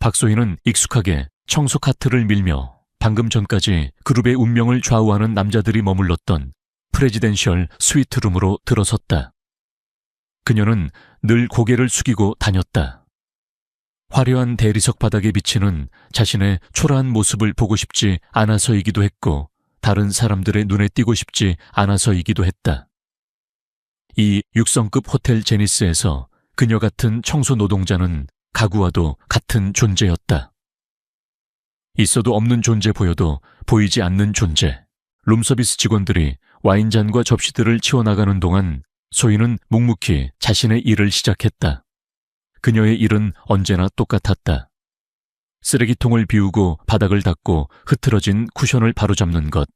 박소희는 익숙하게 청소 카트를 밀며 방금 전까지 그룹의 운명을 좌우하는 남자들이 머물렀던 프레지덴셜 스위트룸으로 들어섰다. 그녀는 늘 고개를 숙이고 다녔다. 화려한 대리석 바닥에 비치는 자신의 초라한 모습을 보고 싶지 않아서이기도 했고 다른 사람들의 눈에 띄고 싶지 않아서이기도 했다. 이 6성급 호텔 제니스에서 그녀 같은 청소 노동자는 가구와도 같은 존재였다. 있어도 없는 존재 보여도 보이지 않는 존재. 룸서비스 직원들이 와인잔과 접시들을 치워나가는 동안 소희는 묵묵히 자신의 일을 시작했다. 그녀의 일은 언제나 똑같았다. 쓰레기통을 비우고 바닥을 닦고 흐트러진 쿠션을 바로잡는 것.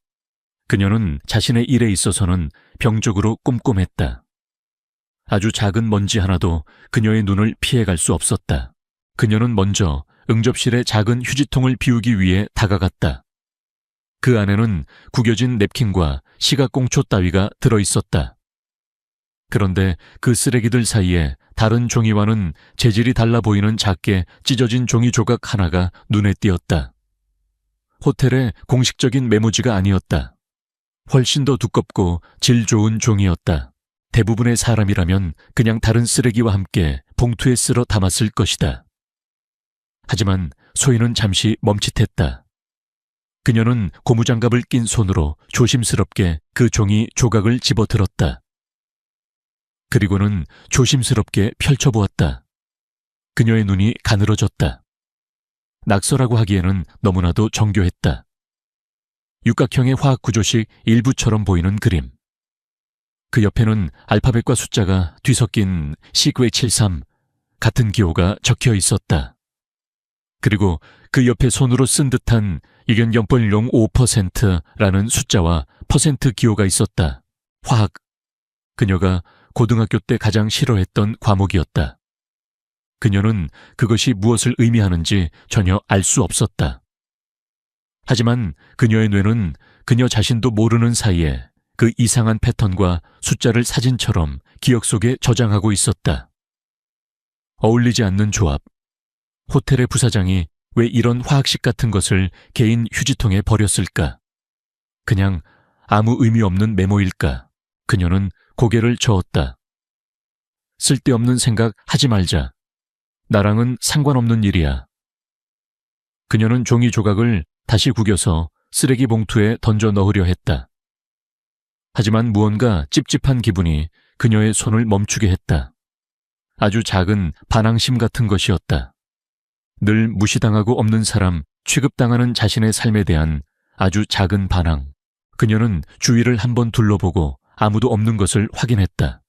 그녀는 자신의 일에 있어서는 병적으로 꼼꼼했다. 아주 작은 먼지 하나도 그녀의 눈을 피해갈 수 없었다. 그녀는 먼저 응접실의 작은 휴지통을 비우기 위해 다가갔다. 그 안에는 구겨진 냅킨과 시각공초 따위가 들어있었다. 그런데 그 쓰레기들 사이에 다른 종이와는 재질이 달라 보이는 작게 찢어진 종이 조각 하나가 눈에 띄었다. 호텔의 공식적인 메모지가 아니었다. 훨씬 더 두껍고 질 좋은 종이었다. 대부분의 사람이라면 그냥 다른 쓰레기와 함께 봉투에 쓸어 담았을 것이다. 하지만 소희는 잠시 멈칫했다. 그녀는 고무장갑을 낀 손으로 조심스럽게 그 종이 조각을 집어들었다. 그리고는 조심스럽게 펼쳐보았다. 그녀의 눈이 가늘어졌다. 낙서라고 하기에는 너무나도 정교했다. 육각형의 화학구조식 일부처럼 보이는 그림. 그 옆에는 알파벳과 숫자가 뒤섞인 시그웨73 같은 기호가 적혀 있었다. 그리고 그 옆에 손으로 쓴 듯한 2.05%라는 숫자와 퍼센트 기호가 있었다. 화학. 그녀가 고등학교 때 가장 싫어했던 과목이었다. 그녀는 그것이 무엇을 의미하는지 전혀 알 수 없었다. 하지만 그녀의 뇌는 그녀 자신도 모르는 사이에 그 이상한 패턴과 숫자를 사진처럼 기억 속에 저장하고 있었다. 어울리지 않는 조합. 호텔의 부사장이 왜 이런 화학식 같은 것을 개인 휴지통에 버렸을까? 그냥 아무 의미 없는 메모일까? 그녀는 고개를 저었다. 쓸데없는 생각 하지 말자. 나랑은 상관없는 일이야. 그녀는 종이 조각을 다시 구겨서 쓰레기 봉투에 던져 넣으려 했다. 하지만 무언가 찝찝한 기분이 그녀의 손을 멈추게 했다. 아주 작은 반항심 같은 것이었다. 늘 무시당하고 없는 사람, 취급당하는 자신의 삶에 대한 아주 작은 반항. 그녀는 주위를 한번 둘러보고 아무도 없는 것을 확인했다.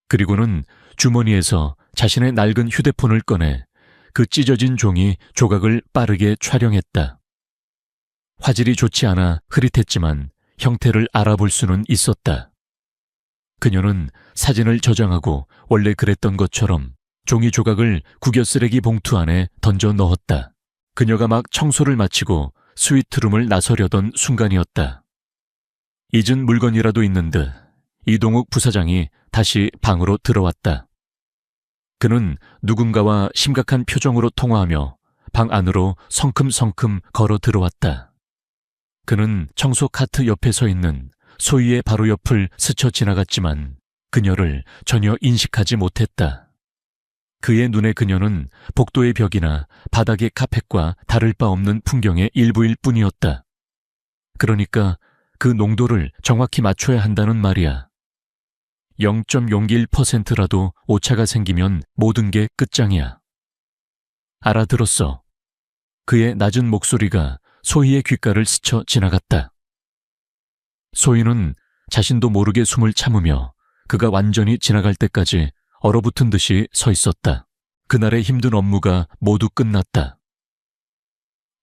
그리고는 주머니에서 자신의 낡은 휴대폰을 꺼내 그 찢어진 종이 조각을 빠르게 촬영했다. 화질이 좋지 않아 흐릿했지만 형태를 알아볼 수는 있었다. 그녀는 사진을 저장하고 원래 그랬던 것처럼 종이 조각을 구겨 쓰레기 봉투 안에 던져 넣었다. 그녀가 막 청소를 마치고 스위트룸을 나서려던 순간이었다. 잊은 물건이라도 있는 듯 이동욱 부사장이 다시 방으로 들어왔다. 그는 누군가와 심각한 표정으로 통화하며 방 안으로 성큼성큼 걸어 들어왔다. 그는 청소 카트 옆에 서 있는 소희의 바로 옆을 스쳐 지나갔지만 그녀를 전혀 인식하지 못했다. 그의 눈에 그녀는 복도의 벽이나 바닥의 카펫과 다를 바 없는 풍경의 일부일 뿐이었다. 그러니까 그 농도를 정확히 맞춰야 한다는 말이야. 0.01%라도 오차가 생기면 모든 게 끝장이야. 알아들었어. 그의 낮은 목소리가 소희의 귓가를 스쳐 지나갔다. 소희는 자신도 모르게 숨을 참으며 그가 완전히 지나갈 때까지 얼어붙은 듯이 서 있었다. 그날의 힘든 업무가 모두 끝났다.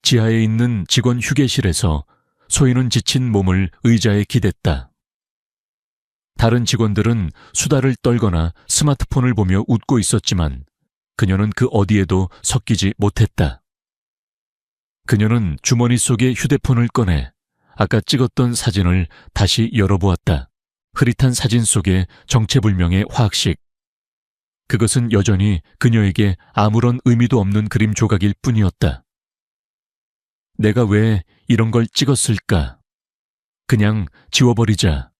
지하에 있는 직원 휴게실에서 소희는 지친 몸을 의자에 기댔다. 다른 직원들은 수다를 떨거나 스마트폰을 보며 웃고 있었지만 그녀는 그 어디에도 섞이지 못했다. 그녀는 주머니 속의 휴대폰을 꺼내 아까 찍었던 사진을 다시 열어보았다. 흐릿한 사진 속에 정체불명의 화학식. 그것은 여전히 그녀에게 아무런 의미도 없는 그림 조각일 뿐이었다. 내가 왜 이런 걸 찍었을까? 그냥 지워버리자.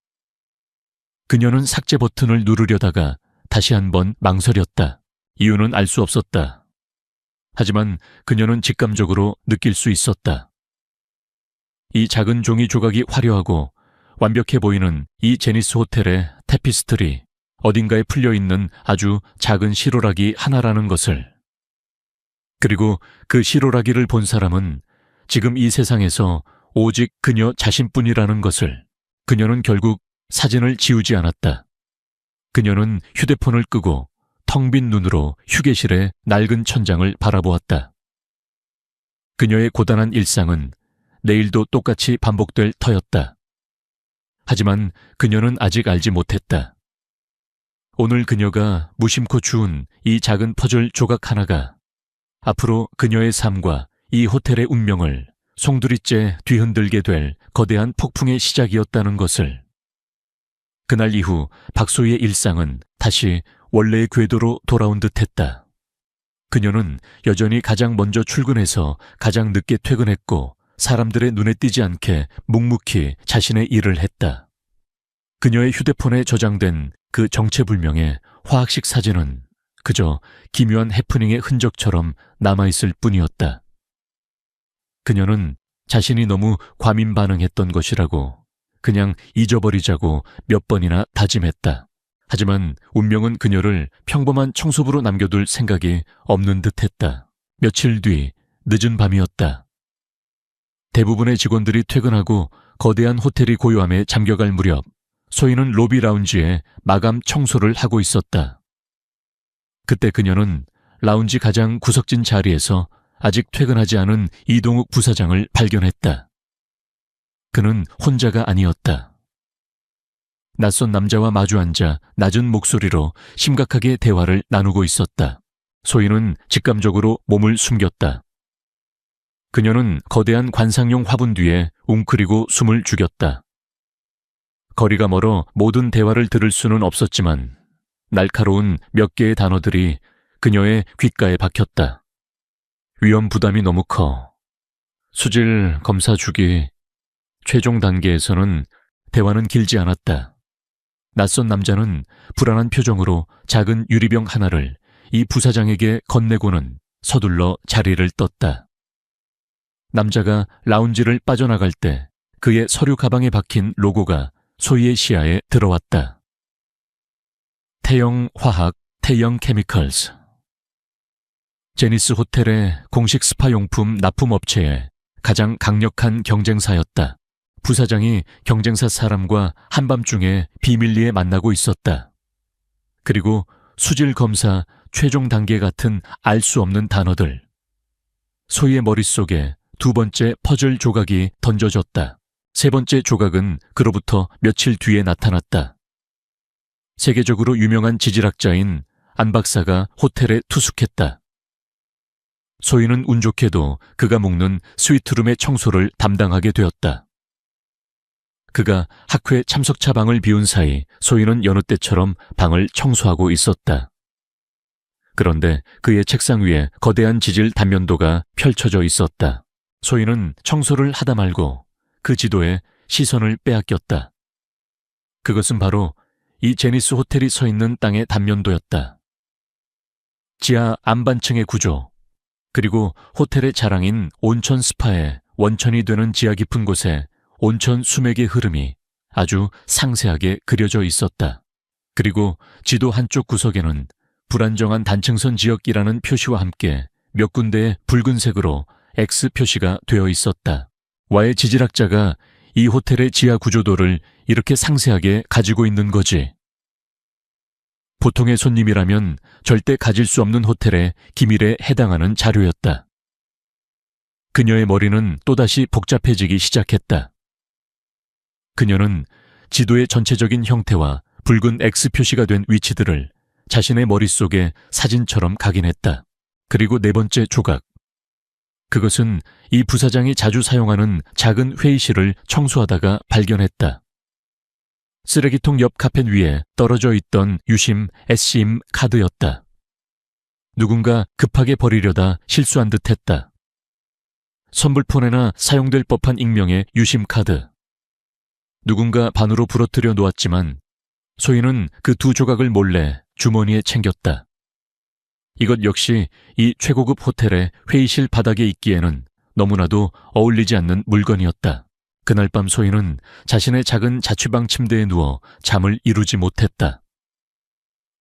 그녀는 삭제 버튼을 누르려다가 다시 한번 망설였다. 이유는 알 수 없었다. 하지만 그녀는 직감적으로 느낄 수 있었다. 이 작은 종이 조각이 화려하고 완벽해 보이는 이 제니스 호텔의 테피스트리, 어딘가에 풀려있는 아주 작은 시로라기 하나라는 것을. 그리고 그 시로라기를 본 사람은 지금 이 세상에서 오직 그녀 자신뿐이라는 것을. 그녀는 결국 사진을 지우지 않았다. 그녀는 휴대폰을 끄고 텅 빈 눈으로 휴게실의 낡은 천장을 바라보았다. 그녀의 고단한 일상은 내일도 똑같이 반복될 터였다. 하지만 그녀는 아직 알지 못했다. 오늘 그녀가 무심코 주운 이 작은 퍼즐 조각 하나가 앞으로 그녀의 삶과 이 호텔의 운명을 송두리째 뒤흔들게 될 거대한 폭풍의 시작이었다는 것을. 그날 이후 박소희의 일상은 다시 원래의 궤도로 돌아온 듯했다. 그녀는 여전히 가장 먼저 출근해서 가장 늦게 퇴근했고 사람들의 눈에 띄지 않게 묵묵히 자신의 일을 했다. 그녀의 휴대폰에 저장된 그 정체불명의 화학식 사진은 그저 기묘한 해프닝의 흔적처럼 남아있을 뿐이었다. 그녀는 자신이 너무 과민 반응했던 것이라고 그냥 잊어버리자고 몇 번이나 다짐했다. 하지만 운명은 그녀를 평범한 청소부로 남겨둘 생각이 없는 듯했다. 며칠 뒤 늦은 밤이었다. 대부분의 직원들이 퇴근하고 거대한 호텔이 고요함에 잠겨갈 무렵 소희는 로비 라운지에 마감 청소를 하고 있었다. 그때 그녀는 라운지 가장 구석진 자리에서 아직 퇴근하지 않은 이동욱 부사장을 발견했다. 그는 혼자가 아니었다. 낯선 남자와 마주 앉아 낮은 목소리로 심각하게 대화를 나누고 있었다. 소희는 직감적으로 몸을 숨겼다. 그녀는 거대한 관상용 화분 뒤에 웅크리고 숨을 죽였다. 거리가 멀어 모든 대화를 들을 수는 없었지만 날카로운 몇 개의 단어들이 그녀의 귓가에 박혔다. 위험 부담이 너무 커. 수질 검사 주기. 최종 단계에서는 대화는 길지 않았다. 낯선 남자는 불안한 표정으로 작은 유리병 하나를 이 부사장에게 건네고는 서둘러 자리를 떴다. 남자가 라운지를 빠져나갈 때 그의 서류 가방에 박힌 로고가 소희의 시야에 들어왔다. 태영 화학, 태영 케미컬스. 제니스 호텔의 공식 스파용품 납품업체의 가장 강력한 경쟁사였다. 부사장이 경쟁사 사람과 한밤중에 비밀리에 만나고 있었다. 그리고 수질 검사 최종 단계 같은 알 수 없는 단어들. 소희의 머릿속에 두 번째 퍼즐 조각이 던져졌다. 세 번째 조각은 그로부터 며칠 뒤에 나타났다. 세계적으로 유명한 지질학자인 안 박사가 호텔에 투숙했다. 소희는 운 좋게도 그가 묵는 스위트룸의 청소를 담당하게 되었다. 그가 학회 참석차 방을 비운 사이 소희는 여느 때처럼 방을 청소하고 있었다. 그런데 그의 책상 위에 거대한 지질 단면도가 펼쳐져 있었다. 소희는 청소를 하다 말고 그 지도에 시선을 빼앗겼다. 그것은 바로 이 제니스 호텔이 서 있는 땅의 단면도였다. 지하 안반층의 구조, 그리고 호텔의 자랑인 온천 스파에 원천이 되는 지하 깊은 곳에 온천 수맥의 흐름이 아주 상세하게 그려져 있었다. 그리고 지도 한쪽 구석에는 불안정한 단층선 지역이라는 표시와 함께 몇 군데의 붉은색으로 X 표시가 되어 있었다. 와의 지질학자가 이 호텔의 지하 구조도를 이렇게 상세하게 가지고 있는 거지. 보통의 손님이라면 절대 가질 수 없는 호텔의 기밀에 해당하는 자료였다. 그녀의 머리는 또다시 복잡해지기 시작했다. 그녀는 지도의 전체적인 형태와 붉은 X 표시가 된 위치들을 자신의 머릿속에 사진처럼 각인했다. 그리고 네 번째 조각. 그것은 이 부사장이 자주 사용하는 작은 회의실을 청소하다가 발견했다. 쓰레기통 옆 카펫 위에 떨어져 있던 유심 SIM 카드였다. 누군가 급하게 버리려다 실수한 듯했다. 선불폰에나 사용될 법한 익명의 유심 카드. 누군가 반으로 부러뜨려 놓았지만 소희는 그 두 조각을 몰래 주머니에 챙겼다. 이것 역시 이 최고급 호텔의 회의실 바닥에 있기에는 너무나도 어울리지 않는 물건이었다. 그날 밤 소희는 자신의 작은 자취방 침대에 누워 잠을 이루지 못했다.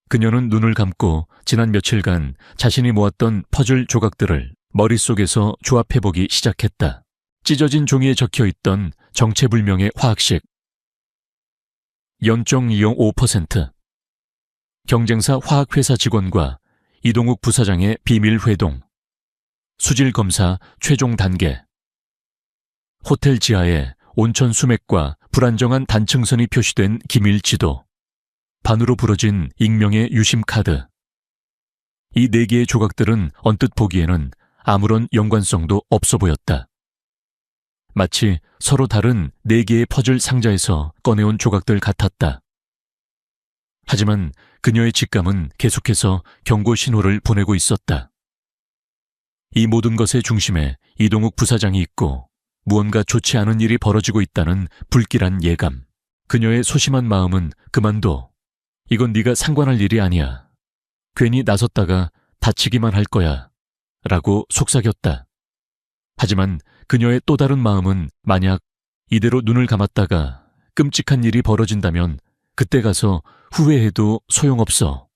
그녀는 눈을 감고 지난 며칠간 자신이 모았던 퍼즐 조각들을 머릿속에서 조합해보기 시작했다. 찢어진 종이에 적혀있던 정체불명의 화학식. 연정이용 5%. 경쟁사 화학회사 직원과 이동욱 부사장의 비밀 회동. 수질검사 최종 단계. 호텔 지하에 온천 수맥과 불안정한 단층선이 표시된 기밀 지도. 반으로 부러진 익명의 유심 카드. 이 4개의 조각들은 언뜻 보기에는 아무런 연관성도 없어 보였다. 마치 서로 다른 4개의 퍼즐 상자에서 꺼내온 조각들 같았다. 하지만 그녀의 직감은 계속해서 경고 신호를 보내고 있었다. 이 모든 것의 중심에 이동욱 부사장이 있고 무언가 좋지 않은 일이 벌어지고 있다는 불길한 예감. 그녀의 소심한 마음은 그만둬. 이건 네가 상관할 일이 아니야. 괜히 나섰다가 다치기만 할 거야. 라고 속삭였다. 하지만 그녀의 또 다른 마음은 만약 이대로 눈을 감았다가 끔찍한 일이 벌어진다면 그때 가서 후회해도 소용없어.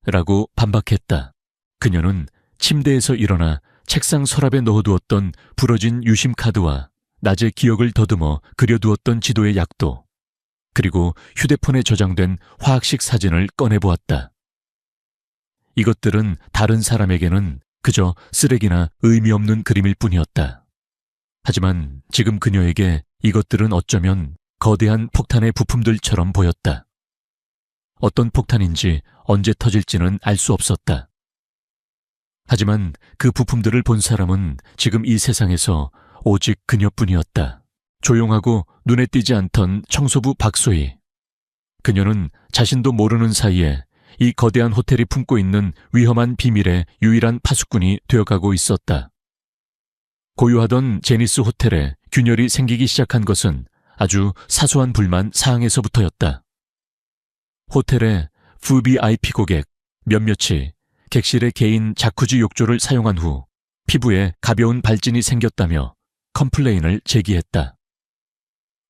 라고 반박했다. 그녀는 침대에서 일어나 책상 서랍에 넣어두었던 부러진 유심 카드와 낮에 기억을 더듬어 그려두었던 지도의 약도, 그리고 휴대폰에 저장된 화학식 사진을 꺼내보았다. 이것들은 다른 사람에게는 그저 쓰레기나 의미 없는 그림일 뿐이었다. 하지만 지금 그녀에게 이것들은 어쩌면 거대한 폭탄의 부품들처럼 보였다. 어떤 폭탄인지 언제 터질지는 알 수 없었다. 하지만 그 부품들을 본 사람은 지금 이 세상에서 오직 그녀뿐이었다. 조용하고 눈에 띄지 않던 청소부 박소희. 그녀는 자신도 모르는 사이에 이 거대한 호텔이 품고 있는 위험한 비밀의 유일한 파수꾼이 되어가고 있었다. 고유하던 제니스 호텔에 균열이 생기기 시작한 것은 아주 사소한 불만 사항에서부터였다. 호텔의 VIP 고객 몇몇이 객실의 개인 자쿠지 욕조를 사용한 후 피부에 가벼운 발진이 생겼다며 컴플레인을 제기했다.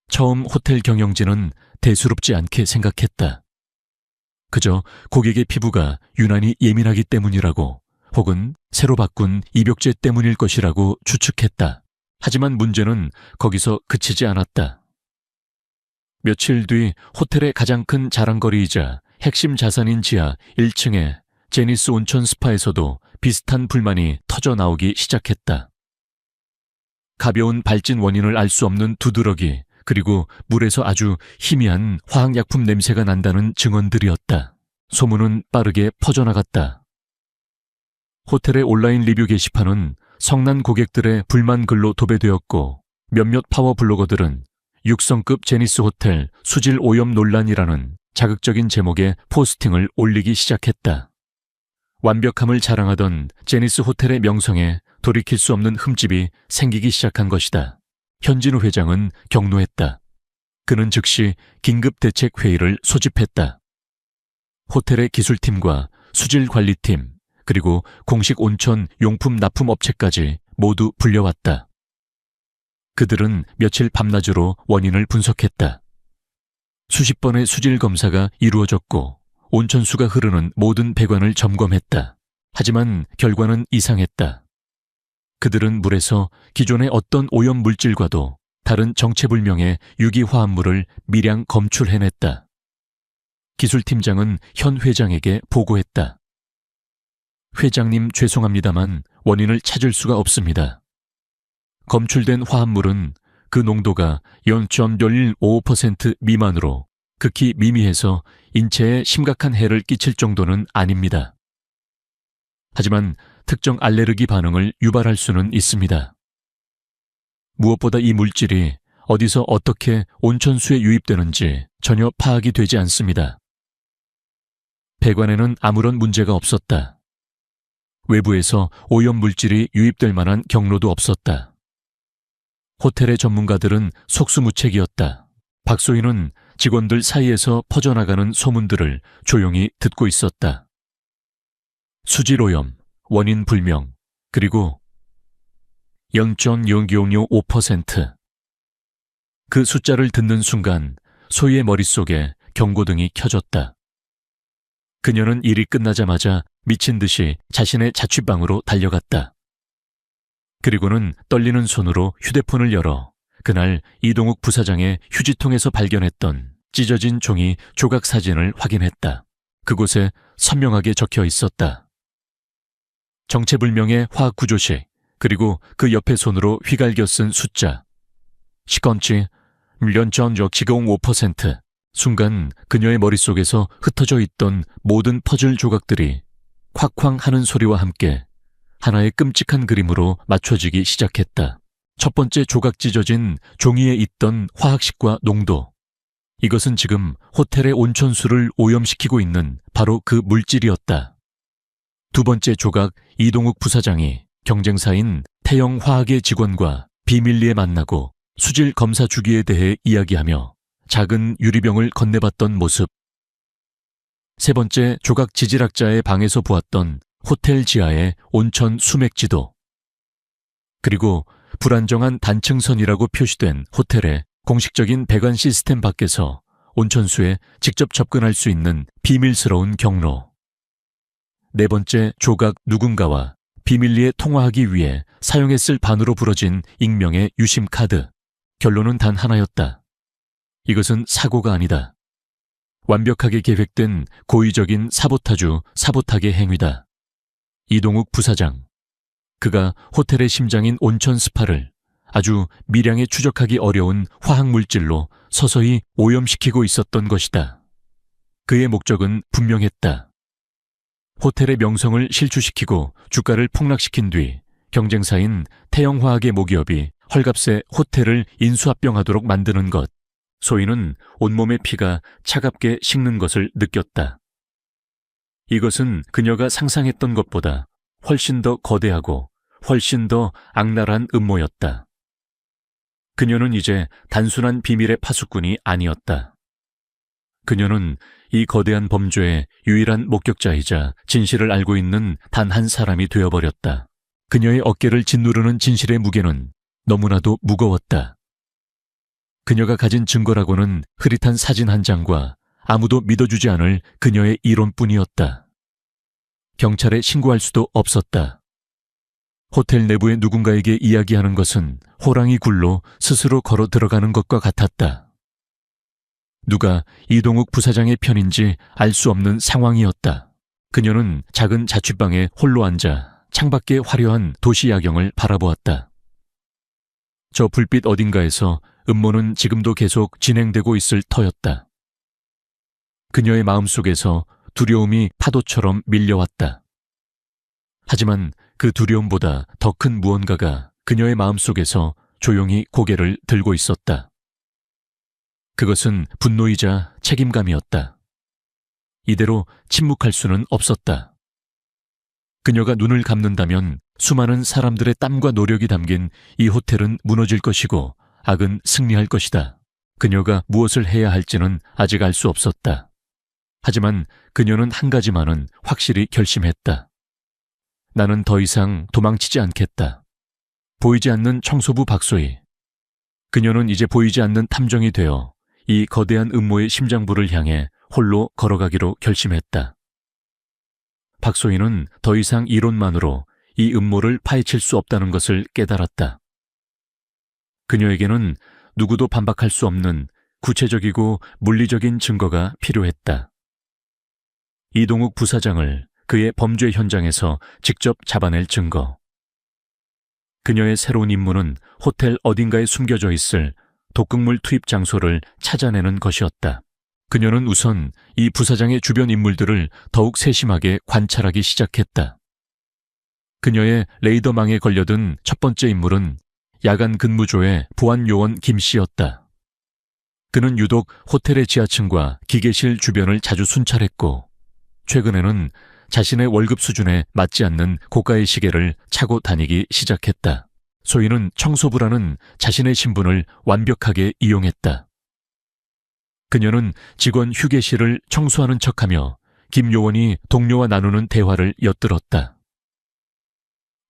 처음 호텔 경영진은 대수롭지 않게 생각했다. 그저 고객의 피부가 유난히 예민하기 때문이라고 혹은 새로 바꾼 입욕제 때문일 것이라고 추측했다. 하지만 문제는 거기서 그치지 않았다. 며칠 뒤 호텔의 가장 큰 자랑거리이자 핵심 자산인 지하 1층의 제니스 온천 스파에서도 비슷한 불만이 터져 나오기 시작했다. 가벼운 발진 원인을 알 수 없는 두드러기, 그리고 물에서 아주 희미한 화학약품 냄새가 난다는 증언들이었다. 소문은 빠르게 퍼져나갔다. 호텔의 온라인 리뷰 게시판은 성난 고객들의 불만 글로 도배되었고 몇몇 파워 블로거들은 6성급 제니스 호텔 수질 오염 논란이라는 자극적인 제목의 포스팅을 올리기 시작했다. 완벽함을 자랑하던 제니스 호텔의 명성에 돌이킬 수 없는 흠집이 생기기 시작한 것이다. 현진우 회장은 경로했다. 그는 즉시 긴급대책회의를 소집했다. 호텔의 기술팀과 수질관리팀, 그리고 공식 온천 용품 납품업체까지 모두 불려왔다. 그들은 며칠 밤낮으로 원인을 분석했다. 수십 번의 수질 검사가 이루어졌고 온천수가 흐르는 모든 배관을 점검했다. 하지만 결과는 이상했다. 그들은 물에서 기존의 어떤 오염 물질과도 다른 정체불명의 유기화합물을 미량 검출해냈다. 기술팀장은 현 회장에게 보고했다. 회장님 죄송합니다만 원인을 찾을 수가 없습니다. 검출된 화합물은 그 농도가 0.115% 미만으로 극히 미미해서 인체에 심각한 해를 끼칠 정도는 아닙니다. 하지만 특정 알레르기 반응을 유발할 수는 있습니다. 무엇보다 이 물질이 어디서 어떻게 온천수에 유입되는지 전혀 파악이 되지 않습니다. 배관에는 아무런 문제가 없었다. 외부에서 오염물질이 유입될 만한 경로도 없었다. 호텔의 전문가들은 속수무책이었다. 박소희는 직원들 사이에서 퍼져나가는 소문들을 조용히 듣고 있었다. 수질오염, 원인 불명, 그리고 0.0005%. 그 숫자를 듣는 순간 소희의 머릿속에 경고등이 켜졌다. 그녀는 일이 끝나자마자 미친 듯이 자신의 자취방으로 달려갔다. 그리고는 떨리는 손으로 휴대폰을 열어 그날 이동욱 부사장의 휴지통에서 발견했던 찢어진 종이 조각 사진을 확인했다. 그곳에 선명하게 적혀 있었다. 정체불명의 화학구조식, 그리고 그 옆에 손으로 휘갈겨 쓴 숫자. 시건치 1.005%. 순간 그녀의 머릿속에서 흩어져 있던 모든 퍼즐 조각들이 콱쾅 하는 소리와 함께 하나의 끔찍한 그림으로 맞춰지기 시작했다. 첫 번째 조각 찢어진 종이에 있던 화학식과 농도. 이것은 지금 호텔의 온천수를 오염시키고 있는 바로 그 물질이었다. 두 번째 조각, 이동욱 부사장이 경쟁사인 태영화학의 직원과 비밀리에 만나고 수질 검사 주기에 대해 이야기하며 작은 유리병을 건네봤던 모습. 세 번째 조각 지질학자의 방에서 보았던 호텔 지하의 온천 수맥 지도. 그리고 불안정한 단층선이라고 표시된 호텔의 공식적인 배관 시스템 밖에서 온천수에 직접 접근할 수 있는 비밀스러운 경로. 네 번째 조각 누군가와 비밀리에 통화하기 위해 사용했을 반으로 부러진 익명의 유심 카드. 결론은 단 하나였다. 이것은 사고가 아니다. 완벽하게 계획된 고의적인 사보타의 행위다. 이동욱 부사장. 그가 호텔의 심장인 온천 스파를 아주 미량에 추적하기 어려운 화학물질로 서서히 오염시키고 있었던 것이다. 그의 목적은 분명했다. 호텔의 명성을 실추시키고 주가를 폭락시킨 뒤 경쟁사인 태영화학의 모기업이 헐값에 호텔을 인수합병하도록 만드는 것. 소희는 온몸의 피가 차갑게 식는 것을 느꼈다. 이것은 그녀가 상상했던 것보다 훨씬 더 거대하고 훨씬 더 악랄한 음모였다. 그녀는 이제 단순한 비밀의 파수꾼이 아니었다. 그녀는 이 거대한 범죄의 유일한 목격자이자 진실을 알고 있는 단 한 사람이 되어버렸다. 그녀의 어깨를 짓누르는 진실의 무게는 너무나도 무거웠다. 그녀가 가진 증거라고는 흐릿한 사진 한 장과 아무도 믿어주지 않을 그녀의 이론뿐이었다. 경찰에 신고할 수도 없었다. 호텔 내부의 누군가에게 이야기하는 것은 호랑이 굴로 스스로 걸어 들어가는 것과 같았다. 누가 이동욱 부사장의 편인지 알 수 없는 상황이었다. 그녀는 작은 자취방에 홀로 앉아 창밖의 화려한 도시 야경을 바라보았다. 저 불빛 어딘가에서 음모는 지금도 계속 진행되고 있을 터였다. 그녀의 마음속에서 두려움이 파도처럼 밀려왔다. 하지만 그 두려움보다 더 큰 무언가가 그녀의 마음속에서 조용히 고개를 들고 있었다. 그것은 분노이자 책임감이었다. 이대로 침묵할 수는 없었다. 그녀가 눈을 감는다면 수많은 사람들의 땀과 노력이 담긴 이 호텔은 무너질 것이고 악은 승리할 것이다. 그녀가 무엇을 해야 할지는 아직 알 수 없었다. 하지만 그녀는 한 가지만은 확실히 결심했다. 나는 더 이상 도망치지 않겠다. 보이지 않는 청소부 박소희. 그녀는 이제 보이지 않는 탐정이 되어 이 거대한 음모의 심장부를 향해 홀로 걸어가기로 결심했다. 박소희는 더 이상 이론만으로 이 음모를 파헤칠 수 없다는 것을 깨달았다. 그녀에게는 누구도 반박할 수 없는 구체적이고 물리적인 증거가 필요했다. 이동욱 부사장을 그의 범죄 현장에서 직접 잡아낼 증거. 그녀의 새로운 임무는 호텔 어딘가에 숨겨져 있을 독극물 투입 장소를 찾아내는 것이었다. 그녀는 우선 이 부사장의 주변 인물들을 더욱 세심하게 관찰하기 시작했다. 그녀의 레이더망에 걸려든 첫 번째 인물은 야간 근무조의 보안요원 김 씨였다. 그는 유독 호텔의 지하층과 기계실 주변을 자주 순찰했고 최근에는 자신의 월급 수준에 맞지 않는 고가의 시계를 차고 다니기 시작했다. 소희는 청소부라는 자신의 신분을 완벽하게 이용했다. 그녀는 직원 휴게실을 청소하는 척하며 김 요원이 동료와 나누는 대화를 엿들었다.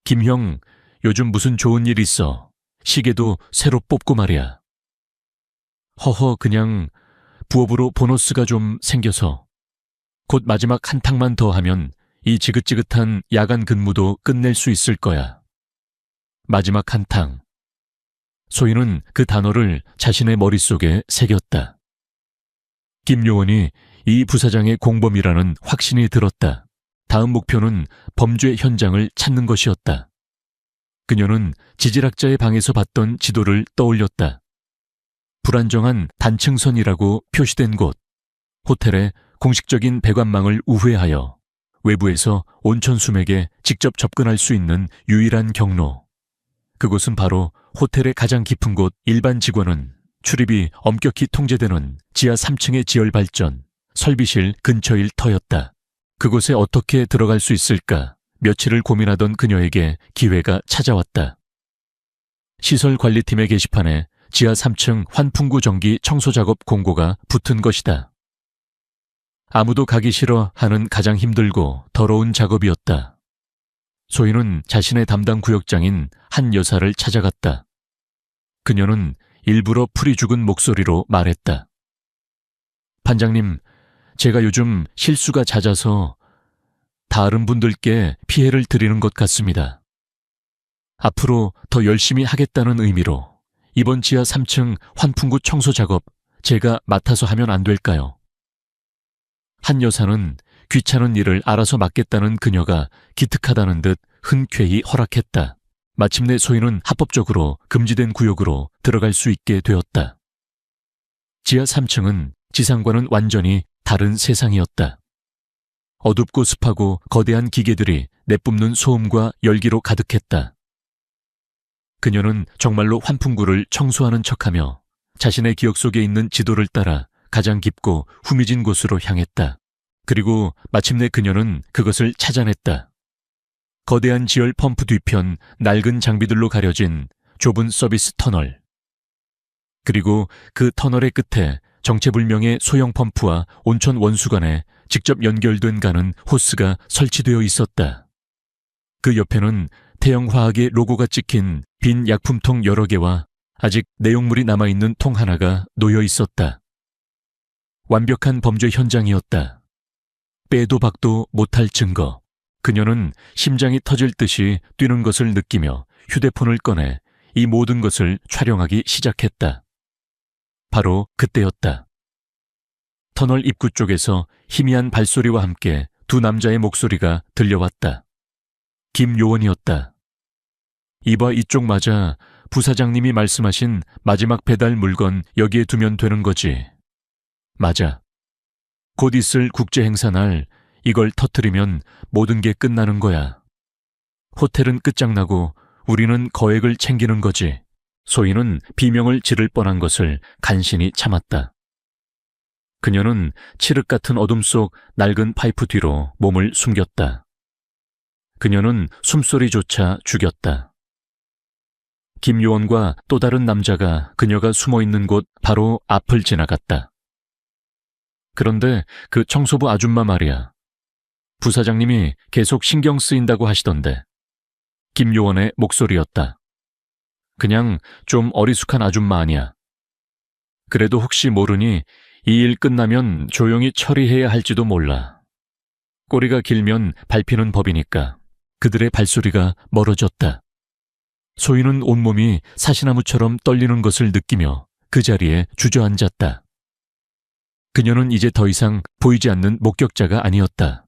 김형, 요즘 무슨 좋은 일 있어? 시계도 새로 뽑고 말이야. 허허, 그냥 부업으로 보너스가 좀 생겨서. 곧 마지막 한 탕만 더 하면 이 지긋지긋한 야간 근무도 끝낼 수 있을 거야. 마지막 한 탕. 소희는 그 단어를 자신의 머릿속에 새겼다. 김 요원이 이 부사장의 공범이라는 확신이 들었다. 다음 목표는 범죄 현장을 찾는 것이었다. 그녀는 지질학자의 방에서 봤던 지도를 떠올렸다. 불안정한 단층선이라고 표시된 곳, 호텔의 공식적인 배관망을 우회하여 외부에서 온천 수맥에 직접 접근할 수 있는 유일한 경로. 그곳은 바로 호텔의 가장 깊은 곳, 일반 직원은 출입이 엄격히 통제되는 지하 3층의 지열 발전, 설비실 근처일 터였다. 그곳에 어떻게 들어갈 수 있을까 며칠을 고민하던 그녀에게 기회가 찾아왔다. 시설관리팀의 게시판에 지하 3층 환풍구 전기 청소 작업 공고가 붙은 것이다. 아무도 가기 싫어 하는 가장 힘들고 더러운 작업이었다. 소희는 자신의 담당 구역장인 한 여사를 찾아갔다. 그녀는 일부러 풀이 죽은 목소리로 말했다. 반장님, 제가 요즘 실수가 잦아서 다른 분들께 피해를 드리는 것 같습니다. 앞으로 더 열심히 하겠다는 의미로 이번 지하 3층 환풍구 청소 작업 제가 맡아서 하면 안 될까요? 한 여사는 귀찮은 일을 알아서 맡겠다는 그녀가 기특하다는 듯 흔쾌히 허락했다. 마침내 소희는 합법적으로 금지된 구역으로 들어갈 수 있게 되었다. 지하 3층은 지상과는 완전히 다른 세상이었다. 어둡고 습하고 거대한 기계들이 내뿜는 소음과 열기로 가득했다. 그녀는 정말로 환풍구를 청소하는 척하며 자신의 기억 속에 있는 지도를 따라 가장 깊고 후미진 곳으로 향했다. 그리고 마침내 그녀는 그것을 찾아냈다. 거대한 지열 펌프 뒤편 낡은 장비들로 가려진 좁은 서비스 터널. 그리고 그 터널의 끝에 정체불명의 소형 펌프와 온천 원수관에 직접 연결된 가는 호스가 설치되어 있었다. 그 옆에는 태영화학의 로고가 찍힌 빈 약품통 여러 개와 아직 내용물이 남아있는 통 하나가 놓여 있었다. 완벽한 범죄 현장이었다. 빼도 박도 못할 증거. 그녀는 심장이 터질 듯이 뛰는 것을 느끼며 휴대폰을 꺼내 이 모든 것을 촬영하기 시작했다. 바로 그때였다. 터널 입구 쪽에서 희미한 발소리와 함께 두 남자의 목소리가 들려왔다. 김 요원이었다. 이봐, 이쪽 맞아. 부사장님이 말씀하신 마지막 배달 물건 여기에 두면 되는 거지. 맞아. 곧 있을 국제행사 날 이걸 터뜨리면 모든 게 끝나는 거야. 호텔은 끝장나고 우리는 거액을 챙기는 거지. 소희는 비명을 지를 뻔한 것을 간신히 참았다. 그녀는 칠흑 같은 어둠 속 낡은 파이프 뒤로 몸을 숨겼다. 그녀는 숨소리조차 죽였다. 김 요원과 또 다른 남자가 그녀가 숨어있는 곳 바로 앞을 지나갔다. 그런데 그 청소부 아줌마 말이야. 부사장님이 계속 신경 쓰인다고 하시던데. 김 요원의 목소리였다. 그냥 좀 어리숙한 아줌마 아니야. 그래도 혹시 모르니 이 일 끝나면 조용히 처리해야 할지도 몰라. 꼬리가 길면 밟히는 법이니까. 그들의 발소리가 멀어졌다. 소희는 온몸이 사시나무처럼 떨리는 것을 느끼며 그 자리에 주저앉았다. 그녀는 이제 더 이상 보이지 않는 목격자가 아니었다.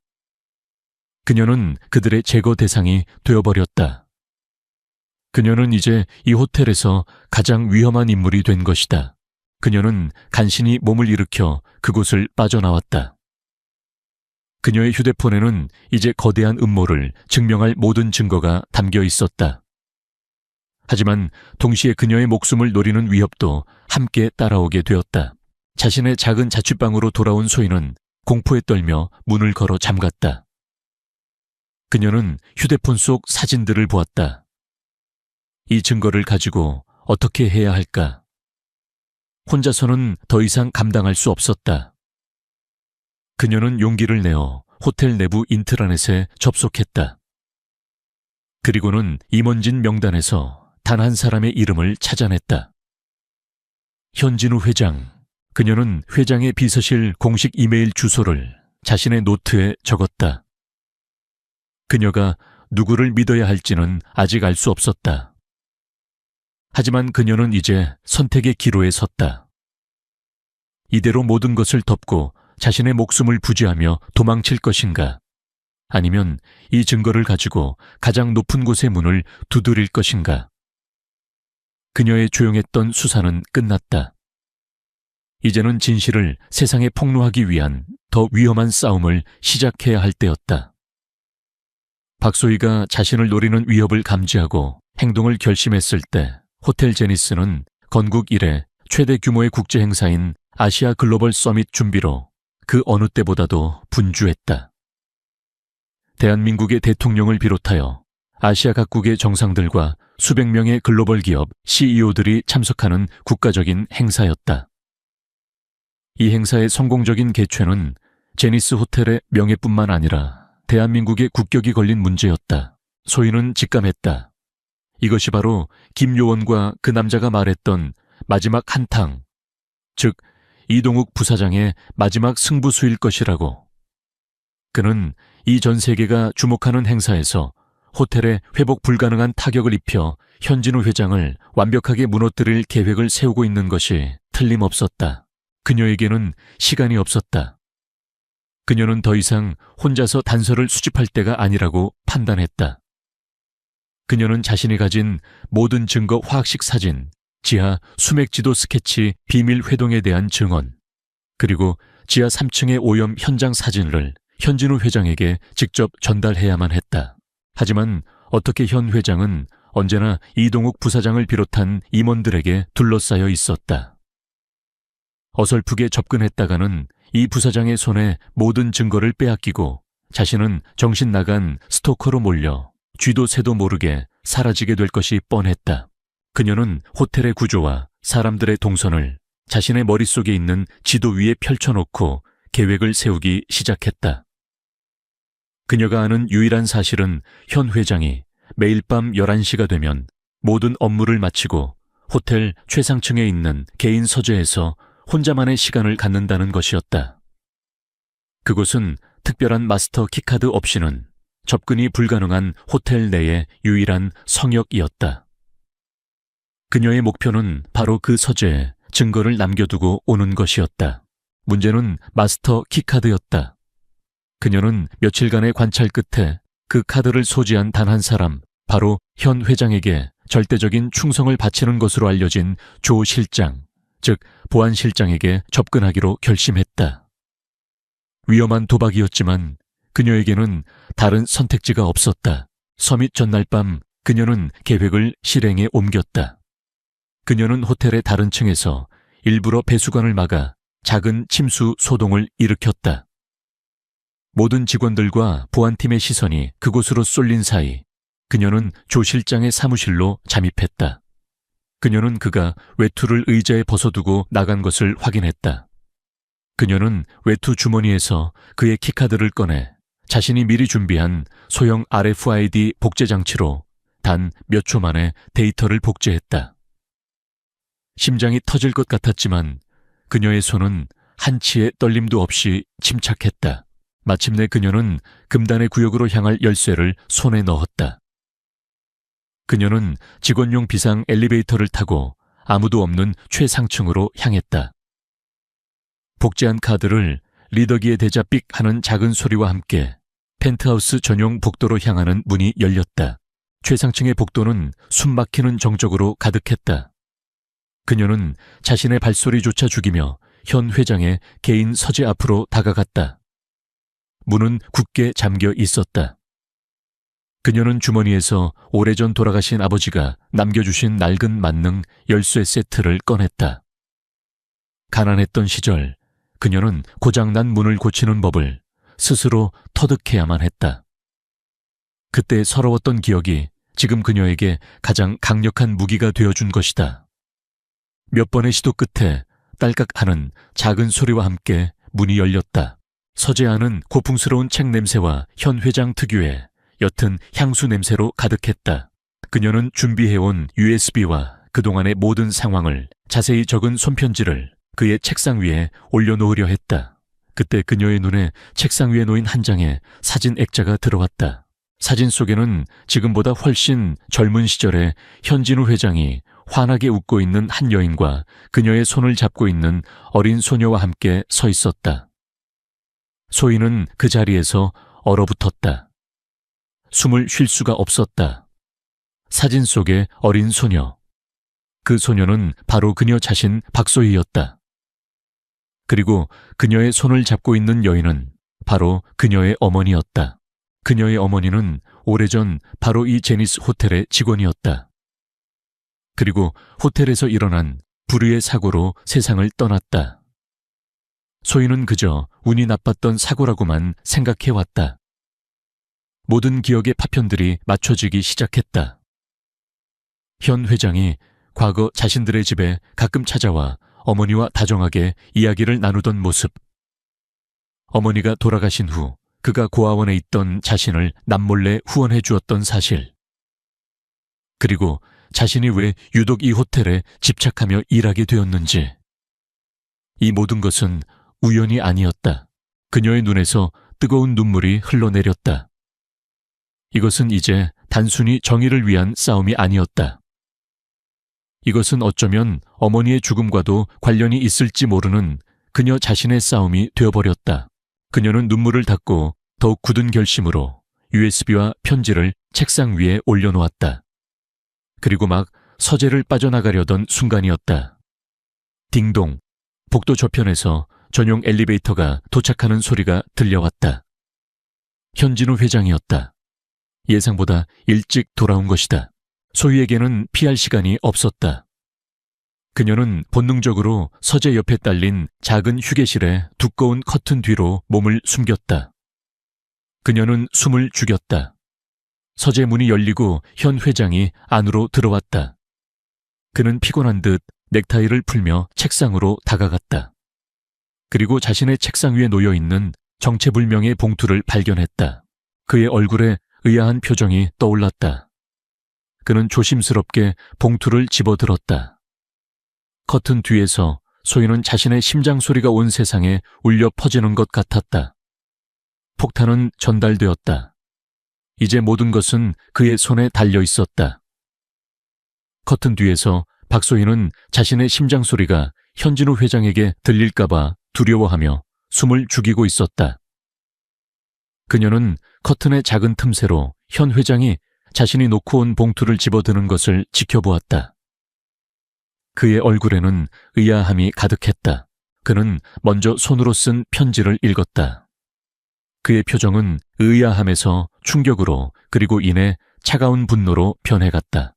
그녀는 그들의 제거 대상이 되어버렸다. 그녀는 이제 이 호텔에서 가장 위험한 인물이 된 것이다. 그녀는 간신히 몸을 일으켜 그곳을 빠져나왔다. 그녀의 휴대폰에는 이제 거대한 음모를 증명할 모든 증거가 담겨 있었다. 하지만 동시에 그녀의 목숨을 노리는 위협도 함께 따라오게 되었다. 자신의 작은 자취방으로 돌아온 소희는 공포에 떨며 문을 걸어 잠갔다. 그녀는 휴대폰 속 사진들을 보았다. 이 증거를 가지고 어떻게 해야 할까? 혼자서는 더 이상 감당할 수 없었다. 그녀는 용기를 내어 호텔 내부 인트라넷에 접속했다. 그리고는 임원진 명단에서 단 한 사람의 이름을 찾아냈다. 현진우 회장. 그녀는 회장의 비서실 공식 이메일 주소를 자신의 노트에 적었다. 그녀가 누구를 믿어야 할지는 아직 알 수 없었다. 하지만 그녀는 이제 선택의 기로에 섰다. 이대로 모든 것을 덮고 자신의 목숨을 부지하며 도망칠 것인가? 아니면 이 증거를 가지고 가장 높은 곳의 문을 두드릴 것인가? 그녀의 조용했던 수사는 끝났다. 이제는 진실을 세상에 폭로하기 위한 더 위험한 싸움을 시작해야 할 때였다. 박소희가 자신을 노리는 위협을 감지하고 행동을 결심했을 때 호텔 제니스는 건국 이래 최대 규모의 국제 행사인 아시아 글로벌 서밋 준비로 그 어느 때보다도 분주했다. 대한민국의 대통령을 비롯하여 아시아 각국의 정상들과 수백 명의 글로벌 기업 CEO들이 참석하는 국가적인 행사였다. 이 행사의 성공적인 개최는 제니스 호텔의 명예뿐만 아니라 대한민국의 국격이 걸린 문제였다. 소희는 직감했다. 이것이 바로 김요원과 그 남자가 말했던 마지막 한탕, 즉 이동욱 부사장의 마지막 승부수일 것이라고. 그는 이 전 세계가 주목하는 행사에서 호텔에 회복 불가능한 타격을 입혀 현진우 회장을 완벽하게 무너뜨릴 계획을 세우고 있는 것이 틀림없었다. 그녀에게는 시간이 없었다. 그녀는 더 이상 혼자서 단서를 수집할 때가 아니라고 판단했다. 그녀는 자신이 가진 모든 증거 화학식 사진, 지하 수맥지도 스케치 비밀 회동에 대한 증언, 그리고 지하 3층의 오염 현장 사진을 현진우 회장에게 직접 전달해야만 했다. 하지만 어떻게 현 회장은 언제나 이동욱 부사장을 비롯한 임원들에게 둘러싸여 있었다. 어설프게 접근했다가는 이 부사장의 손에 모든 증거를 빼앗기고 자신은 정신 나간 스토커로 몰려 쥐도 새도 모르게 사라지게 될 것이 뻔했다. 그녀는 호텔의 구조와 사람들의 동선을 자신의 머릿속에 있는 지도 위에 펼쳐놓고 계획을 세우기 시작했다. 그녀가 아는 유일한 사실은 현 회장이 매일 밤 11시가 되면 모든 업무를 마치고 호텔 최상층에 있는 개인 서재에서 혼자만의 시간을 갖는다는 것이었다. 그곳은 특별한 마스터 키카드 없이는 접근이 불가능한 호텔 내의 유일한 성역이었다. 그녀의 목표는 바로 그 서재에 증거를 남겨두고 오는 것이었다. 문제는 마스터 키카드였다. 그녀는 며칠간의 관찰 끝에 그 카드를 소지한 단 한 사람, 바로 현 회장에게 절대적인 충성을 바치는 것으로 알려진 조 실장, 즉 보안 실장에게 접근하기로 결심했다. 위험한 도박이었지만 그녀에게는 다른 선택지가 없었다. 서밋 전날 밤 그녀는 계획을 실행에 옮겼다. 그녀는 호텔의 다른 층에서 일부러 배수관을 막아 작은 침수 소동을 일으켰다. 모든 직원들과 보안팀의 시선이 그곳으로 쏠린 사이 그녀는 조 실장의 사무실로 잠입했다. 그녀는 그가 외투를 의자에 벗어두고 나간 것을 확인했다. 그녀는 외투 주머니에서 그의 키카드를 꺼내 자신이 미리 준비한 소형 RFID 복제 장치로 단 몇 초 만에 데이터를 복제했다. 심장이 터질 것 같았지만 그녀의 손은 한치의 떨림도 없이 침착했다. 마침내 그녀는 금단의 구역으로 향할 열쇠를 손에 넣었다. 그녀는 직원용 비상 엘리베이터를 타고 아무도 없는 최상층으로 향했다. 복제한 카드를 리더기에 대자 삑 하는 작은 소리와 함께 펜트하우스 전용 복도로 향하는 문이 열렸다. 최상층의 복도는 숨막히는 정적으로 가득했다. 그녀는 자신의 발소리조차 죽이며 현 회장의 개인 서재 앞으로 다가갔다. 문은 굳게 잠겨 있었다. 그녀는 주머니에서 오래전 돌아가신 아버지가 남겨주신 낡은 만능 열쇠 세트를 꺼냈다. 가난했던 시절 그녀는 고장난 문을 고치는 법을 스스로 터득해야만 했다. 그때 서러웠던 기억이 지금 그녀에게 가장 강력한 무기가 되어준 것이다. 몇 번의 시도 끝에 딸깍하는 작은 소리와 함께 문이 열렸다. 서재 안은 고풍스러운 책 냄새와 현 회장 특유의 옅은 향수 냄새로 가득했다. 그녀는 준비해온 USB와 그동안의 모든 상황을 자세히 적은 손편지를 그의 책상 위에 올려놓으려 했다. 그때 그녀의 눈에 책상 위에 놓인 한 장의 사진 액자가 들어왔다. 사진 속에는 지금보다 훨씬 젊은 시절의 현진우 회장이 환하게 웃고 있는 한 여인과 그녀의 손을 잡고 있는 어린 소녀와 함께 서 있었다. 소희는 그 자리에서 얼어붙었다. 숨을 쉴 수가 없었다. 사진 속의 어린 소녀. 그 소녀는 바로 그녀 자신 박소희였다. 그리고 그녀의 손을 잡고 있는 여인은 바로 그녀의 어머니였다. 그녀의 어머니는 오래전 바로 이 제니스 호텔의 직원이었다. 그리고 호텔에서 일어난 불의의 사고로 세상을 떠났다. 소희는 그저 운이 나빴던 사고라고만 생각해왔다. 모든 기억의 파편들이 맞춰지기 시작했다. 현 회장이 과거 자신들의 집에 가끔 찾아와 어머니와 다정하게 이야기를 나누던 모습. 어머니가 돌아가신 후 그가 고아원에 있던 자신을 남몰래 후원해 주었던 사실. 그리고 자신이 왜 유독 이 호텔에 집착하며 일하게 되었는지. 이 모든 것은 우연이 아니었다. 그녀의 눈에서 뜨거운 눈물이 흘러내렸다. 이것은 이제 단순히 정의를 위한 싸움이 아니었다. 이것은 어쩌면 어머니의 죽음과도 관련이 있을지 모르는 그녀 자신의 싸움이 되어버렸다. 그녀는 눈물을 닦고 더욱 굳은 결심으로 USB와 편지를 책상 위에 올려놓았다. 그리고 막 서재를 빠져나가려던 순간이었다. 딩동, 복도 저편에서 전용 엘리베이터가 도착하는 소리가 들려왔다. 현진우 회장이었다. 예상보다 일찍 돌아온 것이다. 소희에게는 피할 시간이 없었다. 그녀는 본능적으로 서재 옆에 딸린 작은 휴게실의 두꺼운 커튼 뒤로 몸을 숨겼다. 그녀는 숨을 죽였다. 서재 문이 열리고 현 회장이 안으로 들어왔다. 그는 피곤한 듯 넥타이를 풀며 책상으로 다가갔다. 그리고 자신의 책상 위에 놓여있는 정체불명의 봉투를 발견했다. 그의 얼굴에 의아한 표정이 떠올랐다. 그는 조심스럽게 봉투를 집어들었다. 커튼 뒤에서 소희는 자신의 심장 소리가 온 세상에 울려 퍼지는 것 같았다. 폭탄은 전달되었다. 이제 모든 것은 그의 손에 달려 있었다. 커튼 뒤에서 박소희는 자신의 심장 소리가 현진우 회장에게 들릴까봐 두려워하며 숨을 죽이고 있었다. 그녀는 커튼의 작은 틈새로 현 회장이 자신이 놓고 온 봉투를 집어드는 것을 지켜보았다. 그의 얼굴에는 의아함이 가득했다. 그는 먼저 손으로 쓴 편지를 읽었다. 그의 표정은 의아함에서 충격으로 그리고 이내 차가운 분노로 변해갔다.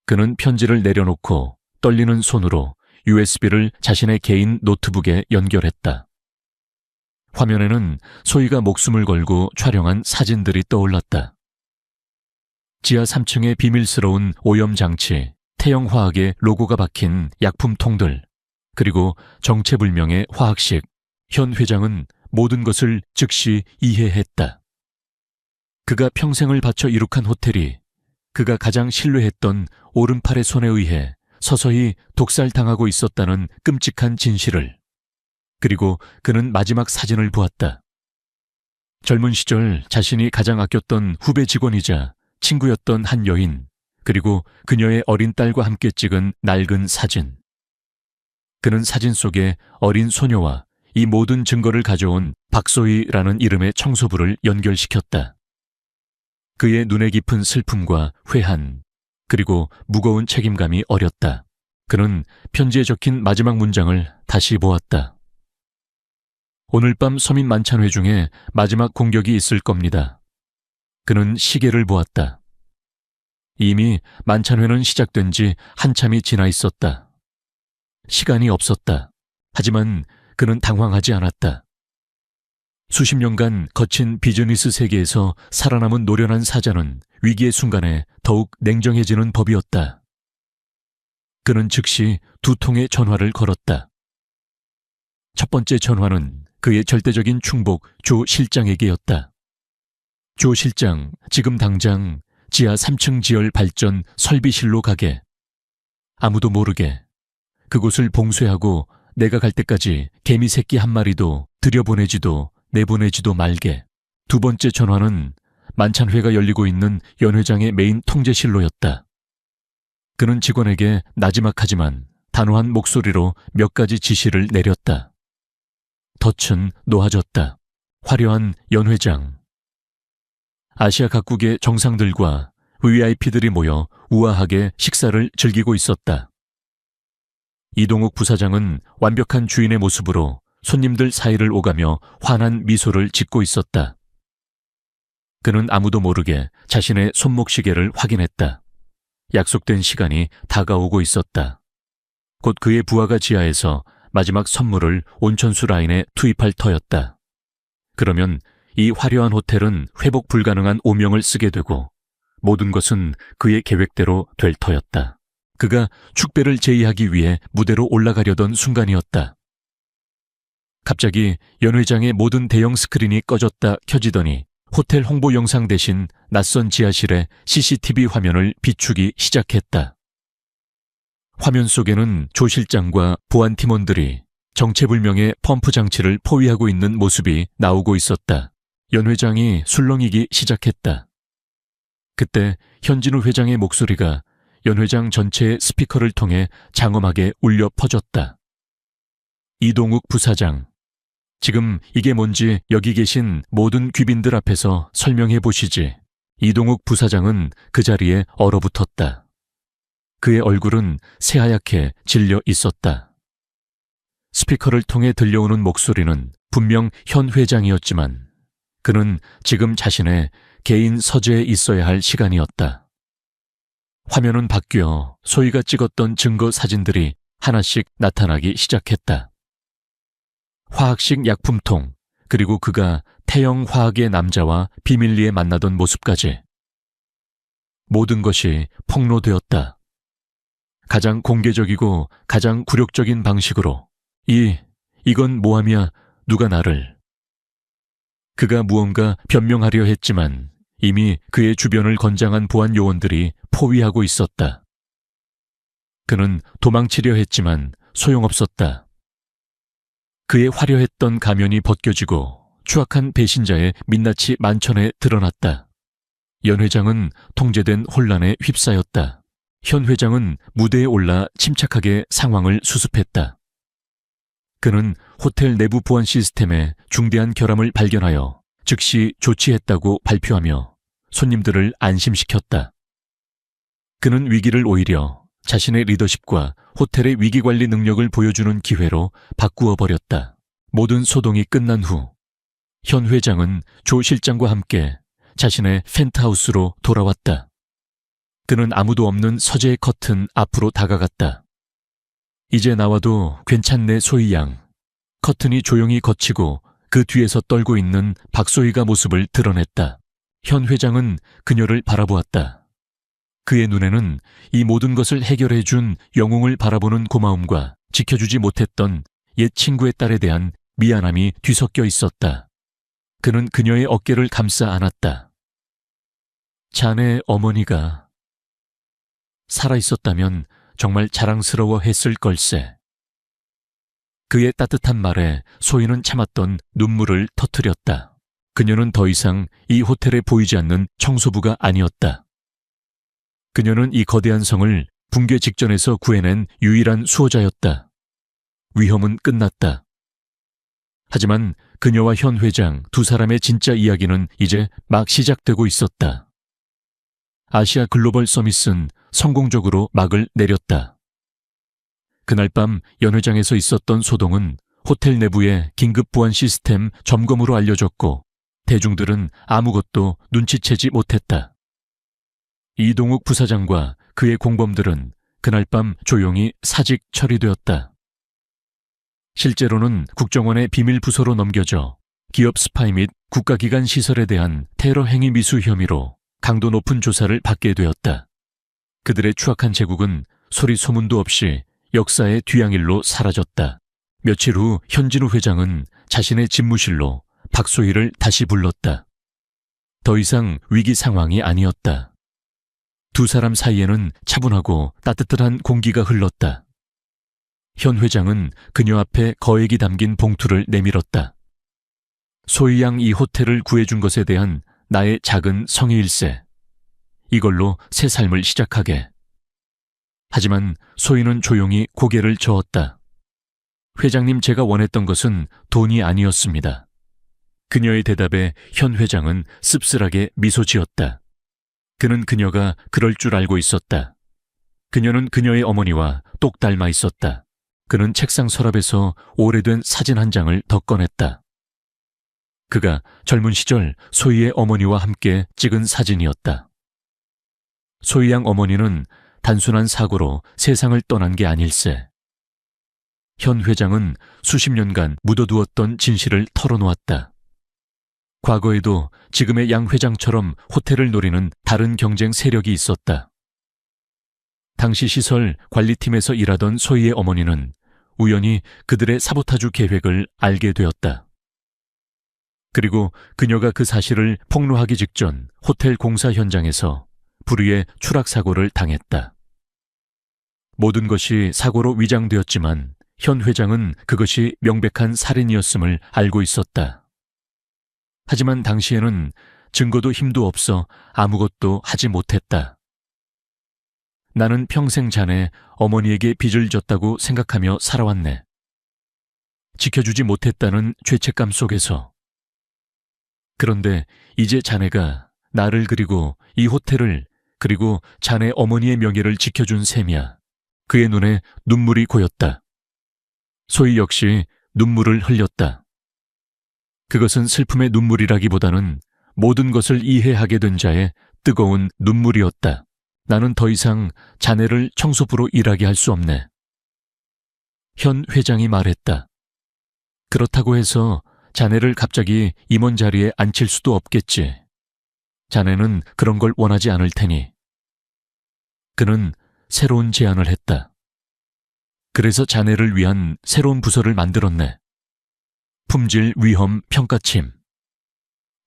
그는 편지를 내려놓고 떨리는 손으로 USB를 자신의 개인 노트북에 연결했다. 화면에는 소희가 목숨을 걸고 촬영한 사진들이 떠올랐다. 지하 3층의 비밀스러운 오염장치, 태영화학의 로고가 박힌 약품통들, 그리고 정체불명의 화학식. 현 회장은 모든 것을 즉시 이해했다. 그가 평생을 바쳐 이룩한 호텔이 그가 가장 신뢰했던 오른팔의 손에 의해 서서히 독살당하고 있었다는 끔찍한 진실을. 그리고 그는 마지막 사진을 보았다. 젊은 시절 자신이 가장 아꼈던 후배 직원이자 친구였던 한 여인, 그리고 그녀의 어린 딸과 함께 찍은 낡은 사진. 그는 사진 속에 어린 소녀와 이 모든 증거를 가져온 박소희라는 이름의 청소부를 연결시켰다. 그의 눈에 깊은 슬픔과 회한, 그리고 무거운 책임감이 어렸다. 그는 편지에 적힌 마지막 문장을 다시 보았다. 오늘 밤 서민 만찬회 중에 마지막 공격이 있을 겁니다. 그는 시계를 보았다. 이미 만찬회는 시작된 지 한참이 지나 있었다. 시간이 없었다. 하지만 그는 당황하지 않았다. 수십 년간 거친 비즈니스 세계에서 살아남은 노련한 사자는 위기의 순간에 더욱 냉정해지는 법이었다. 그는 즉시 2통의 전화를 걸었다. 첫 번째 전화는 그의 절대적인 충복 조 실장에게였다. 조 실장, 지금 당장 지하 3층 지열 발전 설비실로 가게. 아무도 모르게. 그곳을 봉쇄하고 내가 갈 때까지 개미 새끼 한 마리도 들여보내지도 내보내지도 말게. 두 번째 전화는 만찬회가 열리고 있는 연 회장의 메인 통제실로였다. 그는 직원에게 나지막하지만 단호한 목소리로 몇 가지 지시를 내렸다. 덫은 놓아졌다. 화려한 연 회장. 아시아 각국의 정상들과 VIP들이 모여 우아하게 식사를 즐기고 있었다. 이동욱 부사장은 완벽한 주인의 모습으로 손님들 사이를 오가며 환한 미소를 짓고 있었다. 그는 아무도 모르게 자신의 손목시계를 확인했다. 약속된 시간이 다가오고 있었다. 곧 그의 부하가 지하에서 마지막 선물을 온천수 라인에 투입할 터였다. 그러면 이 화려한 호텔은 회복 불가능한 오명을 쓰게 되고 모든 것은 그의 계획대로 될 터였다. 그가 축배를 제의하기 위해 무대로 올라가려던 순간이었다. 갑자기 연 회장의 모든 대형 스크린이 꺼졌다 켜지더니 호텔 홍보 영상 대신 낯선 지하실의 CCTV 화면을 비추기 시작했다. 화면 속에는 조 실장과 보안 팀원들이 정체불명의 펌프 장치를 포위하고 있는 모습이 나오고 있었다. 연 회장이 술렁이기 시작했다. 그때 현진우 회장의 목소리가 연 회장 전체의 스피커를 통해 장엄하게 울려 퍼졌다. 이동욱 부사장, 지금 이게 뭔지 여기 계신 모든 귀빈들 앞에서 설명해 보시지. 이동욱 부사장은 그 자리에 얼어붙었다. 그의 얼굴은 새하얗게 질려 있었다. 스피커를 통해 들려오는 목소리는 분명 현 회장이었지만 그는 지금 자신의 개인 서재에 있어야 할 시간이었다. 화면은 바뀌어 소희가 찍었던 증거 사진들이 하나씩 나타나기 시작했다. 화학식 약품통, 그리고 그가 태영 화학의 남자와 비밀리에 만나던 모습까지. 모든 것이 폭로되었다. 가장 공개적이고 가장 굴욕적인 방식으로 이건 모함이야. 누가 나를. 그가 무언가 변명하려 했지만 이미 그의 주변을 건장한 보안 요원들이 포위하고 있었다. 그는 도망치려 했지만 소용없었다. 그의 화려했던 가면이 벗겨지고 추악한 배신자의 민낯이 만천에 드러났다. 연 회장은 통제된 혼란에 휩싸였다. 현 회장은 무대에 올라 침착하게 상황을 수습했다. 그는 호텔 내부 보안 시스템에 중대한 결함을 발견하여 즉시 조치했다고 발표하며 손님들을 안심시켰다. 그는 위기를 오히려 자신의 리더십과 호텔의 위기관리 능력을 보여주는 기회로 바꾸어 버렸다. 모든 소동이 끝난 후 현 회장은 조 실장과 함께 자신의 펜트하우스로 돌아왔다. 그는 아무도 없는 서재의 커튼 앞으로 다가갔다. 이제 나와도 괜찮네, 소희 양. 커튼이 조용히 걷히고 그 뒤에서 떨고 있는 박소희가 모습을 드러냈다. 현 회장은 그녀를 바라보았다. 그의 눈에는 이 모든 것을 해결해준 영웅을 바라보는 고마움과 지켜주지 못했던 옛 친구의 딸에 대한 미안함이 뒤섞여 있었다. 그는 그녀의 어깨를 감싸 안았다. 자네 어머니가 살아있었다면 정말 자랑스러워 했을 걸세. 그의 따뜻한 말에 소희는 참았던 눈물을 터뜨렸다. 그녀는 더 이상 이 호텔에 보이지 않는 청소부가 아니었다. 그녀는 이 거대한 성을 붕괴 직전에서 구해낸 유일한 수호자였다. 위험은 끝났다. 하지만 그녀와 현 회장 두 사람의 진짜 이야기는 이제 막 시작되고 있었다. 아시아 글로벌 서밋은 성공적으로 막을 내렸다. 그날 밤 연 회장에서 있었던 소동은 호텔 내부의 긴급 보안 시스템 점검으로 알려졌고 대중들은 아무것도 눈치채지 못했다. 이동욱 부사장과 그의 공범들은 그날 밤 조용히 사직 처리되었다. 실제로는 국정원의 비밀 부서로 넘겨져 기업 스파이 및 국가기관 시설에 대한 테러 행위 미수 혐의로 강도 높은 조사를 받게 되었다. 그들의 추악한 제국은 소리 소문도 없이 역사의 뒤양일로 사라졌다. 며칠 후 현진우 회장은 자신의 집무실로 박소희를 다시 불렀다. 더 이상 위기 상황이 아니었다. 두 사람 사이에는 차분하고 따뜻한 공기가 흘렀다. 현 회장은 그녀 앞에 거액이 담긴 봉투를 내밀었다. 소희 양 이 호텔을 구해준 것에 대한 나의 작은 성의일세. 이걸로 새 삶을 시작하게. 하지만 소희는 조용히 고개를 저었다. 회장님, 제가 원했던 것은 돈이 아니었습니다. 그녀의 대답에 현 회장은 씁쓸하게 미소 지었다. 그는 그녀가 그럴 줄 알고 있었다. 그녀는 그녀의 어머니와 똑 닮아 있었다. 그는 책상 서랍에서 오래된 사진 한 장을 더 꺼냈다. 그가 젊은 시절 소희의 어머니와 함께 찍은 사진이었다. 소희 양 어머니는 단순한 사고로 세상을 떠난 게 아닐세. 현 회장은 수십 년간 묻어두었던 진실을 털어놓았다. 과거에도 지금의 양 회장처럼 호텔을 노리는 다른 경쟁 세력이 있었다. 당시 시설 관리팀에서 일하던 소희의 어머니는 우연히 그들의 사보타주 계획을 알게 되었다. 그리고 그녀가 그 사실을 폭로하기 직전 호텔 공사 현장에서 불의의 추락사고를 당했다. 모든 것이 사고로 위장되었지만 현 회장은 그것이 명백한 살인이었음을 알고 있었다. 하지만 당시에는 증거도 힘도 없어 아무것도 하지 못했다. 나는 평생 자네 어머니에게 빚을 졌다고 생각하며 살아왔네. 지켜주지 못했다는 죄책감 속에서. 그런데 이제 자네가 나를 그리고 이 호텔을 그리고 자네 어머니의 명예를 지켜준 셈이야. 그의 눈에 눈물이 고였다. 소희 역시 눈물을 흘렸다. 그것은 슬픔의 눈물이라기보다는 모든 것을 이해하게 된 자의 뜨거운 눈물이었다. 나는 더 이상 자네를 청소부로 일하게 할 수 없네. 현 회장이 말했다. 그렇다고 해서 자네를 갑자기 임원 자리에 앉힐 수도 없겠지. 자네는 그런 걸 원하지 않을 테니. 그는 새로운 제안을 했다. 그래서 자네를 위한 새로운 부서를 만들었네. 품질 위험 평가팀.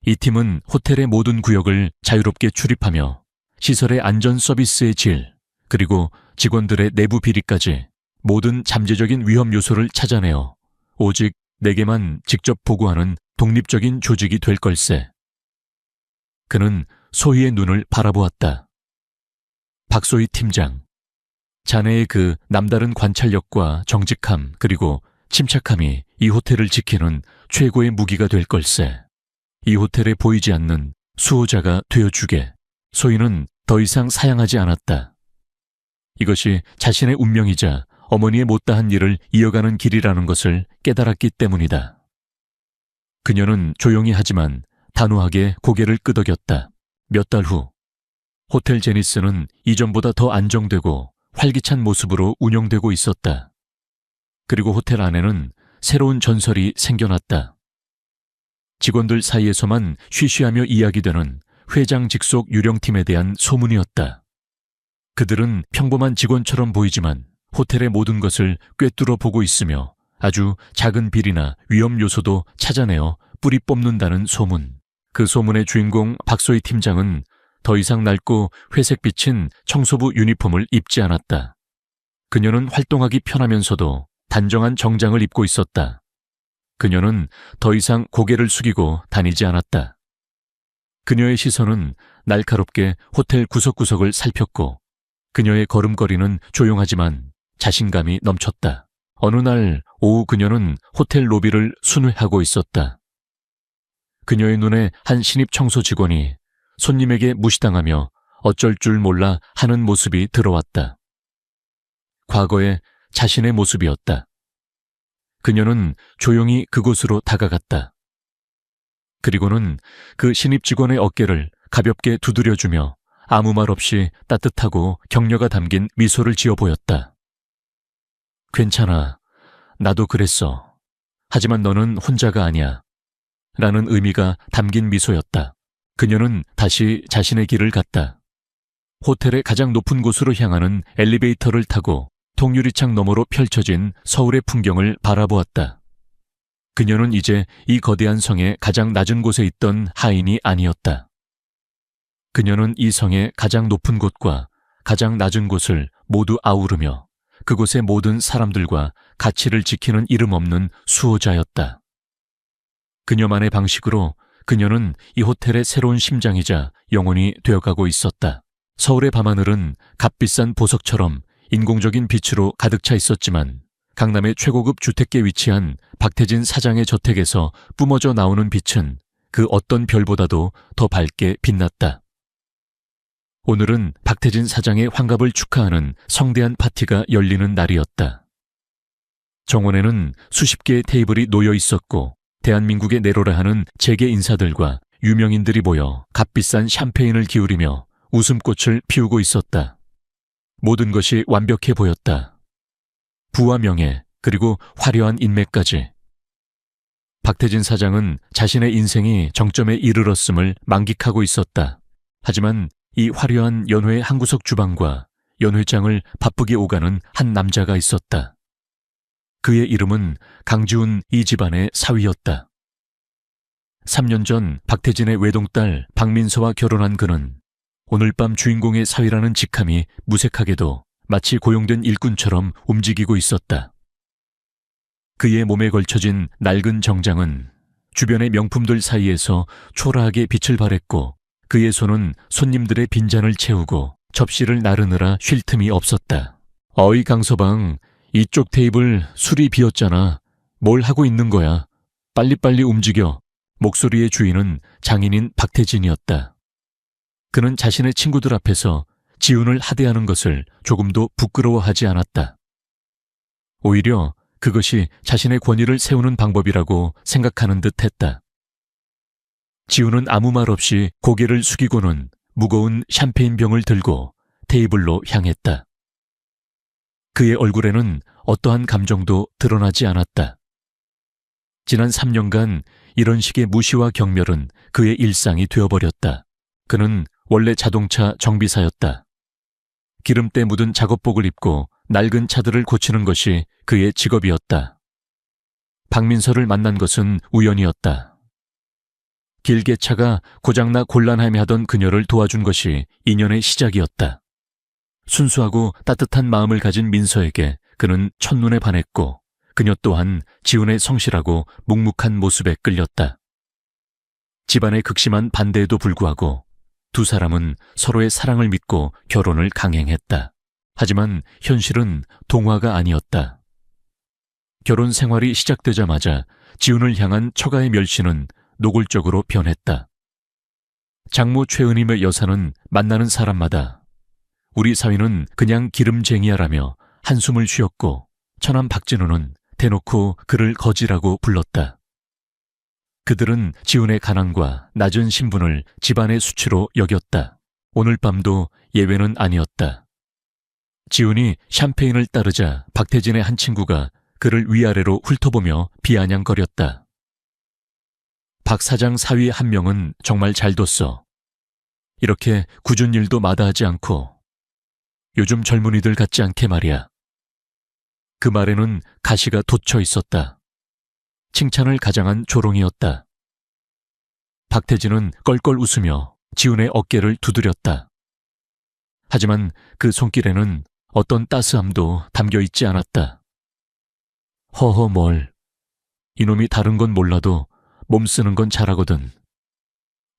이 팀은 호텔의 모든 구역을 자유롭게 출입하며 시설의 안전 서비스의 질, 그리고 직원들의 내부 비리까지 모든 잠재적인 위험 요소를 찾아내어 오직 내게만 직접 보고하는 독립적인 조직이 될 걸세. 그는 소희의 눈을 바라보았다. 박소희 팀장, 자네의 그 남다른 관찰력과 정직함 그리고 침착함이 이 호텔을 지키는 최고의 무기가 될 걸세. 이 호텔에 보이지 않는 수호자가 되어주게. 소희는 더 이상 사양하지 않았다. 이것이 자신의 운명이자 어머니의 못다한 일을 이어가는 길이라는 것을 깨달았기 때문이다. 그녀는 조용히 하지만 단호하게 고개를 끄덕였다. 몇 달 후, 호텔 제니스는 이전보다 더 안정되고 활기찬 모습으로 운영되고 있었다. 그리고 호텔 안에는 새로운 전설이 생겨났다. 직원들 사이에서만 쉬쉬하며 이야기되는 회장 직속 유령팀에 대한 소문이었다. 그들은 평범한 직원처럼 보이지만 호텔의 모든 것을 꿰뚫어 보고 있으며 아주 작은 비리나 위험 요소도 찾아내어 뿌리 뽑는다는 소문. 그 소문의 주인공 박소희 팀장은 더 이상 낡고 회색 비친 청소부 유니폼을 입지 않았다. 그녀는 활동하기 편하면서도 단정한 정장을 입고 있었다. 그녀는 더 이상 고개를 숙이고 다니지 않았다. 그녀의 시선은 날카롭게 호텔 구석구석을 살폈고 그녀의 걸음걸이는 조용하지만 자신감이 넘쳤다. 어느 날 오후 그녀는 호텔 로비를 순회하고 있었다. 그녀의 눈에 한 신입 청소 직원이 손님에게 무시당하며 어쩔 줄 몰라 하는 모습이 들어왔다. 과거의 자신의 모습이었다. 그녀는 조용히 그곳으로 다가갔다. 그리고는 그 신입 직원의 어깨를 가볍게 두드려주며 아무 말 없이 따뜻하고 격려가 담긴 미소를 지어 보였다. 괜찮아. 나도 그랬어. 하지만 너는 혼자가 아니야. 라는 의미가 담긴 미소였다. 그녀는 다시 자신의 길을 갔다. 호텔의 가장 높은 곳으로 향하는 엘리베이터를 타고 통유리창 너머로 펼쳐진 서울의 풍경을 바라보았다. 그녀는 이제 이 거대한 성의 가장 낮은 곳에 있던 하인이 아니었다. 그녀는 이 성의 가장 높은 곳과 가장 낮은 곳을 모두 아우르며 그곳의 모든 사람들과 가치를 지키는 이름 없는 수호자였다. 그녀만의 방식으로 그녀는 이 호텔의 새로운 심장이자 영혼이 되어가고 있었다. 서울의 밤하늘은 값비싼 보석처럼 인공적인 빛으로 가득 차 있었지만 강남의 최고급 주택가에 위치한 박태진 사장의 저택에서 뿜어져 나오는 빛은 그 어떤 별보다도 더 밝게 빛났다. 오늘은 박태진 사장의 환갑을 축하하는 성대한 파티가 열리는 날이었다. 정원에는 수십 개의 테이블이 놓여 있었고 대한민국의 내로라 하는 재계 인사들과 유명인들이 모여 값비싼 샴페인을 기울이며 웃음꽃을 피우고 있었다. 모든 것이 완벽해 보였다. 부와 명예, 그리고 화려한 인맥까지. 박태진 사장은 자신의 인생이 정점에 이르렀음을 만끽하고 있었다. 하지만 이 화려한 연회 한 구석 주방과 연회장을 바쁘게 오가는 한 남자가 있었다. 그의 이름은 강지훈 이 집안의 사위였다. 3년 전 박태진의 외동딸 박민서와 결혼한 그는 오늘 밤 주인공의 사위라는 직함이 무색하게도 마치 고용된 일꾼처럼 움직이고 있었다. 그의 몸에 걸쳐진 낡은 정장은 주변의 명품들 사이에서 초라하게 빛을 발했고 그의 손은 손님들의 빈잔을 채우고 접시를 나르느라 쉴 틈이 없었다. 어이 강서방, 이쪽 테이블 술이 비었잖아. 뭘 하고 있는 거야? 빨리빨리 움직여. 목소리의 주인은 장인인 박태진이었다. 그는 자신의 친구들 앞에서 지훈을 하대하는 것을 조금도 부끄러워하지 않았다. 오히려 그것이 자신의 권위를 세우는 방법이라고 생각하는 듯 했다. 지훈은 아무 말 없이 고개를 숙이고는 무거운 샴페인 병을 들고 테이블로 향했다. 그의 얼굴에는 어떠한 감정도 드러나지 않았다. 지난 3년간 이런 식의 무시와 경멸은 그의 일상이 되어버렸다. 그는 원래 자동차 정비사였다. 기름때 묻은 작업복을 입고 낡은 차들을 고치는 것이 그의 직업이었다. 박민서를 만난 것은 우연이었다. 길게차가 고장나 곤란하여하던 그녀를 도와준 것이 인연의 시작이었다. 순수하고 따뜻한 마음을 가진 민서에게 그는 첫눈에 반했고 그녀 또한 지훈의 성실하고 묵묵한 모습에 끌렸다. 집안의 극심한 반대에도 불구하고 두 사람은 서로의 사랑을 믿고 결혼을 강행했다. 하지만 현실은 동화가 아니었다. 결혼 생활이 시작되자마자 지훈을 향한 처가의 멸시는 노골적으로 변했다. 장모 최은임의 여사는 만나는 사람마다 우리 사위는 그냥 기름쟁이야라며 한숨을 쉬었고 처남 박진우는 대놓고 그를 거지라고 불렀다. 그들은 지훈의 가난과 낮은 신분을 집안의 수치로 여겼다. 오늘 밤도 예외는 아니었다. 지훈이 샴페인을 따르자 박태진의 한 친구가 그를 위아래로 훑어보며 비아냥거렸다. 박 사장 사위 한 명은 정말 잘 뒀어. 이렇게 굳은 일도 마다하지 않고 요즘 젊은이들 같지 않게 말이야. 그 말에는 가시가 돋쳐 있었다. 칭찬을 가장한 조롱이었다. 박태진은 껄껄 웃으며 지훈의 어깨를 두드렸다. 하지만 그 손길에는 어떤 따스함도 담겨 있지 않았다. 허허 뭘. 이놈이 다른 건 몰라도 몸 쓰는 건 잘하거든.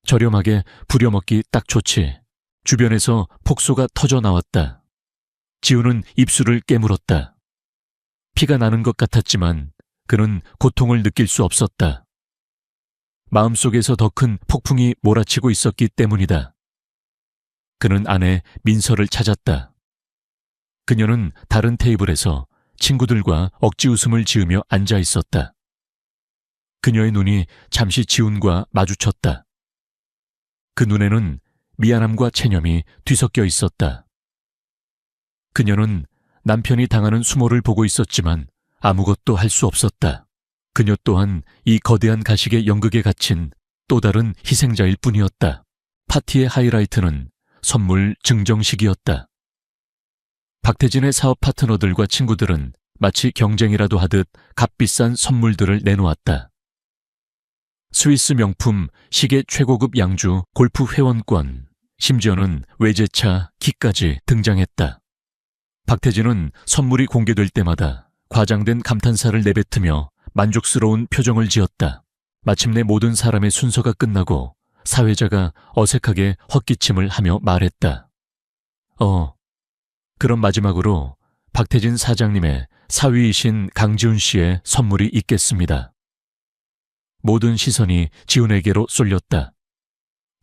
저렴하게 부려먹기 딱 좋지. 주변에서 폭소가 터져 나왔다. 지훈은 입술을 깨물었다. 피가 나는 것 같았지만 그는 고통을 느낄 수 없었다. 마음속에서 더 큰 폭풍이 몰아치고 있었기 때문이다. 그는 아내 민서를 찾았다. 그녀는 다른 테이블에서 친구들과 억지 웃음을 지으며 앉아 있었다. 그녀의 눈이 잠시 지훈과 마주쳤다. 그 눈에는 미안함과 체념이 뒤섞여 있었다. 그녀는 남편이 당하는 수모를 보고 있었지만 아무것도 할 수 없었다. 그녀 또한 이 거대한 가식의 연극에 갇힌 또 다른 희생자일 뿐이었다. 파티의 하이라이트는 선물 증정식이었다. 박태진의 사업 파트너들과 친구들은 마치 경쟁이라도 하듯 값비싼 선물들을 내놓았다. 스위스 명품 시계 최고급 양주 골프 회원권, 심지어는 외제차, 기까지 등장했다. 박태진은 선물이 공개될 때마다 과장된 감탄사를 내뱉으며 만족스러운 표정을 지었다. 마침내 모든 사람의 순서가 끝나고 사회자가 어색하게 헛기침을 하며 말했다. 그럼 마지막으로 박태진 사장님의 사위이신 강지훈 씨의 선물이 있겠습니다. 모든 시선이 지훈에게로 쏠렸다.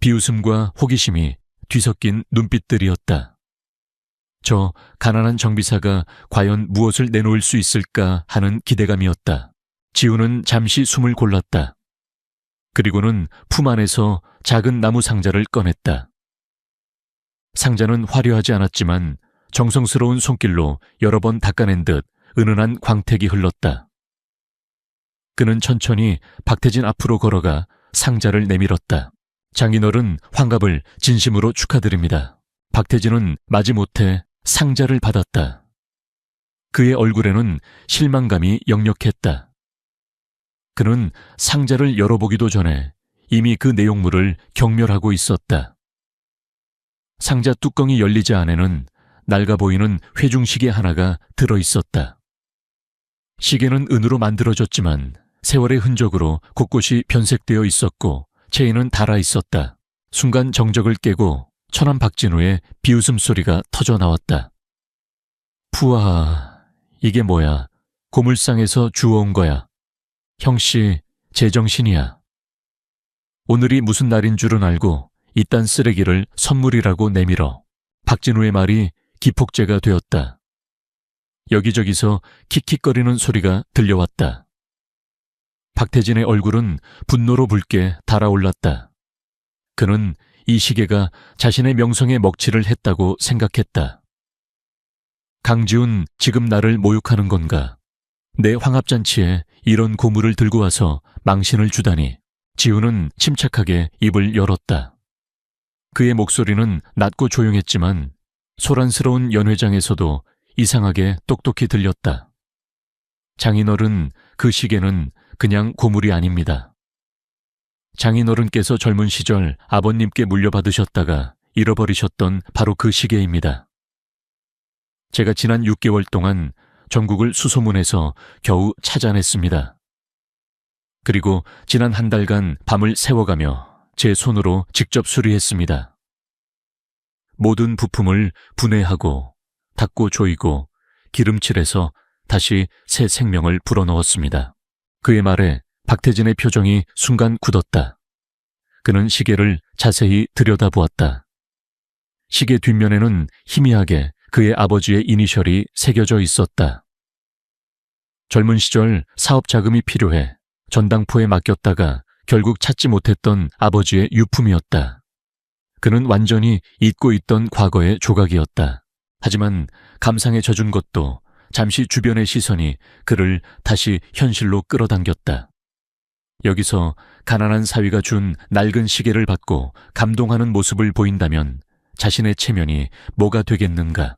비웃음과 호기심이 뒤섞인 눈빛들이었다. 저 가난한 정비사가 과연 무엇을 내놓을 수 있을까 하는 기대감이었다. 지훈은 잠시 숨을 골랐다. 그리고는 품 안에서 작은 나무 상자를 꺼냈다. 상자는 화려하지 않았지만 정성스러운 손길로 여러 번 닦아낸 듯 은은한 광택이 흘렀다. 그는 천천히 박태진 앞으로 걸어가 상자를 내밀었다. 장인어른 환갑을 진심으로 축하드립니다. 박태진은 마지못해 상자를 받았다. 그의 얼굴에는 실망감이 역력했다. 그는 상자를 열어보기도 전에 이미 그 내용물을 경멸하고 있었다. 상자 뚜껑이 열리자 안에는 낡아 보이는 회중시계 하나가 들어있었다. 시계는 은으로 만들어졌지만 세월의 흔적으로 곳곳이 변색되어 있었고 체인은 닳아 있었다. 순간 정적을 깨고 처남 박진우의 비웃음 소리가 터져 나왔다. 푸아, 이게 뭐야? 고물상에서 주워온 거야. 형씨, 제정신이야. 오늘이 무슨 날인 줄은 알고 이딴 쓰레기를 선물이라고 내밀어. 박진우의 말이 기폭제가 되었다. 여기저기서 킥킥거리는 소리가 들려왔다. 박태진의 얼굴은 분노로 붉게 달아올랐다. 그는 이 시계가 자신의 명성에 먹칠을 했다고 생각했다. 강지훈, 지금 나를 모욕하는 건가? 내 황합잔치에 이런 고물을 들고 와서 망신을 주다니. 지훈은 침착하게 입을 열었다. 그의 목소리는 낮고 조용했지만 소란스러운 연회장에서도 이상하게 똑똑히 들렸다. 장인어른, 그 시계는 그냥 고물이 아닙니다. 장인어른께서 젊은 시절 아버님께 물려받으셨다가 잃어버리셨던 바로 그 시계입니다. 제가 지난 6개월 동안 전국을 수소문해서 겨우 찾아냈습니다. 그리고 지난 한 달간 밤을 새워가며 제 손으로 직접 수리했습니다. 모든 부품을 분해하고 닦고 조이고 기름칠해서 다시 새 생명을 불어넣었습니다. 그의 말에 박태진의 표정이 순간 굳었다. 그는 시계를 자세히 들여다보았다. 시계 뒷면에는 희미하게 그의 아버지의 이니셜이 새겨져 있었다. 젊은 시절 사업 자금이 필요해 전당포에 맡겼다가 결국 찾지 못했던 아버지의 유품이었다. 그는 완전히 잊고 있던 과거의 조각이었다. 하지만 감상에 젖은 것도 잠시 주변의 시선이 그를 다시 현실로 끌어당겼다. 여기서 가난한 사위가 준 낡은 시계를 받고 감동하는 모습을 보인다면 자신의 체면이 뭐가 되겠는가.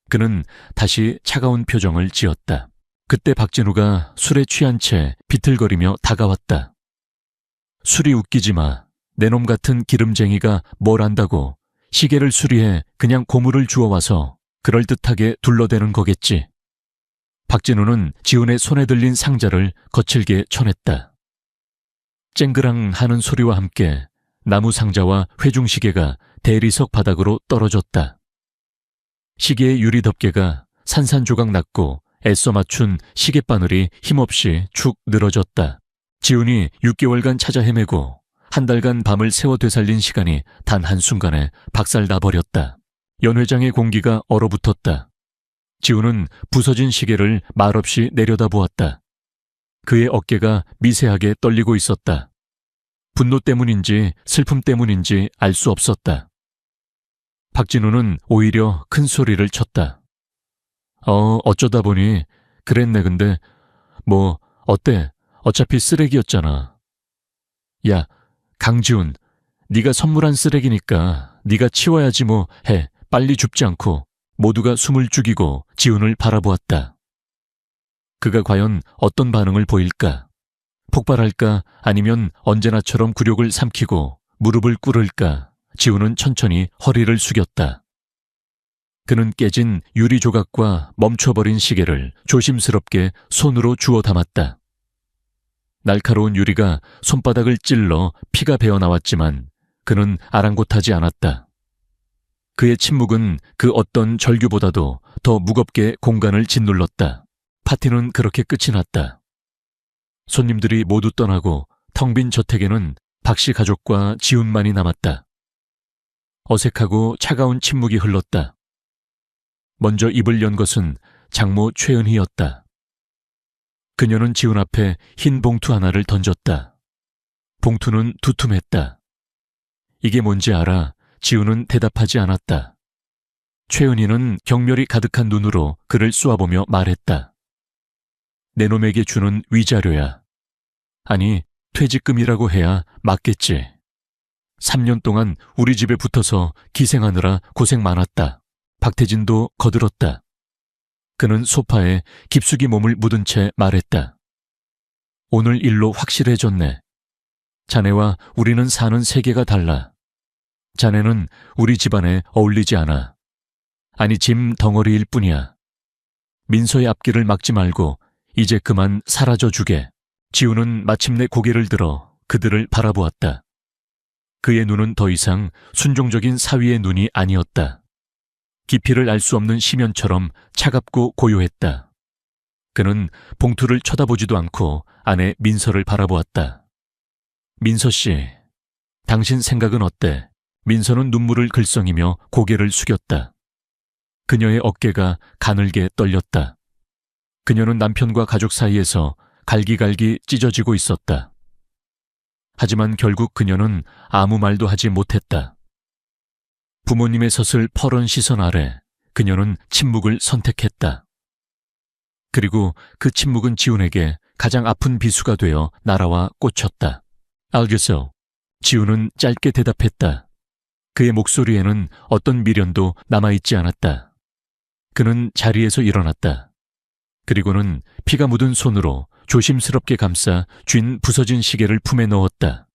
그는 다시 차가운 표정을 지었다. 그때 박진우가 술에 취한 채 비틀거리며 다가왔다. 술이 웃기지 마. 내 놈 같은 기름쟁이가 뭘 안다고. 시계를 수리해 그냥 고물을 주워와서 그럴듯하게 둘러대는 거겠지. 박진우는 지훈의 손에 들린 상자를 거칠게 쳐냈다. 쨍그랑 하는 소리와 함께 나무 상자와 회중시계가 대리석 바닥으로 떨어졌다. 시계의 유리 덮개가 산산조각 났고 애써 맞춘 시계바늘이 힘없이 축 늘어졌다. 지훈이 6개월간 찾아 헤매고 한 달간 밤을 새워 되살린 시간이 단 한순간에 박살나버렸다. 연회장의 공기가 얼어붙었다. 지훈은 부서진 시계를 말없이 내려다보았다. 그의 어깨가 미세하게 떨리고 있었다. 분노 때문인지 슬픔 때문인지 알 수 없었다. 박진우는 오히려 큰 소리를 쳤다. 어쩌다 보니 그랬네. 근데 뭐 어때? 어차피 쓰레기였잖아. 야, 강지훈, 네가 선물한 쓰레기니까 네가 치워야지 뭐 해. 빨리 줍지 않고. 모두가 숨을 죽이고 지훈을 바라보았다. 그가 과연 어떤 반응을 보일까? 폭발할까? 아니면 언제나처럼 굴욕을 삼키고 무릎을 꿇을까? 지훈은 천천히 허리를 숙였다. 그는 깨진 유리 조각과 멈춰버린 시계를 조심스럽게 손으로 주워 담았다. 날카로운 유리가 손바닥을 찔러 피가 배어나왔지만 그는 아랑곳하지 않았다. 그의 침묵은 그 어떤 절규보다도 더 무겁게 공간을 짓눌렀다. 파티는 그렇게 끝이 났다. 손님들이 모두 떠나고 텅 빈 저택에는 박씨 가족과 지훈만이 남았다. 어색하고 차가운 침묵이 흘렀다. 먼저 입을 연 것은 장모 최은희였다. 그녀는 지훈 앞에 흰 봉투 하나를 던졌다. 봉투는 두툼했다. 이게 뭔지 알아? 지훈은 대답하지 않았다. 최은희는 경멸이 가득한 눈으로 그를 쏘아보며 말했다. 내 놈에게 주는 위자료야. 아니, 퇴직금이라고 해야 맞겠지. 3년 동안 우리 집에 붙어서 기생하느라 고생 많았다. 박태진도 거들었다. 그는 소파에 깊숙이 몸을 묻은 채 말했다. 오늘 일로 확실해졌네. 자네와 우리는 사는 세계가 달라. 자네는 우리 집안에 어울리지 않아. 아니, 짐 덩어리일 뿐이야. 민서의 앞길을 막지 말고 이제 그만 사라져 주게. 지훈은 마침내 고개를 들어 그들을 바라보았다. 그의 눈은 더 이상 순종적인 사위의 눈이 아니었다. 깊이를 알 수 없는 심연처럼 차갑고 고요했다. 그는 봉투를 쳐다보지도 않고 아내 민서를 바라보았다. 민서 씨, 당신 생각은 어때? 민서는 눈물을 글썽이며 고개를 숙였다. 그녀의 어깨가 가늘게 떨렸다. 그녀는 남편과 가족 사이에서 갈기갈기 찢어지고 있었다. 하지만 결국 그녀는 아무 말도 하지 못했다. 부모님의 섰을 퍼런 시선 아래 그녀는 침묵을 선택했다. 그리고 그 침묵은 지훈에게 가장 아픈 비수가 되어 날아와 꽂혔다. 알겠어. 지훈은 짧게 대답했다. 그의 목소리에는 어떤 미련도 남아있지 않았다. 그는 자리에서 일어났다. 그리고는 피가 묻은 손으로 조심스럽게 감싸 쥔 부서진 시계를 품에 넣었다.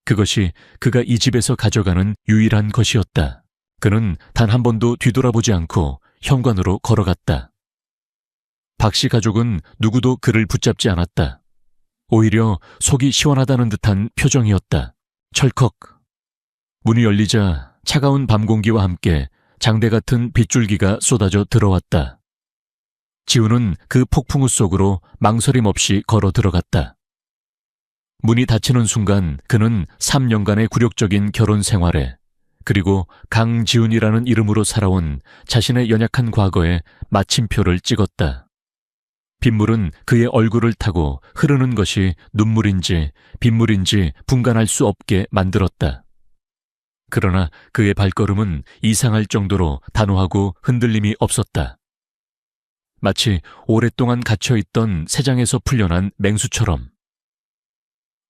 그것이 그가 이 집에서 가져가는 유일한 것이었다. 그는 단 한 번도 뒤돌아보지 않고 현관으로 걸어갔다. 박씨 가족은 누구도 그를 붙잡지 않았다. 오히려 속이 시원하다는 듯한 표정이었다. 철컥. 문이 열리자 차가운 밤 공기와 함께 장대 같은 빗줄기가 쏟아져 들어왔다. 지훈은 그 폭풍우 속으로 망설임 없이 걸어 들어갔다. 문이 닫히는 순간 그는 3년간의 굴욕적인 결혼 생활에 그리고 강지훈이라는 이름으로 살아온 자신의 연약한 과거에 마침표를 찍었다. 빗물은 그의 얼굴을 타고 흐르는 것이 눈물인지 빗물인지 분간할 수 없게 만들었다. 그러나 그의 발걸음은 이상할 정도로 단호하고 흔들림이 없었다. 마치 오랫동안 갇혀있던 새장에서 풀려난 맹수처럼.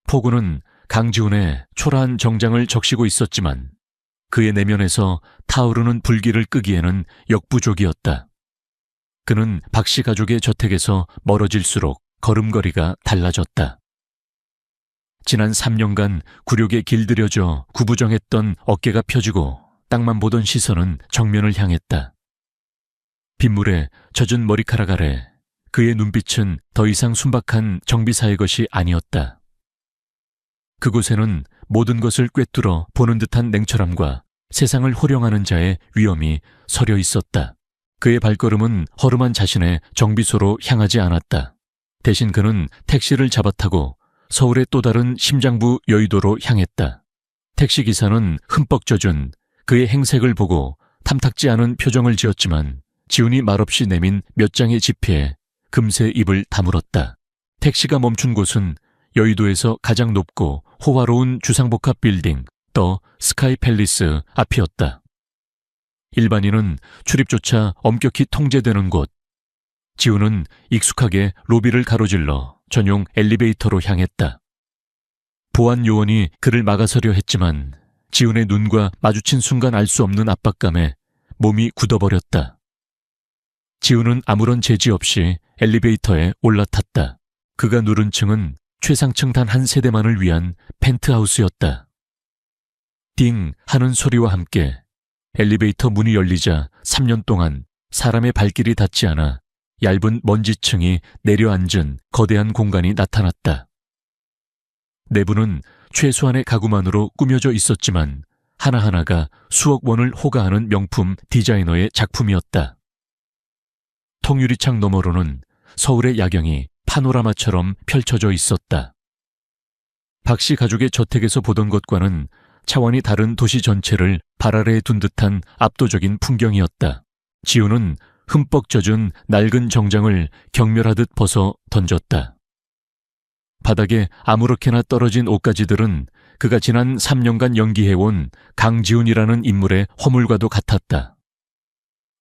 폭우는 강지훈의 초라한 정장을 적시고 있었지만 그의 내면에서 타오르는 불길을 끄기에는 역부족이었다. 그는 박씨 가족의 저택에서 멀어질수록 걸음걸이가 달라졌다. 지난 3년간 굴욕에 길들여져 구부정했던 어깨가 펴지고 땅만 보던 시선은 정면을 향했다. 빗물에 젖은 머리카락 아래 그의 눈빛은 더 이상 순박한 정비사의 것이 아니었다. 그곳에는 모든 것을 꿰뚫어 보는 듯한 냉철함과 세상을 호령하는 자의 위엄이 서려 있었다. 그의 발걸음은 허름한 자신의 정비소로 향하지 않았다. 대신 그는 택시를 잡아타고 서울의 또 다른 심장부 여의도로 향했다. 택시기사는 흠뻑 젖은 그의 행색을 보고 탐탁지 않은 표정을 지었지만 지훈이 말없이 내민 몇 장의 지폐에 금세 입을 다물었다. 택시가 멈춘 곳은 여의도에서 가장 높고 호화로운 주상복합 빌딩 더 스카이 팰리스 앞이었다. 일반인은 출입조차 엄격히 통제되는 곳. 지우는 익숙하게 로비를 가로질러 전용 엘리베이터로 향했다. 보안 요원이 그를 막아서려 했지만 지훈의 눈과 마주친 순간 알 수 없는 압박감에 몸이 굳어버렸다. 지훈은 아무런 제지 없이 엘리베이터에 올라탔다. 그가 누른 층은 최상층 단 한 세대만을 위한 펜트하우스였다. 띵 하는 소리와 함께 엘리베이터 문이 열리자 3년 동안 사람의 발길이 닿지 않아 얇은 먼지층이 내려앉은 거대한 공간이 나타났다. 내부는 최소한의 가구만으로 꾸며져 있었지만 하나하나가 수억 원을 호가하는 명품 디자이너의 작품이었다. 통유리창 너머로는 서울의 야경이 파노라마처럼 펼쳐져 있었다. 박씨 가족의 저택에서 보던 것과는 차원이 다른 도시 전체를 발 아래에 둔 듯한 압도적인 풍경이었다. 지우는 흠뻑 젖은 낡은 정장을 경멸하듯 벗어 던졌다. 바닥에 아무렇게나 떨어진 옷가지들은 그가 지난 3년간 연기해온 강지훈이라는 인물의 허물과도 같았다.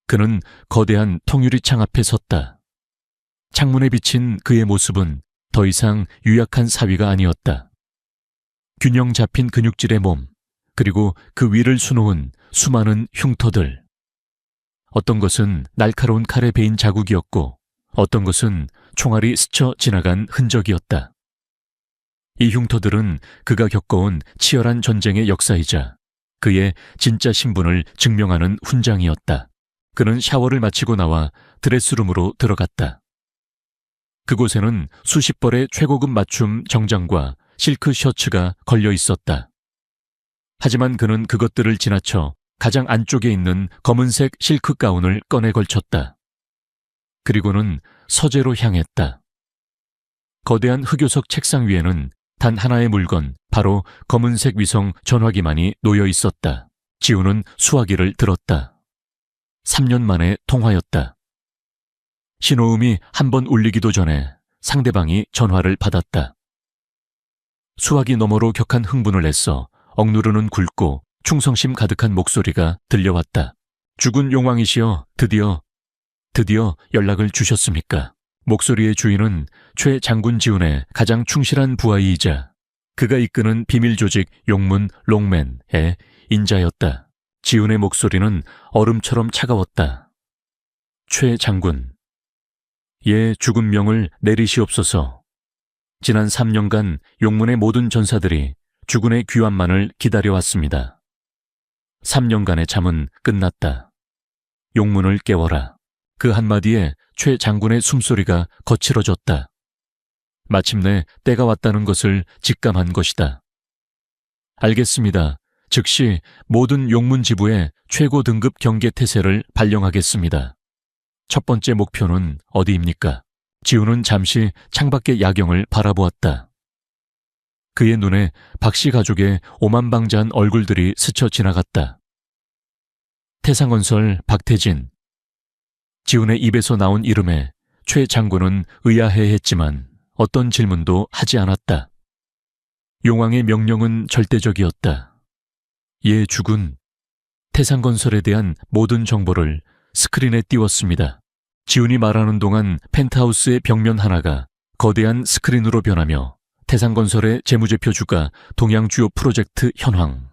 그는 거대한 통유리창 앞에 섰다. 창문에 비친 그의 모습은 더 이상 유약한 사위가 아니었다. 균형 잡힌 근육질의 몸, 그리고 그 위를 수놓은 수많은 흉터들. 어떤 것은 날카로운 칼에 베인 자국이었고 어떤 것은 총알이 스쳐 지나간 흔적이었다. 이 흉터들은 그가 겪어온 치열한 전쟁의 역사이자 그의 진짜 신분을 증명하는 훈장이었다. 그는 샤워를 마치고 나와 드레스룸으로 들어갔다. 그곳에는 수십 벌의 최고급 맞춤 정장과 실크 셔츠가 걸려 있었다. 하지만 그는 그것들을 지나쳐 가장 안쪽에 있는 검은색 실크 가운을 꺼내 걸쳤다. 그리고는 서재로 향했다. 거대한 흑요석 책상 위에는 단 하나의 물건, 바로 검은색 위성 전화기만이 놓여 있었다. 지우는 수화기를 들었다. 3년 만에 통화였다. 신호음이 한 번 울리기도 전에 상대방이 전화를 받았다. 수화기 너머로 격한 흥분을 애써 억누르는 굵고 충성심 가득한 목소리가 들려왔다. 죽은 용왕이시여, 드디어 연락을 주셨습니까? 목소리의 주인은 최 장군 지훈의 가장 충실한 부하이자 그가 이끄는 비밀 조직 용문 롱맨의 인자였다. 지훈의 목소리는 얼음처럼 차가웠다. 최 장군, 죽은 명을 내리시옵소서. 지난 3년간 용문의 모든 전사들이 주군의 귀환만을 기다려왔습니다. 3년간의 잠은 끝났다. 용문을 깨워라. 그 한마디에 최 장군의 숨소리가 거칠어졌다. 마침내 때가 왔다는 것을 직감한 것이다. 알겠습니다. 즉시 모든 용문 지부에 최고 등급 경계 태세를 발령하겠습니다. 첫 번째 목표는 어디입니까? 지훈은 잠시 창밖의 야경을 바라보았다. 그의 눈에 박씨 가족의 오만방자한 얼굴들이 스쳐 지나갔다. 태상건설 박태진. 지훈의 입에서 나온 이름에 최 장군은 의아해했지만 어떤 질문도 하지 않았다. 용왕의 명령은 절대적이었다. 주군. 태상건설에 대한 모든 정보를 스크린에 띄웠습니다. 지훈이 말하는 동안 펜트하우스의 벽면 하나가 거대한 스크린으로 변하며 태상건설의 재무제표주가 동양 주요 프로젝트 현황,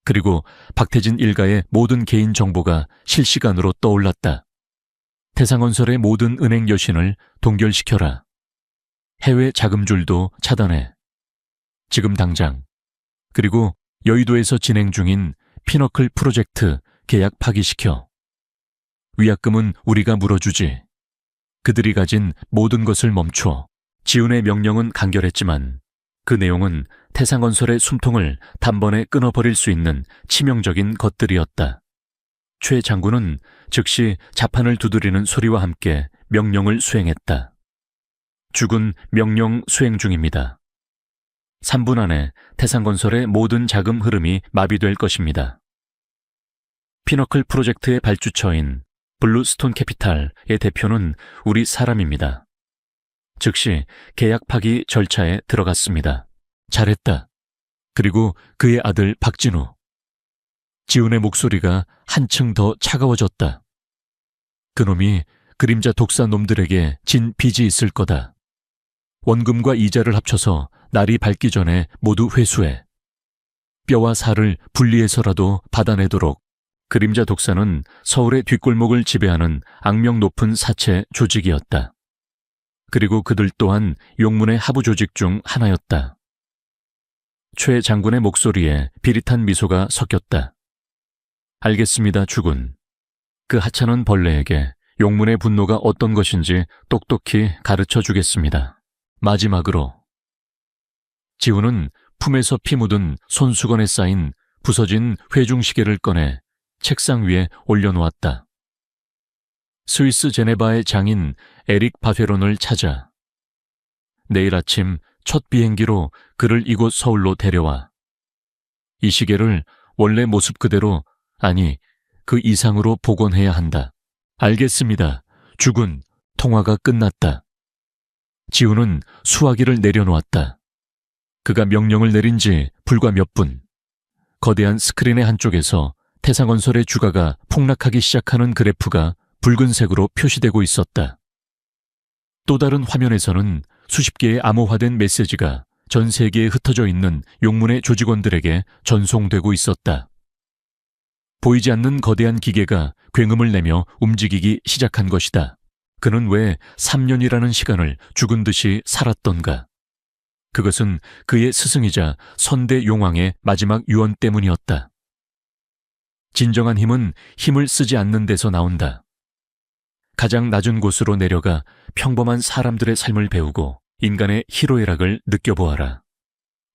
그리고 박태진 일가의 모든 개인 정보가 실시간으로 떠올랐다. 태상건설의 모든 은행 여신을 동결시켜라. 해외 자금줄도 차단해. 지금 당장. 그리고 여의도에서 진행 중인 피너클 프로젝트 계약 파기시켜. 위약금은 우리가 물어주지. 그들이 가진 모든 것을 멈춰. 지훈의 명령은 간결했지만 그 내용은 태상건설의 숨통을 단번에 끊어버릴 수 있는 치명적인 것들이었다. 최 장군은 즉시 자판을 두드리는 소리와 함께 명령을 수행했다. 죽은 명령 수행 중입니다. 3분 안에 태상건설의 모든 자금 흐름이 마비될 것입니다. 피너클 프로젝트의 발주처인 블루스톤 캐피탈의 대표는 우리 사람입니다. 즉시 계약 파기 절차에 들어갔습니다. 잘했다. 그리고 그의 아들 박진우. 지훈의 목소리가 한층 더 차가워졌다. 그놈이 그림자 독사 놈들에게 진 빚이 있을 거다. 원금과 이자를 합쳐서 날이 밝기 전에 모두 회수해. 뼈와 살을 분리해서라도 받아내도록. 그림자 독사는 서울의 뒷골목을 지배하는 악명 높은 사채 조직이었다. 그리고 그들 또한 용문의 하부 조직 중 하나였다. 최 장군의 목소리에 비릿한 미소가 섞였다. 알겠습니다, 주군. 그 하찮은 벌레에게 용문의 분노가 어떤 것인지 똑똑히 가르쳐 주겠습니다. 마지막으로. 지훈은 품에서 피 묻은 손수건에 쌓인 부서진 회중시계를 꺼내 책상 위에 올려놓았다. 스위스 제네바의 장인 에릭 바페론을 찾아 내일 아침 첫 비행기로 그를 이곳 서울로 데려와. 이 시계를 원래 모습 그대로, 아니 그 이상으로 복원해야 한다. 알겠습니다. 주군. 통화가 끝났다. 지훈은 수화기를 내려놓았다. 그가 명령을 내린 지 불과 몇 분. 거대한 스크린의 한쪽에서 태상건설의 주가가 폭락하기 시작하는 그래프가 붉은색으로 표시되고 있었다. 또 다른 화면에서는 수십 개의 암호화된 메시지가 전 세계에 흩어져 있는 용문의 조직원들에게 전송되고 있었다. 보이지 않는 거대한 기계가 굉음을 내며 움직이기 시작한 것이다. 그는 왜 3년이라는 시간을 죽은 듯이 살았던가? 그것은 그의 스승이자 선대 용왕의 마지막 유언 때문이었다. 진정한 힘은 힘을 쓰지 않는 데서 나온다. 가장 낮은 곳으로 내려가 평범한 사람들의 삶을 배우고 인간의 희로애락을 느껴보아라.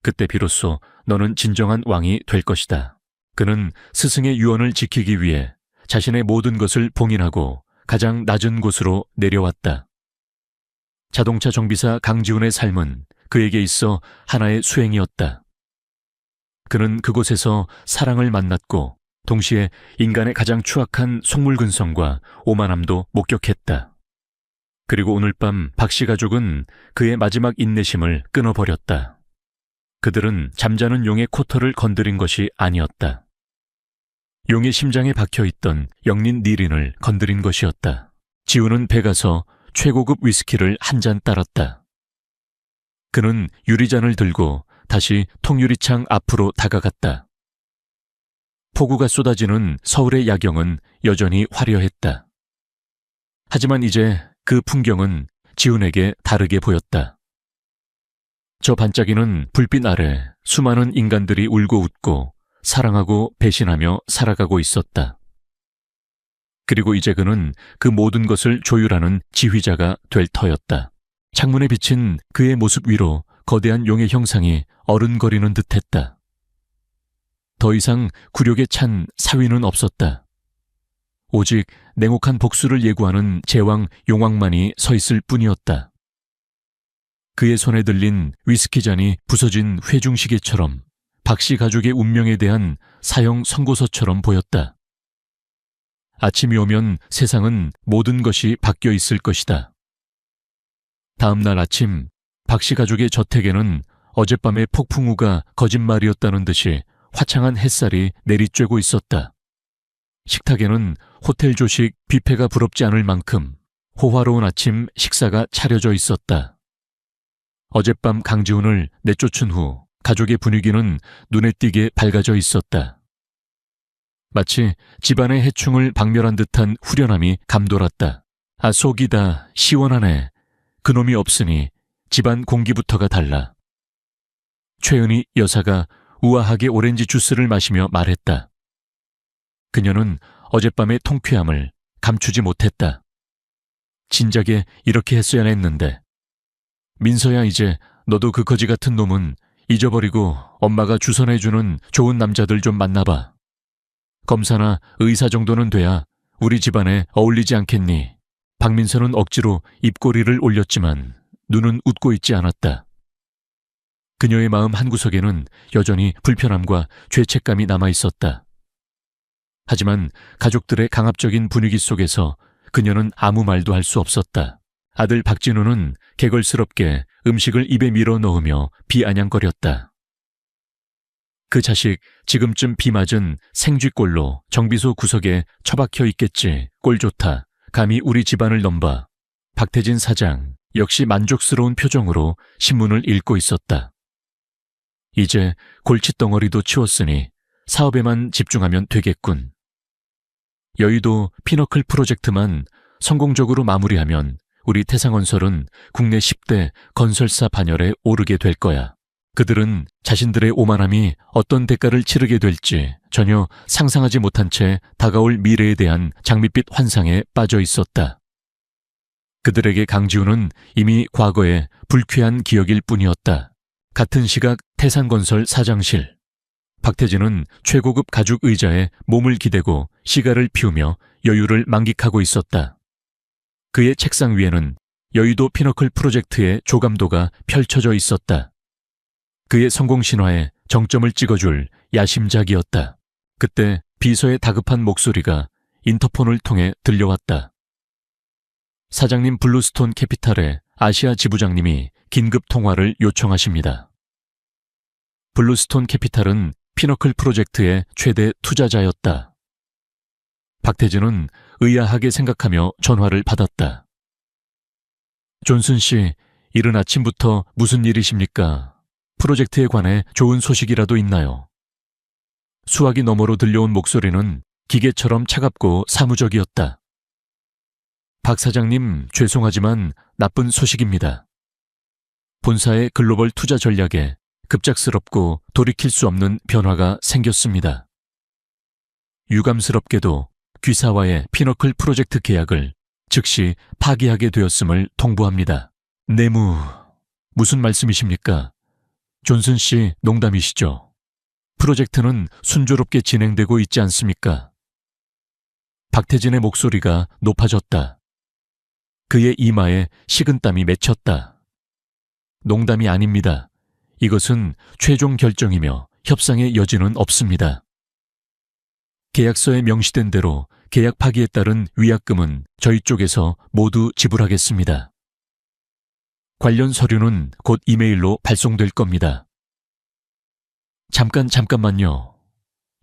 그때 비로소 너는 진정한 왕이 될 것이다. 그는 스승의 유언을 지키기 위해 자신의 모든 것을 봉인하고 가장 낮은 곳으로 내려왔다. 자동차 정비사 강지훈의 삶은 그에게 있어 하나의 수행이었다. 그는 그곳에서 사랑을 만났고 동시에 인간의 가장 추악한 속물근성과 오만함도 목격했다. 그리고 오늘 밤 박씨 가족은 그의 마지막 인내심을 끊어버렸다. 그들은 잠자는 용의 코털을 건드린 것이 아니었다. 용의 심장에 박혀있던 영린 니린을 건드린 것이었다. 지훈은 배가서 최고급 위스키를 한 잔 따랐다. 그는 유리잔을 들고 다시 통유리창 앞으로 다가갔다. 폭우가 쏟아지는 서울의 야경은 여전히 화려했다. 하지만 이제 그 풍경은 지훈에게 다르게 보였다. 저 반짝이는 불빛 아래 수많은 인간들이 울고 웃고 사랑하고 배신하며 살아가고 있었다. 그리고 이제 그는 그 모든 것을 조율하는 지휘자가 될 터였다. 창문에 비친 그의 모습 위로 거대한 용의 형상이 어른거리는 듯했다. 더 이상 굴욕에 찬 사위는 없었다. 오직 냉혹한 복수를 예고하는 제왕 용왕만이 서 있을 뿐이었다. 그의 손에 들린 위스키 잔이 부서진 회중시계처럼 박씨 가족의 운명에 대한 사형 선고서처럼 보였다. 아침이 오면 세상은 모든 것이 바뀌어 있을 것이다. 다음 날 아침 박씨 가족의 저택에는 어젯밤의 폭풍우가 거짓말이었다는 듯이 화창한 햇살이 내리쬐고 있었다. 식탁에는 호텔 조식 뷔페가 부럽지 않을 만큼 호화로운 아침 식사가 차려져 있었다. 어젯밤 강지훈을 내쫓은 후 가족의 분위기는 눈에 띄게 밝아져 있었다. 마치 집안의 해충을 박멸한 듯한 후련함이 감돌았다. 아, 속이다, 시원하네. 그놈이 없으니 집안 공기부터가 달라. 최은희 여사가 우아하게 오렌지 주스를 마시며 말했다. 그녀는 어젯밤의 통쾌함을 감추지 못했다. 진작에 이렇게 했어야 했는데. 민서야, 이제 너도 그 거지 같은 놈은 잊어버리고 엄마가 주선해주는 좋은 남자들 좀 만나봐. 검사나 의사 정도는 돼야 우리 집안에 어울리지 않겠니? 박민서는 억지로 입꼬리를 올렸지만 눈은 웃고 있지 않았다. 그녀의 마음 한구석에는 여전히 불편함과 죄책감이 남아있었다. 하지만 가족들의 강압적인 분위기 속에서 그녀는 아무 말도 할 수 없었다. 아들 박진우는 개걸스럽게 음식을 입에 밀어 넣으며 비아냥거렸다. 그 자식 지금쯤 비 맞은 생쥐꼴로 정비소 구석에 처박혀 있겠지. 꼴 좋다. 감히 우리 집안을 넘봐. 박태진 사장 역시 만족스러운 표정으로 신문을 읽고 있었다. 이제 골칫덩어리도 치웠으니 사업에만 집중하면 되겠군. 여의도 피너클 프로젝트만 성공적으로 마무리하면 우리 태상건설은 국내 10대 건설사 반열에 오르게 될 거야. 그들은 자신들의 오만함이 어떤 대가를 치르게 될지 전혀 상상하지 못한 채 다가올 미래에 대한 장밋빛 환상에 빠져 있었다. 그들에게 강지훈은 이미 과거의 불쾌한 기억일 뿐이었다. 같은 시각 태산건설 사장실. 박태진은 최고급 가죽 의자에 몸을 기대고 시가를 피우며 여유를 만끽하고 있었다. 그의 책상 위에는 여의도 피너클 프로젝트의 조감도가 펼쳐져 있었다. 그의 성공 신화에 정점을 찍어줄 야심작이었다. 그때 비서의 다급한 목소리가 인터폰을 통해 들려왔다. 사장님, 블루스톤 캐피탈의 아시아 지부장님이 긴급 통화를 요청하십니다. 블루스톤 캐피탈은 피너클 프로젝트의 최대 투자자였다. 박태진은 의아하게 생각하며 전화를 받았다. 존슨 씨, 이른 아침부터 무슨 일이십니까? 프로젝트에 관해 좋은 소식이라도 있나요? 수화기 너머로 들려온 목소리는 기계처럼 차갑고 사무적이었다. 박 사장님, 죄송하지만 나쁜 소식입니다. 본사의 글로벌 투자 전략에 급작스럽고 돌이킬 수 없는 변화가 생겼습니다. 유감스럽게도 귀사와의 피너클 프로젝트 계약을 즉시 파기하게 되었음을 통보합니다. 내무, 무슨 말씀이십니까? 존슨 씨, 농담이시죠? 프로젝트는 순조롭게 진행되고 있지 않습니까? 박태진의 목소리가 높아졌다. 그의 이마에 식은땀이 맺혔다. 농담이 아닙니다. 이것은 최종 결정이며 협상의 여지는 없습니다. 계약서에 명시된 대로 계약 파기에 따른 위약금은 저희 쪽에서 모두 지불하겠습니다. 관련 서류는 곧 이메일로 발송될 겁니다. 잠깐만요.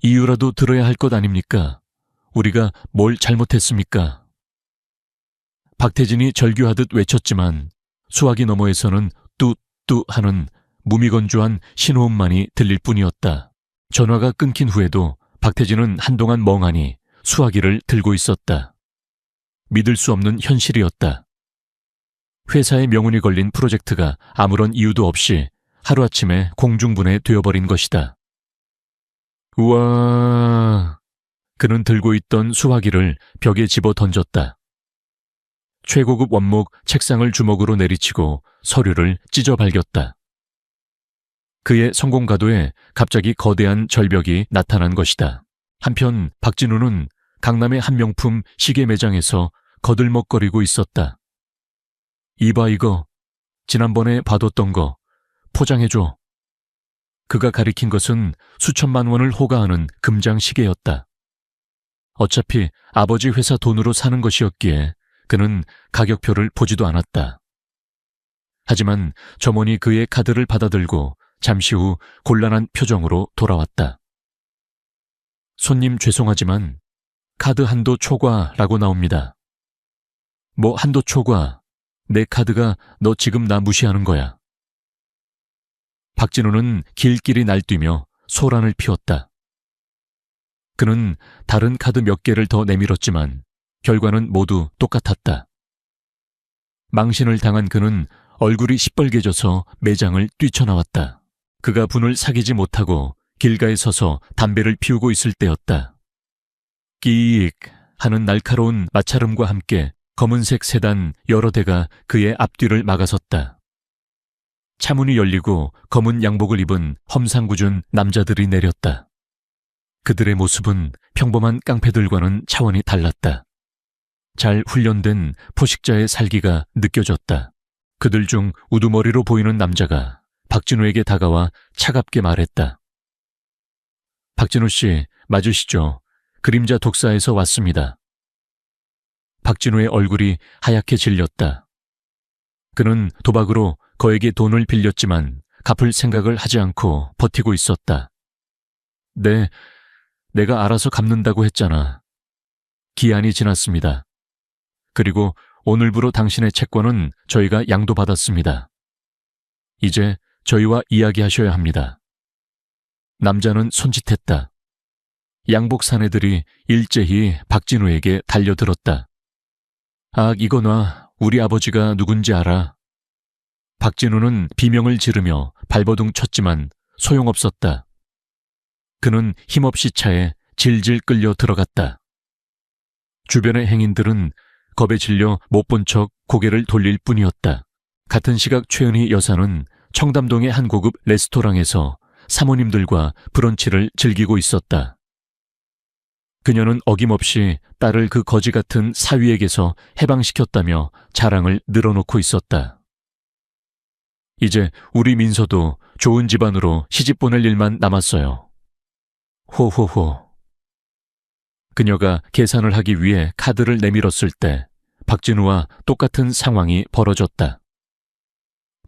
이유라도 들어야 할 것 아닙니까? 우리가 뭘 잘못했습니까? 박태진이 절규하듯 외쳤지만 수화기 너머에서는 뚜뚜 하는 무미건조한 신호음만이 들릴 뿐이었다. 전화가 끊긴 후에도 박태진은 한동안 멍하니 수화기를 들고 있었다. 믿을 수 없는 현실이었다. 회사의 명운이 걸린 프로젝트가 아무런 이유도 없이 하루아침에 공중분해 되어버린 것이다. 우와... 그는 들고 있던 수화기를 벽에 집어 던졌다. 최고급 원목 책상을 주먹으로 내리치고 서류를 찢어 발겼다. 그의 성공 가도에 갑자기 거대한 절벽이 나타난 것이다. 한편 박진우는 강남의 한 명품 시계 매장에서 거들먹거리고 있었다. 이봐 이거, 지난번에 봐뒀던 거 포장해줘. 그가 가리킨 것은 수천만 원을 호가하는 금장 시계였다. 어차피 아버지 회사 돈으로 사는 것이었기에 그는 가격표를 보지도 않았다. 하지만 점원이 그의 카드를 받아들고 잠시 후 곤란한 표정으로 돌아왔다. 손님 죄송하지만 카드 한도 초과라고 나옵니다. 뭐 한도 초과? 내 카드가 너 지금 나 무시하는 거야. 박진우는 길길이 날뛰며 소란을 피웠다. 그는 다른 카드 몇 개를 더 내밀었지만 결과는 모두 똑같았다. 망신을 당한 그는 얼굴이 시뻘개져서 매장을 뛰쳐나왔다. 그가 분을 사귀지 못하고 길가에 서서 담배를 피우고 있을 때였다. 끼익 하는 날카로운 마찰음과 함께 검은색 세단 여러 대가 그의 앞뒤를 막아섰다. 차문이 열리고 검은 양복을 입은 험상궂은 남자들이 내렸다. 그들의 모습은 평범한 깡패들과는 차원이 달랐다. 잘 훈련된 포식자의 살기가 느껴졌다. 그들 중 우두머리로 보이는 남자가 박진우에게 다가와 차갑게 말했다. 박진우 씨, 맞으시죠? 그림자 독사에서 왔습니다. 박진우의 얼굴이 하얗게 질렸다. 그는 도박으로 거에게 돈을 빌렸지만 갚을 생각을 하지 않고 버티고 있었다. 네, 내가 알아서 갚는다고 했잖아. 기한이 지났습니다. 그리고 오늘부로 당신의 채권은 저희가 양도받았습니다. 이제 저희와 이야기하셔야 합니다. 남자는 손짓했다. 양복 사내들이 일제히 박진우에게 달려들었다. 아, 이거 놔. 우리 아버지가 누군지 알아. 박진우는 비명을 지르며 발버둥 쳤지만 소용없었다. 그는 힘없이 차에 질질 끌려 들어갔다. 주변의 행인들은 겁에 질려 못 본 척 고개를 돌릴 뿐이었다. 같은 시각 최은희 여사는 청담동의 한 고급 레스토랑에서 사모님들과 브런치를 즐기고 있었다. 그녀는 어김없이 딸을 그 거지 같은 사위에게서 해방시켰다며 자랑을 늘어놓고 있었다. 이제 우리 민서도 좋은 집안으로 시집 보낼 일만 남았어요. 호호호. 그녀가 계산을 하기 위해 카드를 내밀었을 때 박진우와 똑같은 상황이 벌어졌다.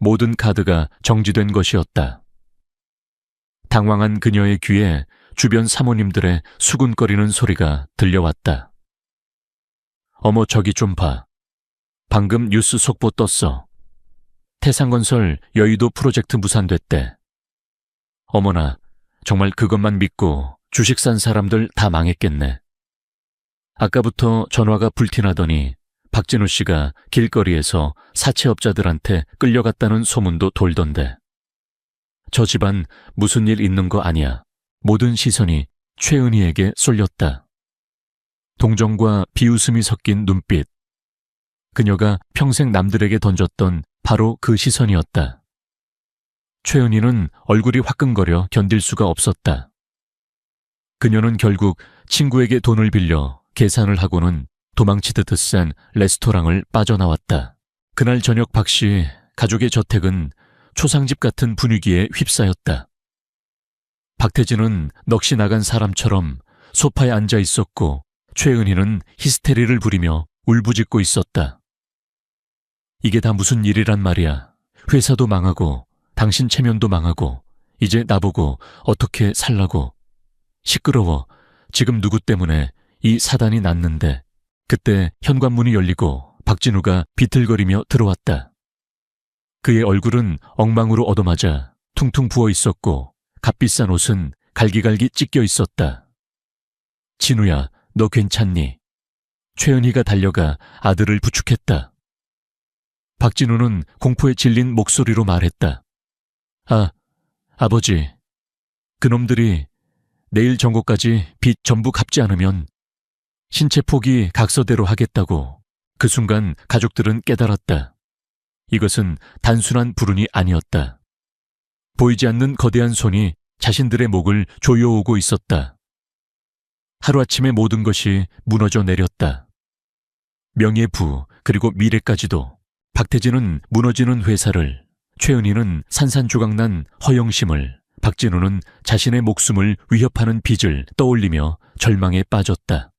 모든 카드가 정지된 것이었다. 당황한 그녀의 귀에 주변 사모님들의 수군거리는 소리가 들려왔다. 어머, 저기 좀 봐. 방금 뉴스 속보 떴어. 태상건설 여의도 프로젝트 무산됐대. 어머나, 정말 그것만 믿고 주식 산 사람들 다 망했겠네. 아까부터 전화가 불티나더니 박진우 씨가 길거리에서 사채업자들한테 끌려갔다는 소문도 돌던데. 저 집안 무슨 일 있는 거 아니야. 모든 시선이 최은희에게 쏠렸다. 동정과 비웃음이 섞인 눈빛. 그녀가 평생 남들에게 던졌던 바로 그 시선이었다. 최은희는 얼굴이 화끈거려 견딜 수가 없었다. 그녀는 결국 친구에게 돈을 빌려 계산을 하고는 도망치듯 싼 레스토랑을 빠져나왔다. 그날 저녁 박씨 가족의 저택은 초상집 같은 분위기에 휩싸였다. 박태진은 넋이 나간 사람처럼 소파에 앉아 있었고 최은희는 히스테리를 부리며 울부짖고 있었다. 이게 다 무슨 일이란 말이야. 회사도 망하고 당신 체면도 망하고 이제 나보고 어떻게 살라고. 시끄러워. 지금 누구 때문에 이 사단이 났는데. 그때 현관문이 열리고 박진우가 비틀거리며 들어왔다. 그의 얼굴은 엉망으로 얻어맞아 퉁퉁 부어 있었고 값비싼 옷은 갈기갈기 찢겨 있었다. 진우야, 너 괜찮니? 최은희가 달려가 아들을 부축했다. 박진우는 공포에 질린 목소리로 말했다. 아, 아버지. 그놈들이 내일 정고까지 빚 전부 갚지 않으면 신체 포기 각서대로 하겠다고. 그 순간 가족들은 깨달았다. 이것은 단순한 불운이 아니었다. 보이지 않는 거대한 손이 자신들의 목을 조여오고 있었다. 하루아침에 모든 것이 무너져 내렸다. 명예부 그리고 미래까지도. 박태진은 무너지는 회사를, 최은희는 산산조각난 허영심을, 박진우는 자신의 목숨을 위협하는 빚을 떠올리며 절망에 빠졌다.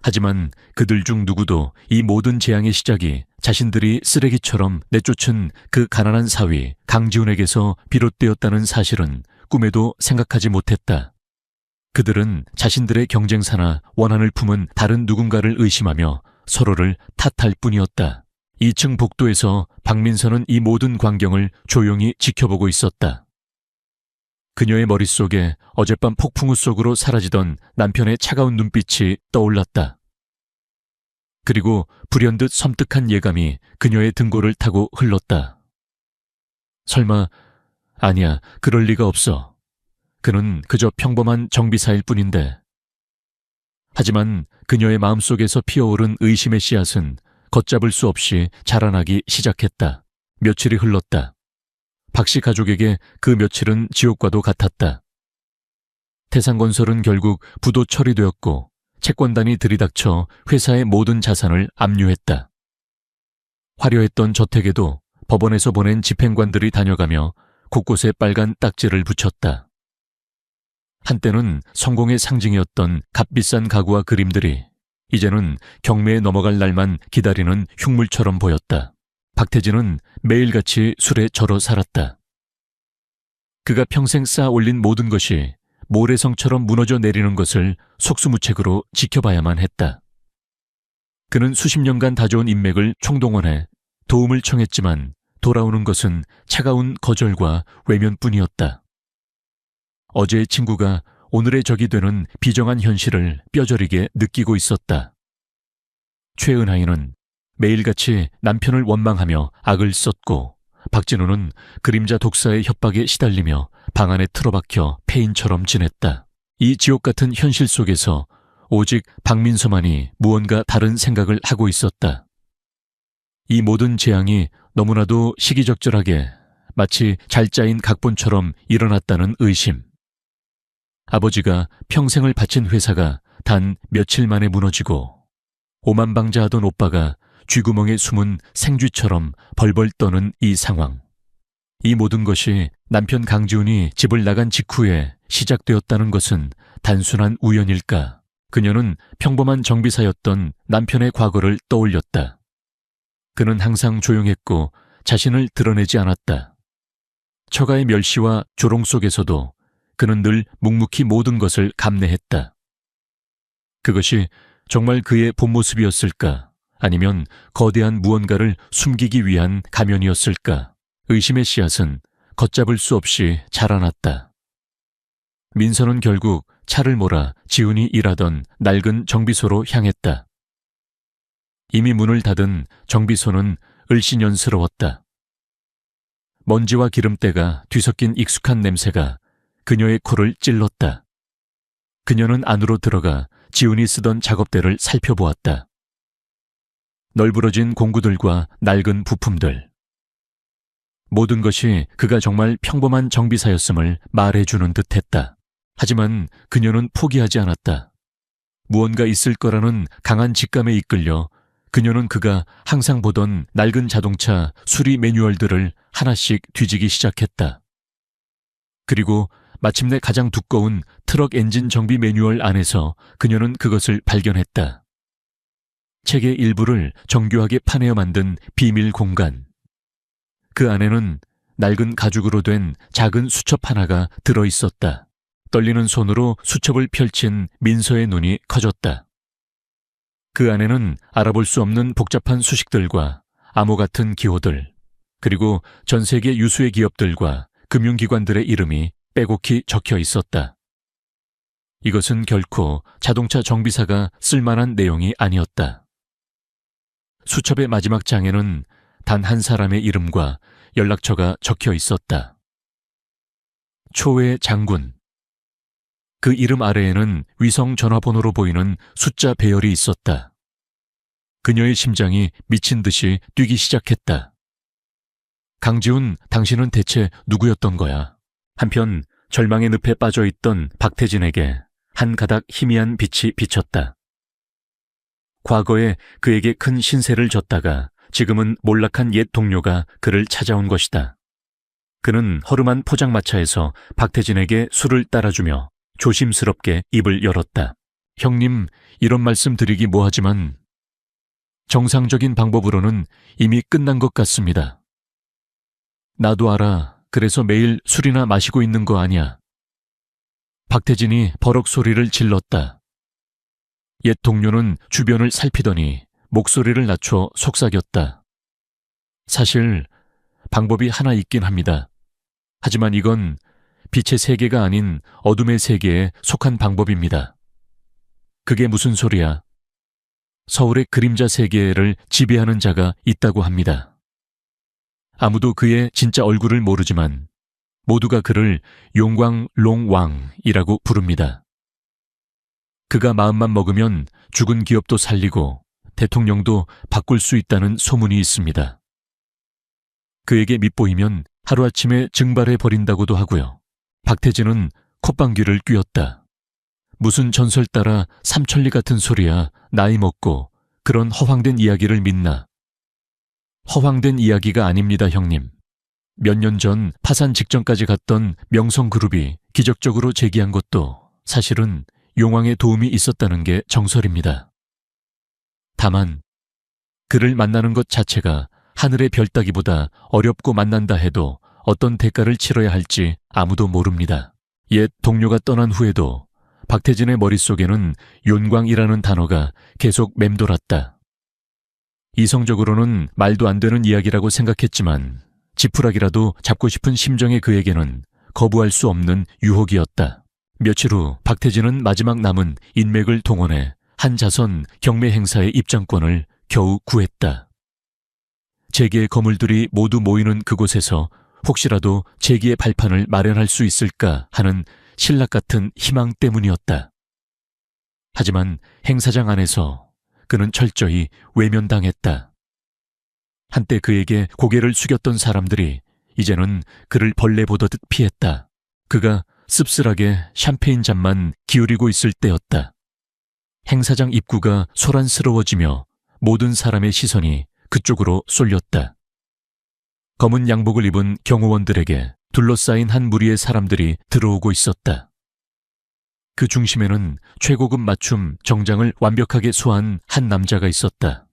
하지만 그들 중 누구도 이 모든 재앙의 시작이 자신들이 쓰레기처럼 내쫓은 그 가난한 사위 강지훈에게서 비롯되었다는 사실은 꿈에도 생각하지 못했다. 그들은 자신들의 경쟁사나 원한을 품은 다른 누군가를 의심하며 서로를 탓할 뿐이었다. 2층 복도에서 박민서는 이 모든 광경을 조용히 지켜보고 있었다. 그녀의 머릿속에 어젯밤 폭풍우 속으로 사라지던 남편의 차가운 눈빛이 떠올랐다. 그리고 불현듯 섬뜩한 예감이 그녀의 등골을 타고 흘렀다. 설마, 아니야, 그럴 리가 없어. 그는 그저 평범한 정비사일 뿐인데. 하지만 그녀의 마음속에서 피어오른 의심의 씨앗은 걷잡을 수 없이 자라나기 시작했다. 며칠이 흘렀다. 박씨 가족에게 그 며칠은 지옥과도 같았다. 태상건설은 결국 부도 처리되었고 채권단이 들이닥쳐 회사의 모든 자산을 압류했다. 화려했던 저택에도 법원에서 보낸 집행관들이 다녀가며 곳곳에 빨간 딱지를 붙였다. 한때는 성공의 상징이었던 값비싼 가구와 그림들이 이제는 경매에 넘어갈 날만 기다리는 흉물처럼 보였다. 박태진은 매일같이 술에 절어 살았다. 그가 평생 쌓아 올린 모든 것이 모래성처럼 무너져 내리는 것을 속수무책으로 지켜봐야만 했다. 그는 수십 년간 다져온 인맥을 총동원해 도움을 청했지만 돌아오는 것은 차가운 거절과 외면뿐이었다. 어제의 친구가 오늘의 적이 되는 비정한 현실을 뼈저리게 느끼고 있었다. 최은하이는 매일같이 남편을 원망하며 악을 썼고 박진우는 그림자 독사의 협박에 시달리며 방 안에 틀어박혀 폐인처럼 지냈다. 이 지옥 같은 현실 속에서 오직 박민서만이 무언가 다른 생각을 하고 있었다. 이 모든 재앙이 너무나도 시기적절하게 마치 잘 짜인 각본처럼 일어났다는 의심. 아버지가 평생을 바친 회사가 단 며칠 만에 무너지고 오만방자하던 오빠가 쥐구멍에 숨은 생쥐처럼 벌벌 떠는 이 상황. 이 모든 것이 남편 강지훈이 집을 나간 직후에 시작되었다는 것은 단순한 우연일까? 그녀는 평범한 정비사였던 남편의 과거를 떠올렸다. 그는 항상 조용했고 자신을 드러내지 않았다. 처가의 멸시와 조롱 속에서도 그는 늘 묵묵히 모든 것을 감내했다. 그것이 정말 그의 본 모습이었을까? 아니면 거대한 무언가를 숨기기 위한 가면이었을까? 의심의 씨앗은 걷잡을 수 없이 자라났다. 민서는 결국 차를 몰아 지훈이 일하던 낡은 정비소로 향했다. 이미 문을 닫은 정비소는 을씨년스러웠다. 먼지와 기름때가 뒤섞인 익숙한 냄새가 그녀의 코를 찔렀다. 그녀는 안으로 들어가 지훈이 쓰던 작업대를 살펴보았다. 널브러진 공구들과 낡은 부품들. 모든 것이 그가 정말 평범한 정비사였음을 말해주는 듯했다. 하지만 그녀는 포기하지 않았다. 무언가 있을 거라는 강한 직감에 이끌려 그녀는 그가 항상 보던 낡은 자동차 수리 매뉴얼들을 하나씩 뒤지기 시작했다. 그리고 마침내 가장 두꺼운 트럭 엔진 정비 매뉴얼 안에서 그녀는 그것을 발견했다. 책의 일부를 정교하게 파내어 만든 비밀 공간. 그 안에는 낡은 가죽으로 된 작은 수첩 하나가 들어있었다. 떨리는 손으로 수첩을 펼친 민서의 눈이 커졌다. 그 안에는 알아볼 수 없는 복잡한 수식들과 암호 같은 기호들, 그리고 전 세계 유수의 기업들과 금융기관들의 이름이 빼곡히 적혀 있었다. 이것은 결코 자동차 정비사가 쓸만한 내용이 아니었다. 수첩의 마지막 장에는 단 한 사람의 이름과 연락처가 적혀 있었다. 초회 장군. 그 이름 아래에는 위성 전화번호로 보이는 숫자 배열이 있었다. 그녀의 심장이 미친 듯이 뛰기 시작했다. 강지훈, 당신은 대체 누구였던 거야? 한편 절망의 늪에 빠져있던 박태진에게 한 가닥 희미한 빛이 비쳤다. 과거에 그에게 큰 신세를 졌다가 지금은 몰락한 옛 동료가 그를 찾아온 것이다. 그는 허름한 포장마차에서 박태진에게 술을 따라주며 조심스럽게 입을 열었다. 형님, 이런 말씀 드리기 뭐하지만 정상적인 방법으로는 이미 끝난 것 같습니다. 나도 알아. 그래서 매일 술이나 마시고 있는 거 아니야. 박태진이 버럭 소리를 질렀다. 옛 동료는 주변을 살피더니 목소리를 낮춰 속삭였다. 사실 방법이 하나 있긴 합니다. 하지만 이건 빛의 세계가 아닌 어둠의 세계에 속한 방법입니다. 그게 무슨 소리야? 서울의 그림자 세계를 지배하는 자가 있다고 합니다. 아무도 그의 진짜 얼굴을 모르지만 모두가 그를 용광롱왕이라고 부릅니다. 그가 마음만 먹으면 죽은 기업도 살리고 대통령도 바꿀 수 있다는 소문이 있습니다. 그에게 밑보이면 하루아침에 증발해버린다고도 하고요. 박태진은 콧방귀를 뀌었다. 무슨 전설 따라 삼천리 같은 소리야. 나이 먹고 그런 허황된 이야기를 믿나. 허황된 이야기가 아닙니다, 형님. 몇 년 전 파산 직전까지 갔던 명성그룹이 기적적으로 재기한 것도 사실은 용왕의 도움이 있었다는 게 정설입니다. 다만 그를 만나는 것 자체가 하늘의 별 따기보다 어렵고 만난다 해도 어떤 대가를 치러야 할지 아무도 모릅니다. 옛 동료가 떠난 후에도 박태진의 머릿속에는 윤광이라는 단어가 계속 맴돌았다. 이성적으로는 말도 안 되는 이야기라고 생각했지만 지푸라기라도 잡고 싶은 심정의 그에게는 거부할 수 없는 유혹이었다. 며칠 후 박태진은 마지막 남은 인맥을 동원해 한자선 경매 행사의 입장권을 겨우 구했다. 재계의 거물들이 모두 모이는 그곳에서 혹시라도 재기의 발판을 마련할 수 있을까 하는 신락 같은 희망 때문이었다. 하지만 행사장 안에서 그는 철저히 외면당했다. 한때 그에게 고개를 숙였던 사람들이 이제는 그를 벌레 보듯 피했다. 그가 씁쓸하게 샴페인 잔만 기울이고 있을 때였다. 행사장 입구가 소란스러워지며 모든 사람의 시선이 그쪽으로 쏠렸다. 검은 양복을 입은 경호원들에게 둘러싸인 한 무리의 사람들이 들어오고 있었다. 그 중심에는 최고급 맞춤 정장을 완벽하게 소화한 한 남자가 있었다.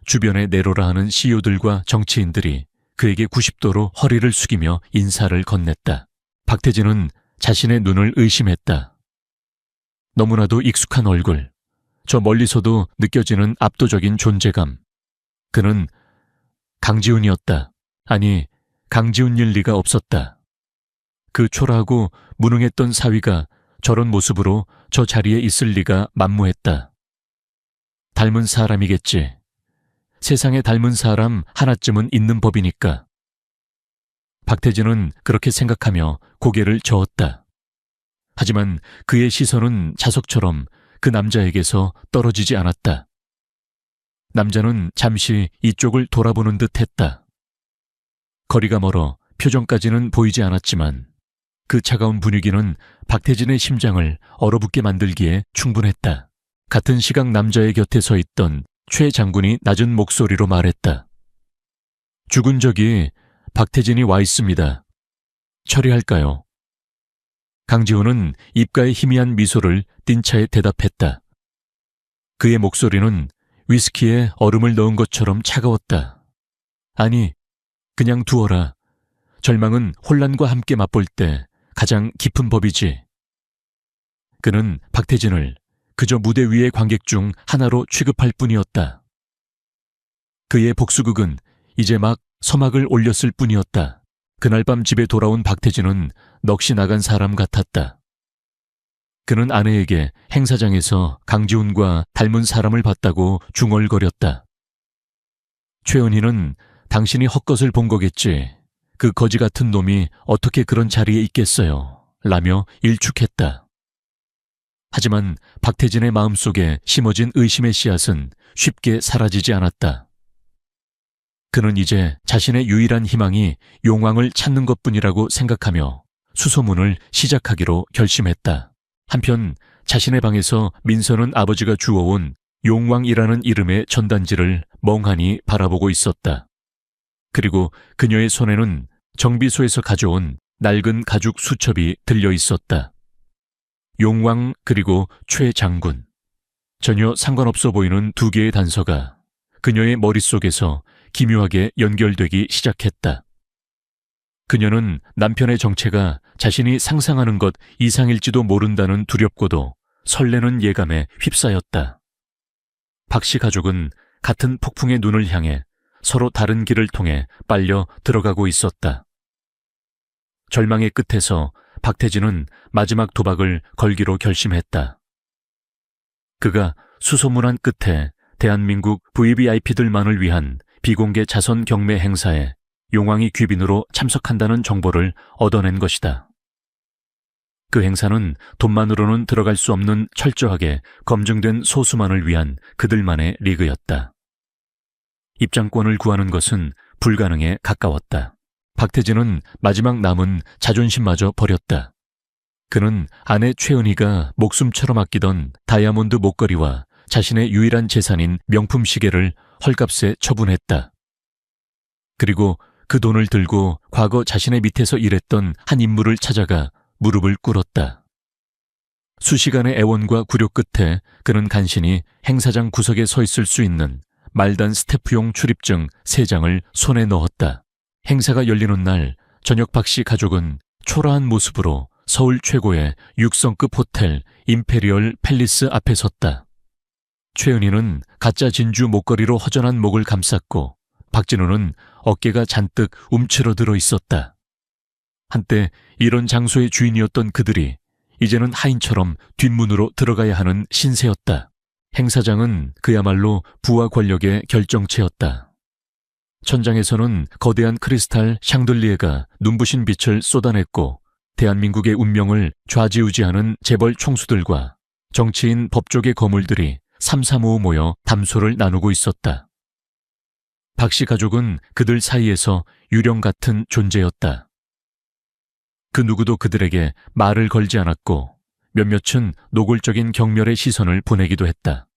주변에 내로라 하는 CEO들과 정치인들이 그에게 90도로 허리를 숙이며 인사를 건넸다. 박태진은 자신의 눈을 의심했다. 너무나도 익숙한 얼굴, 저 멀리서도 느껴지는 압도적인 존재감. 그는 강지훈이었다. 아니, 강지훈일 리가 없었다. 그 초라하고 무능했던 사위가 저런 모습으로 저 자리에 있을 리가 만무했다. 닮은 사람이겠지. 세상에 닮은 사람 하나쯤은 있는 법이니까. 박태진은 그렇게 생각하며 고개를 저었다. 하지만 그의 시선은 자석처럼 그 남자에게서 떨어지지 않았다. 남자는 잠시 이쪽을 돌아보는 듯 했다. 거리가 멀어 표정까지는 보이지 않았지만 그 차가운 분위기는 박태진의 심장을 얼어붙게 만들기에 충분했다. 같은 시각 남자의 곁에 서 있던 최 장군이 낮은 목소리로 말했다. 죽은 적이 박태진이 와 있습니다. 처리할까요? 강지훈은 입가에 희미한 미소를 띤 차에 대답했다. 그의 목소리는 위스키에 얼음을 넣은 것처럼 차가웠다. 아니, 그냥 두어라. 절망은 혼란과 함께 맛볼 때 가장 깊은 법이지. 그는 박태진을 그저 무대 위의 관객 중 하나로 취급할 뿐이었다. 그의 복수극은 이제 막 서막을 올렸을 뿐이었다. 그날 밤 집에 돌아온 박태진은 넋이 나간 사람 같았다. 그는 아내에게 행사장에서 강지훈과 닮은 사람을 봤다고 중얼거렸다. 최은희는 당신이 헛것을 본 거겠지. 그 거지 같은 놈이 어떻게 그런 자리에 있겠어요. 라며 일축했다. 하지만 박태진의 마음속에 심어진 의심의 씨앗은 쉽게 사라지지 않았다. 그는 이제 자신의 유일한 희망이 용왕을 찾는 것뿐이라고 생각하며 수소문을 시작하기로 결심했다. 한편 자신의 방에서 민서는 아버지가 주워온 용왕이라는 이름의 전단지를 멍하니 바라보고 있었다. 그리고 그녀의 손에는 정비소에서 가져온 낡은 가죽 수첩이 들려 있었다. 용왕 그리고 최 장군. 전혀 상관없어 보이는 두 개의 단서가 그녀의 머릿속에서 기묘하게 연결되기 시작했다. 그녀는 남편의 정체가 자신이 상상하는 것 이상일지도 모른다는 두렵고도 설레는 예감에 휩싸였다. 박씨 가족은 같은 폭풍의 눈을 향해 서로 다른 길을 통해 빨려 들어가고 있었다. 절망의 끝에서 박태진은 마지막 도박을 걸기로 결심했다. 그가 수소문한 끝에 대한민국 VVIP들만을 위한 비공개 자선 경매 행사에 용왕이 귀빈으로 참석한다는 정보를 얻어낸 것이다. 그 행사는 돈만으로는 들어갈 수 없는 철저하게 검증된 소수만을 위한 그들만의 리그였다. 입장권을 구하는 것은 불가능에 가까웠다. 박태진은 마지막 남은 자존심마저 버렸다. 그는 아내 최은희가 목숨처럼 아끼던 다이아몬드 목걸이와 자신의 유일한 재산인 명품 시계를 헐값에 처분했다. 그리고 그 돈을 들고 과거 자신의 밑에서 일했던 한 인물을 찾아가 무릎을 꿇었다. 수시간의 애원과 굴욕 끝에 그는 간신히 행사장 구석에 서 있을 수 있는 말단 스태프용 출입증 3장을 손에 넣었다. 행사가 열리는 날 저녁 박씨 가족은 초라한 모습으로 서울 최고의 6성급 호텔 임페리얼 팰리스 앞에 섰다. 최은희는 가짜 진주 목걸이로 허전한 목을 감쌌고 박진우는 어깨가 잔뜩 움츠러들어 있었다. 한때 이런 장소의 주인이었던 그들이 이제는 하인처럼 뒷문으로 들어가야 하는 신세였다. 행사장은 그야말로 부와 권력의 결정체였다. 천장에서는 거대한 크리스탈 샹들리에가 눈부신 빛을 쏟아냈고 대한민국의 운명을 좌지우지하는 재벌 총수들과 정치인 법조계 거물들이 삼삼오오 모여 담소를 나누고 있었다. 박씨 가족은 그들 사이에서 유령 같은 존재였다. 그 누구도 그들에게 말을 걸지 않았고 몇몇은 노골적인 경멸의 시선을 보내기도 했다.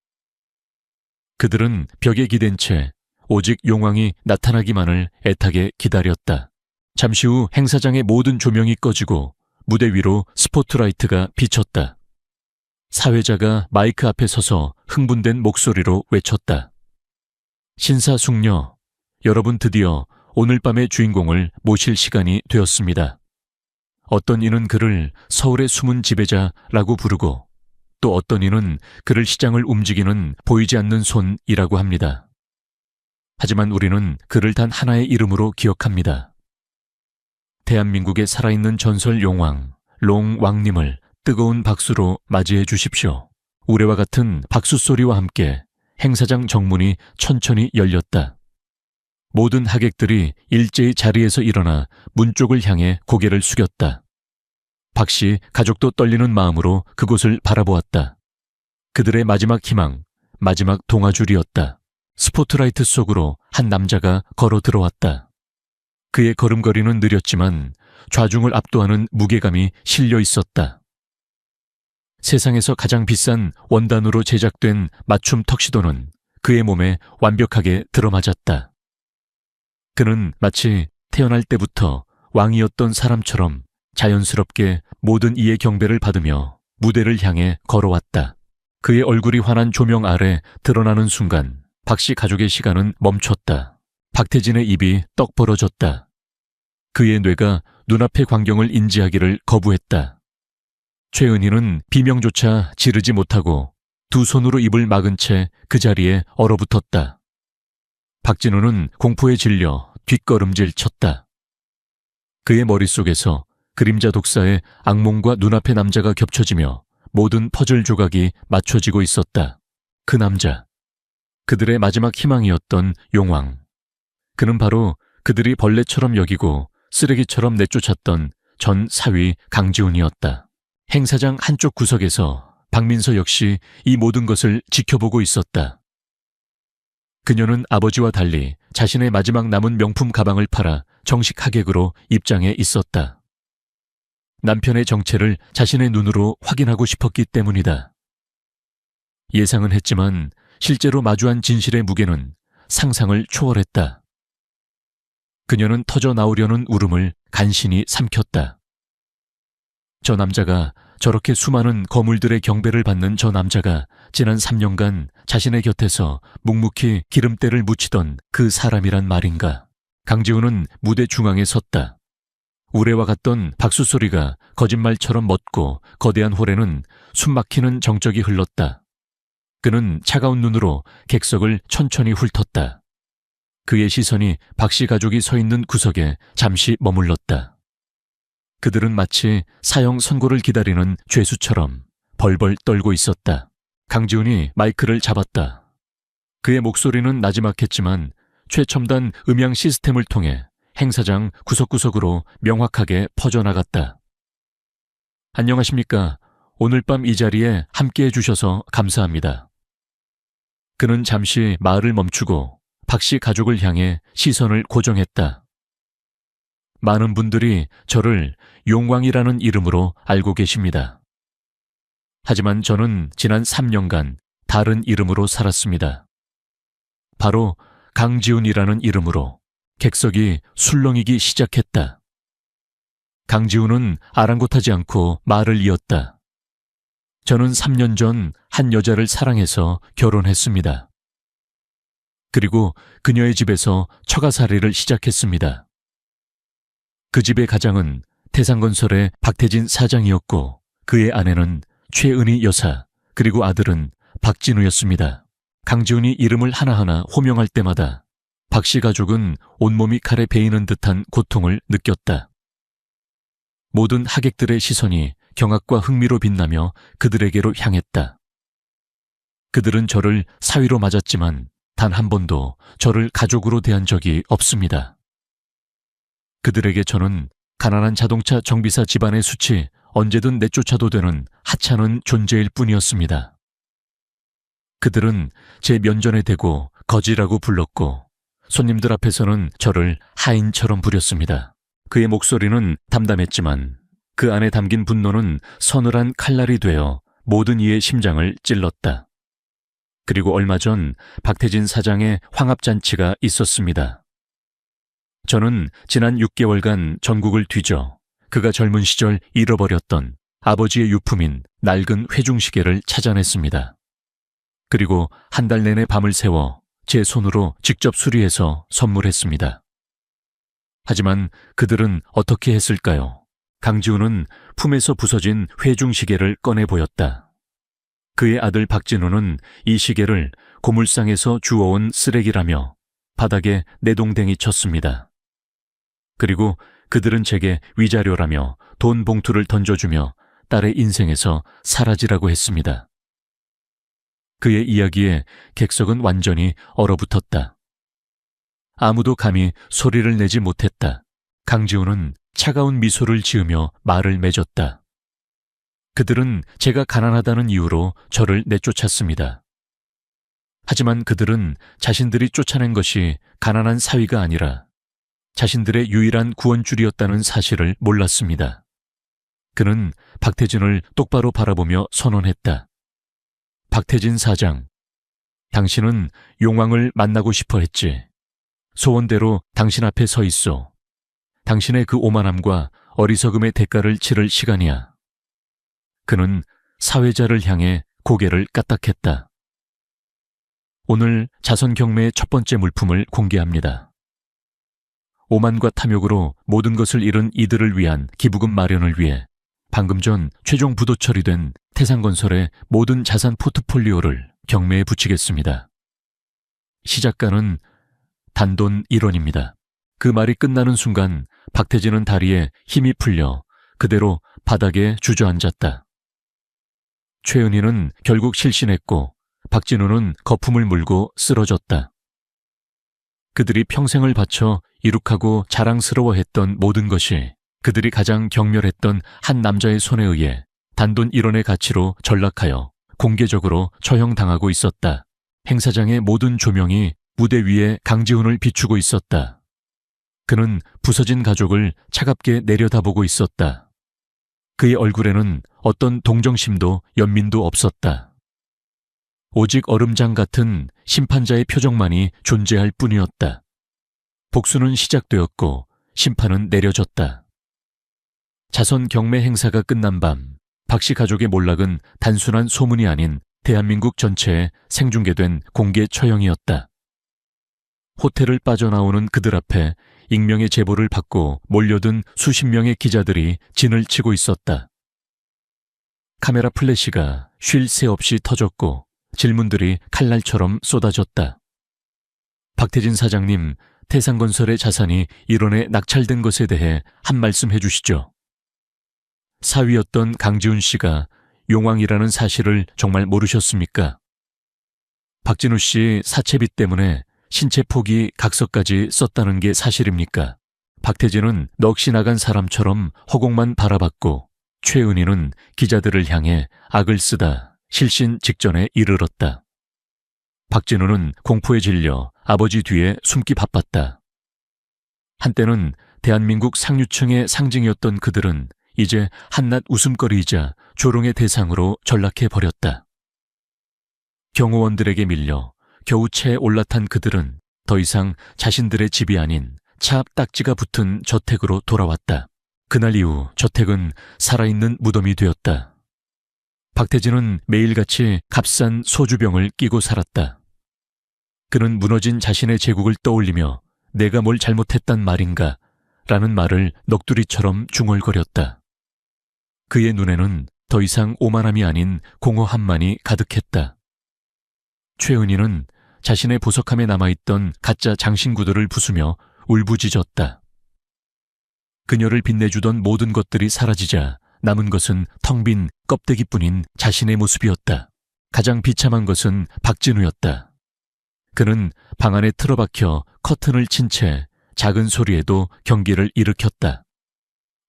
그들은 벽에 기댄 채 오직 용왕이 나타나기만을 애타게 기다렸다. 잠시 후 행사장의 모든 조명이 꺼지고 무대 위로 스포트라이트가 비쳤다. 사회자가 마이크 앞에 서서 흥분된 목소리로 외쳤다. 신사숙녀, 여러분 드디어 오늘 밤의 주인공을 모실 시간이 되었습니다. 어떤 이는 그를 서울의 숨은 지배자라고 부르고 또 어떤 이는 그를 시장을 움직이는 보이지 않는 손이라고 합니다. 하지만 우리는 그를 단 하나의 이름으로 기억합니다. 대한민국에 살아있는 전설 용왕, 롱왕님을 뜨거운 박수로 맞이해 주십시오. 우레와 같은 박수 소리와 함께 행사장 정문이 천천히 열렸다. 모든 하객들이 일제히 자리에서 일어나 문 쪽을 향해 고개를 숙였다. 박씨 가족도 떨리는 마음으로 그곳을 바라보았다. 그들의 마지막 희망, 마지막 동아줄이었다. 스포트라이트 속으로 한 남자가 걸어 들어왔다. 그의 걸음걸이는 느렸지만 좌중을 압도하는 무게감이 실려 있었다. 세상에서 가장 비싼 원단으로 제작된 맞춤 턱시도는 그의 몸에 완벽하게 들어맞았다. 그는 마치 태어날 때부터 왕이었던 사람처럼 자연스럽게 모든 이의 경배를 받으며 무대를 향해 걸어왔다. 그의 얼굴이 환한 조명 아래 드러나는 순간 박씨 가족의 시간은 멈췄다. 박태진의 입이 떡 벌어졌다. 그의 뇌가 눈앞의 광경을 인지하기를 거부했다. 최은희는 비명조차 지르지 못하고 두 손으로 입을 막은 채 그 자리에 얼어붙었다. 박진우는 공포에 질려 뒷걸음질 쳤다. 그의 머릿속에서 그림자 독사의 악몽과 눈앞의 남자가 겹쳐지며 모든 퍼즐 조각이 맞춰지고 있었다. 그 남자, 그들의 마지막 희망이었던 용왕. 그는 바로 그들이 벌레처럼 여기고 쓰레기처럼 내쫓았던 전 사위 강지훈이었다. 행사장 한쪽 구석에서 박민서 역시 이 모든 것을 지켜보고 있었다. 그녀는 아버지와 달리 자신의 마지막 남은 명품 가방을 팔아 정식 하객으로 입장해 있었다. 남편의 정체를 자신의 눈으로 확인하고 싶었기 때문이다. 예상은 했지만 실제로 마주한 진실의 무게는 상상을 초월했다. 그녀는 터져 나오려는 울음을 간신히 삼켰다. 저 남자가, 저렇게 수많은 거물들의 경배를 받는 저 남자가 지난 3년간 자신의 곁에서 묵묵히 기름때를 묻히던 그 사람이란 말인가. 강지훈은 무대 중앙에 섰다. 우레와 같던 박수 소리가 거짓말처럼 멎고 거대한 홀에는 숨막히는 정적이 흘렀다. 그는 차가운 눈으로 객석을 천천히 훑었다. 그의 시선이 박씨 가족이 서 있는 구석에 잠시 머물렀다. 그들은 마치 사형 선고를 기다리는 죄수처럼 벌벌 떨고 있었다. 강지훈이 마이크를 잡았다. 그의 목소리는 나지막했지만 최첨단 음향 시스템을 통해 행사장 구석구석으로 명확하게 퍼져나갔다. 안녕하십니까. 오늘 밤 이 자리에 함께해 주셔서 감사합니다. 그는 잠시 말을 멈추고 박씨 가족을 향해 시선을 고정했다. 많은 분들이 저를 용왕이라는 이름으로 알고 계십니다. 하지만 저는 지난 3년간 다른 이름으로 살았습니다. 바로 강지훈이라는 이름으로. 객석이 술렁이기 시작했다. 강지훈은 아랑곳하지 않고 말을 이었다. 저는 3년 전 한 여자를 사랑해서 결혼했습니다. 그리고 그녀의 집에서 처가살이를 시작했습니다. 그 집의 가장은 태산건설의 박태진 사장이었고 그의 아내는 최은희 여사, 그리고 아들은 박진우였습니다. 강지훈이 이름을 하나하나 호명할 때마다 박씨 가족은 온몸이 칼에 베이는 듯한 고통을 느꼈다. 모든 하객들의 시선이 경악과 흥미로 빛나며 그들에게로 향했다. 그들은 저를 사위로 맞았지만 단 한 번도 저를 가족으로 대한 적이 없습니다. 그들에게 저는 가난한 자동차 정비사 집안의 수치 언제든 내쫓아도 되는 하찮은 존재일 뿐이었습니다. 그들은 제 면전에 대고 거지라고 불렀고 손님들 앞에서는 저를 하인처럼 부렸습니다. 그의 목소리는 담담했지만 그 안에 담긴 분노는 서늘한 칼날이 되어 모든 이의 심장을 찔렀다. 그리고 얼마 전 박태진 사장의 황합잔치가 있었습니다. 저는 지난 6개월간 전국을 뒤져 그가 젊은 시절 잃어버렸던 아버지의 유품인 낡은 회중시계를 찾아냈습니다. 그리고 한 달 내내 밤을 새워 제 손으로 직접 수리해서 선물했습니다. 하지만 그들은 어떻게 했을까요? 강지훈은 품에서 부서진 회중시계를 꺼내 보였다. 그의 아들 박진우는 이 시계를 고물상에서 주워온 쓰레기라며 바닥에 내동댕이 쳤습니다. 그리고 그들은 제게 위자료라며 돈 봉투를 던져주며 딸의 인생에서 사라지라고 했습니다. 그의 이야기에 객석은 완전히 얼어붙었다. 아무도 감히 소리를 내지 못했다. 강지훈은 차가운 미소를 지으며 말을 맺었다. 그들은 제가 가난하다는 이유로 저를 내쫓았습니다. 하지만 그들은 자신들이 쫓아낸 것이 가난한 사위가 아니라 자신들의 유일한 구원줄이었다는 사실을 몰랐습니다. 그는 박태진을 똑바로 바라보며 선언했다. 박태진 사장, 당신은 용왕을 만나고 싶어 했지. 소원대로 당신 앞에 서 있어. 당신의 그 오만함과 어리석음의 대가를 치를 시간이야. 그는 사회자를 향해 고개를 까딱했다. 오늘 자선 경매의 첫 번째 물품을 공개합니다. 오만과 탐욕으로 모든 것을 잃은 이들을 위한 기부금 마련을 위해 방금 전 최종 부도 처리된 태산건설의 모든 자산 포트폴리오를 경매에 붙이겠습니다. 시작가는 단돈 1원입니다. 그 말이 끝나는 순간 박태진은 다리에 힘이 풀려 그대로 바닥에 주저앉았다. 최은희는 결국 실신했고 박진우는 거품을 물고 쓰러졌다. 그들이 평생을 바쳐 이룩하고 자랑스러워했던 모든 것이 그들이 가장 경멸했던 한 남자의 손에 의해 단돈 1원의 가치로 전락하여 공개적으로 처형당하고 있었다. 행사장의 모든 조명이 무대 위에 강지훈을 비추고 있었다. 그는 부서진 가족을 차갑게 내려다보고 있었다. 그의 얼굴에는 어떤 동정심도 연민도 없었다. 오직 얼음장 같은 심판자의 표정만이 존재할 뿐이었다. 복수는 시작되었고 심판은 내려졌다. 자선 경매 행사가 끝난 밤, 박씨 가족의 몰락은 단순한 소문이 아닌 대한민국 전체에 생중계된 공개 처형이었다. 호텔을 빠져나오는 그들 앞에 익명의 제보를 받고 몰려든 수십 명의 기자들이 진을 치고 있었다. 카메라 플래시가 쉴 새 없이 터졌고 질문들이 칼날처럼 쏟아졌다. 박태진 사장님, 태산건설의 자산이 1원에 낙찰된 것에 대해 한 말씀 해주시죠. 사위였던 강지훈 씨가 용왕이라는 사실을 정말 모르셨습니까? 박진우 씨 사채빚 때문에 신체 포기 각서까지 썼다는 게 사실입니까? 박태진은 넋이 나간 사람처럼 허공만 바라봤고 최은희는 기자들을 향해 악을 쓰다 실신 직전에 이르렀다. 박진우는 공포에 질려 아버지 뒤에 숨기 바빴다. 한때는 대한민국 상류층의 상징이었던 그들은 이제 한낱 웃음거리이자 조롱의 대상으로 전락해버렸다. 경호원들에게 밀려 겨우 채에 올라탄 그들은 더 이상 자신들의 집이 아닌 차 딱지가 붙은 저택으로 돌아왔다. 그날 이후 저택은 살아있는 무덤이 되었다. 박태진은 매일같이 값싼 소주병을 끼고 살았다. 그는 무너진 자신의 제국을 떠올리며 내가 뭘 잘못했단 말인가 라는 말을 넋두리처럼 중얼거렸다. 그의 눈에는 더 이상 오만함이 아닌 공허함만이 가득했다. 최은희는 자신의 보석함에 남아있던 가짜 장신구들을 부수며 울부짖었다. 그녀를 빛내주던 모든 것들이 사라지자 남은 것은 텅 빈 껍데기뿐인 자신의 모습이었다. 가장 비참한 것은 박진우였다. 그는 방 안에 틀어박혀 커튼을 친 채 작은 소리에도 경기를 일으켰다.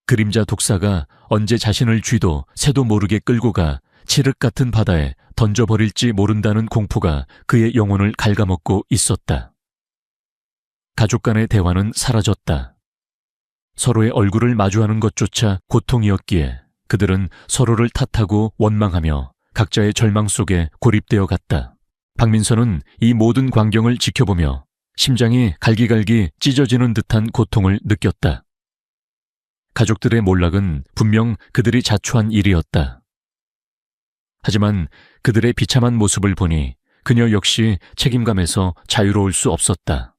그림자 독사가 언제 자신을 쥐도 새도 모르게 끌고 가 칠흑 같은 바다에 던져버릴지 모른다는 공포가 그의 영혼을 갉아먹고 있었다. 가족 간의 대화는 사라졌다. 서로의 얼굴을 마주하는 것조차 고통이었기에 그들은 서로를 탓하고 원망하며 각자의 절망 속에 고립되어 갔다. 박민서는 이 모든 광경을 지켜보며 심장이 갈기갈기 찢어지는 듯한 고통을 느꼈다. 가족들의 몰락은 분명 그들이 자초한 일이었다. 하지만 그들의 비참한 모습을 보니 그녀 역시 책임감에서 자유로울 수 없었다.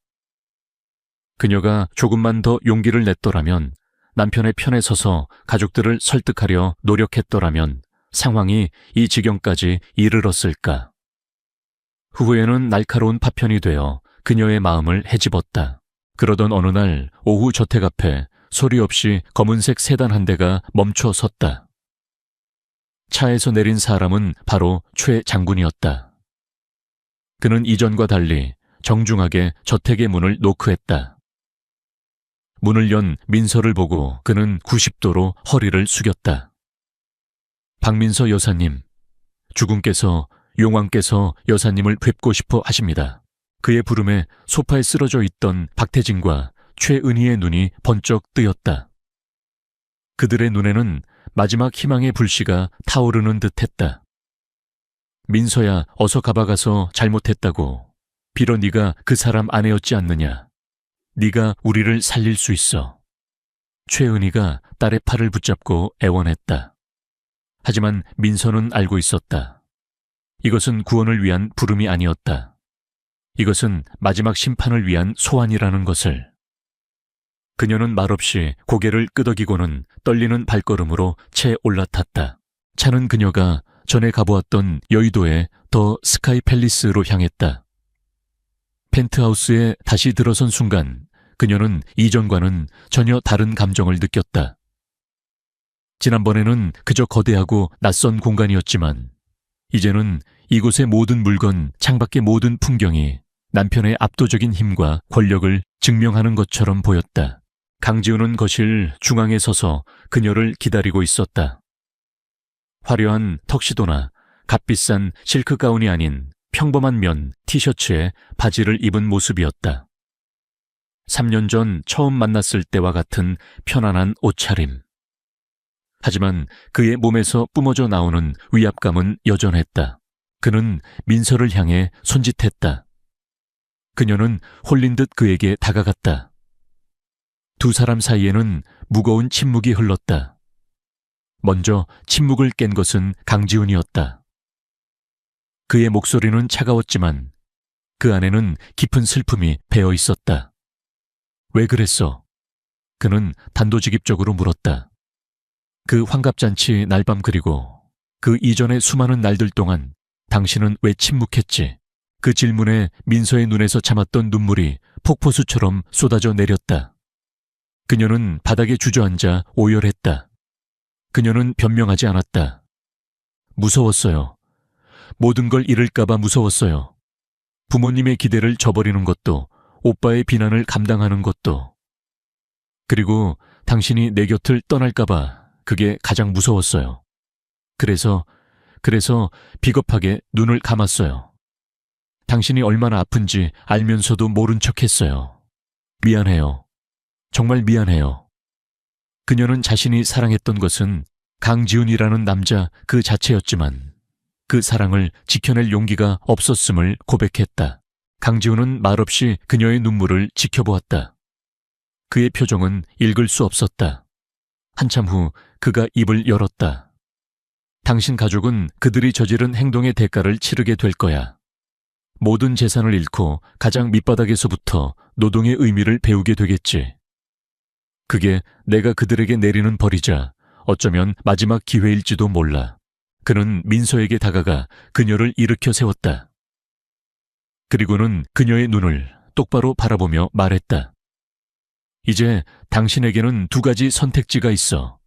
그녀가 조금만 더 용기를 냈더라면, 남편의 편에 서서 가족들을 설득하려 노력했더라면 상황이 이 지경까지 이르렀을까. 후회는 날카로운 파편이 되어 그녀의 마음을 헤집었다. 그러던 어느 날 오후 저택 앞에 소리 없이 검은색 세단 한 대가 멈춰 섰다. 차에서 내린 사람은 바로 최 장군이었다. 그는 이전과 달리 정중하게 저택의 문을 노크했다. 문을 연 민서를 보고 그는 90도로 허리를 숙였다. 박민서 여사님, 주군께서 용왕께서 여사님을 뵙고 싶어 하십니다. 그의 부름에 소파에 쓰러져 있던 박태진과 최은희의 눈이 번쩍 뜨였다. 그들의 눈에는 마지막 희망의 불씨가 타오르는 듯했다. 민서야, 어서 가봐가서 잘못했다고. 비록 네가 그 사람 아내였지 않느냐. 네가 우리를 살릴 수 있어. 최은희가 딸의 팔을 붙잡고 애원했다. 하지만 민서는 알고 있었다. 이것은 구원을 위한 부름이 아니었다. 이것은 마지막 심판을 위한 소환이라는 것을. 그녀는 말없이 고개를 끄덕이고는 떨리는 발걸음으로 채 올라탔다. 차는 그녀가 전에 가보았던 여의도의 더 스카이 팰리스로 향했다. 펜트하우스에 다시 들어선 순간 그녀는 이전과는 전혀 다른 감정을 느꼈다. 지난번에는 그저 거대하고 낯선 공간이었지만 이제는 이곳의 모든 물건, 창밖의 모든 풍경이 남편의 압도적인 힘과 권력을 증명하는 것처럼 보였다. 강지우는 거실 중앙에 서서 그녀를 기다리고 있었다. 화려한 턱시도나 값비싼 실크 가운이 아닌 평범한 면 티셔츠에 바지를 입은 모습이었다. 3년 전 처음 만났을 때와 같은 편안한 옷차림. 하지만 그의 몸에서 뿜어져 나오는 위압감은 여전했다. 그는 민서를 향해 손짓했다. 그녀는 홀린 듯 그에게 다가갔다. 두 사람 사이에는 무거운 침묵이 흘렀다. 먼저 침묵을 깬 것은 강지훈이었다. 그의 목소리는 차가웠지만 그 안에는 깊은 슬픔이 배어 있었다. 왜 그랬어? 그는 단도직입적으로 물었다. 그 환갑잔치 날밤 그리고 그 이전의 수많은 날들 동안 당신은 왜 침묵했지? 그 질문에 민서의 눈에서 참았던 눈물이 폭포수처럼 쏟아져 내렸다. 그녀는 바닥에 주저앉아 오열했다. 그녀는 변명하지 않았다. 무서웠어요. 모든 걸 잃을까봐 무서웠어요. 부모님의 기대를 저버리는 것도, 오빠의 비난을 감당하는 것도. 그리고 당신이 내 곁을 떠날까봐 그게 가장 무서웠어요. 그래서 비겁하게 눈을 감았어요. 당신이 얼마나 아픈지 알면서도 모른 척했어요. 미안해요. 정말 미안해요. 그녀는 자신이 사랑했던 것은 강지훈이라는 남자 그 자체였지만 그 사랑을 지켜낼 용기가 없었음을 고백했다. 강지훈은 말없이 그녀의 눈물을 지켜보았다. 그의 표정은 읽을 수 없었다. 한참 후 그가 입을 열었다. 당신 가족은 그들이 저지른 행동의 대가를 치르게 될 거야. 모든 재산을 잃고 가장 밑바닥에서부터 노동의 의미를 배우게 되겠지. 그게 내가 그들에게 내리는 벌이자 어쩌면 마지막 기회일지도 몰라. 그는 민서에게 다가가 그녀를 일으켜 세웠다. 그리고는 그녀의 눈을 똑바로 바라보며 말했다. 이제 당신에게는 두 가지 선택지가 있어.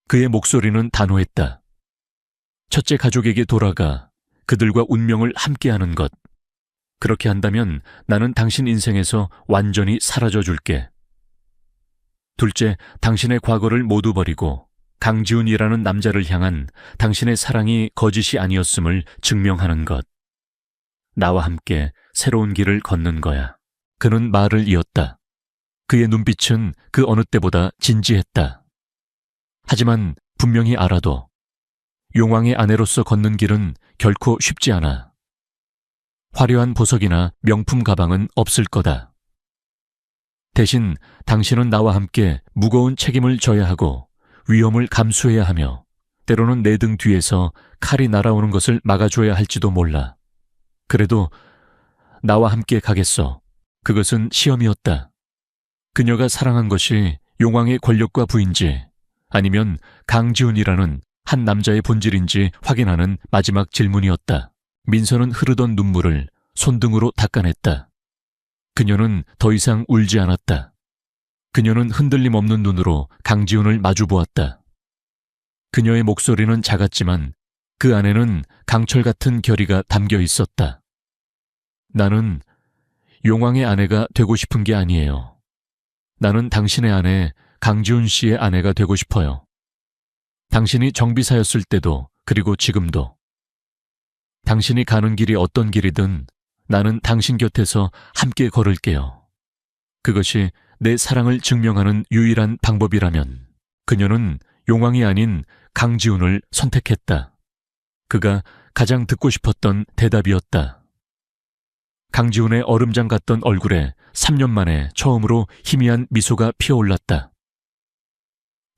그의 목소리는 단호했다. 첫째, 가족에게 돌아가 그들과 운명을 함께하는 것. 그렇게 한다면 나는 당신 인생에서 완전히 사라져 줄게. 둘째, 당신의 과거를 모두 버리고 강지훈이라는 남자를 향한 당신의 사랑이 거짓이 아니었음을 증명하는 것. 나와 함께 새로운 길을 걷는 거야. 그는 말을 이었다. 그의 눈빛은 그 어느 때보다 진지했다. 하지만 분명히 알아도 용왕의 아내로서 걷는 길은 결코 쉽지 않아. 화려한 보석이나 명품 가방은 없을 거다. 대신 당신은 나와 함께 무거운 책임을 져야 하고 위험을 감수해야 하며 때로는 내 등 뒤에서 칼이 날아오는 것을 막아줘야 할지도 몰라. 그래도 나와 함께 가겠어. 그것은 시험이었다. 그녀가 사랑한 것이 용왕의 권력과 부인지 아니면 강지훈이라는 한 남자의 본질인지 확인하는 마지막 질문이었다. 민서는 흐르던 눈물을 손등으로 닦아냈다. 그녀는 더 이상 울지 않았다. 그녀는 흔들림 없는 눈으로 강지훈을 마주보았다. 그녀의 목소리는 작았지만 그 안에는 강철 같은 결의가 담겨 있었다. 나는 용왕의 아내가 되고 싶은 게 아니에요. 나는 당신의 아내 강지훈 씨의 아내가 되고 싶어요. 당신이 정비사였을 때도 그리고 지금도. 당신이 가는 길이 어떤 길이든 나는 당신 곁에서 함께 걸을게요. 그것이 내 사랑을 증명하는 유일한 방법이라면. 그녀는 용왕이 아닌 강지훈을 선택했다. 그가 가장 듣고 싶었던 대답이었다. 강지훈의 얼음장 같던 얼굴에 3년 만에 처음으로 희미한 미소가 피어올랐다.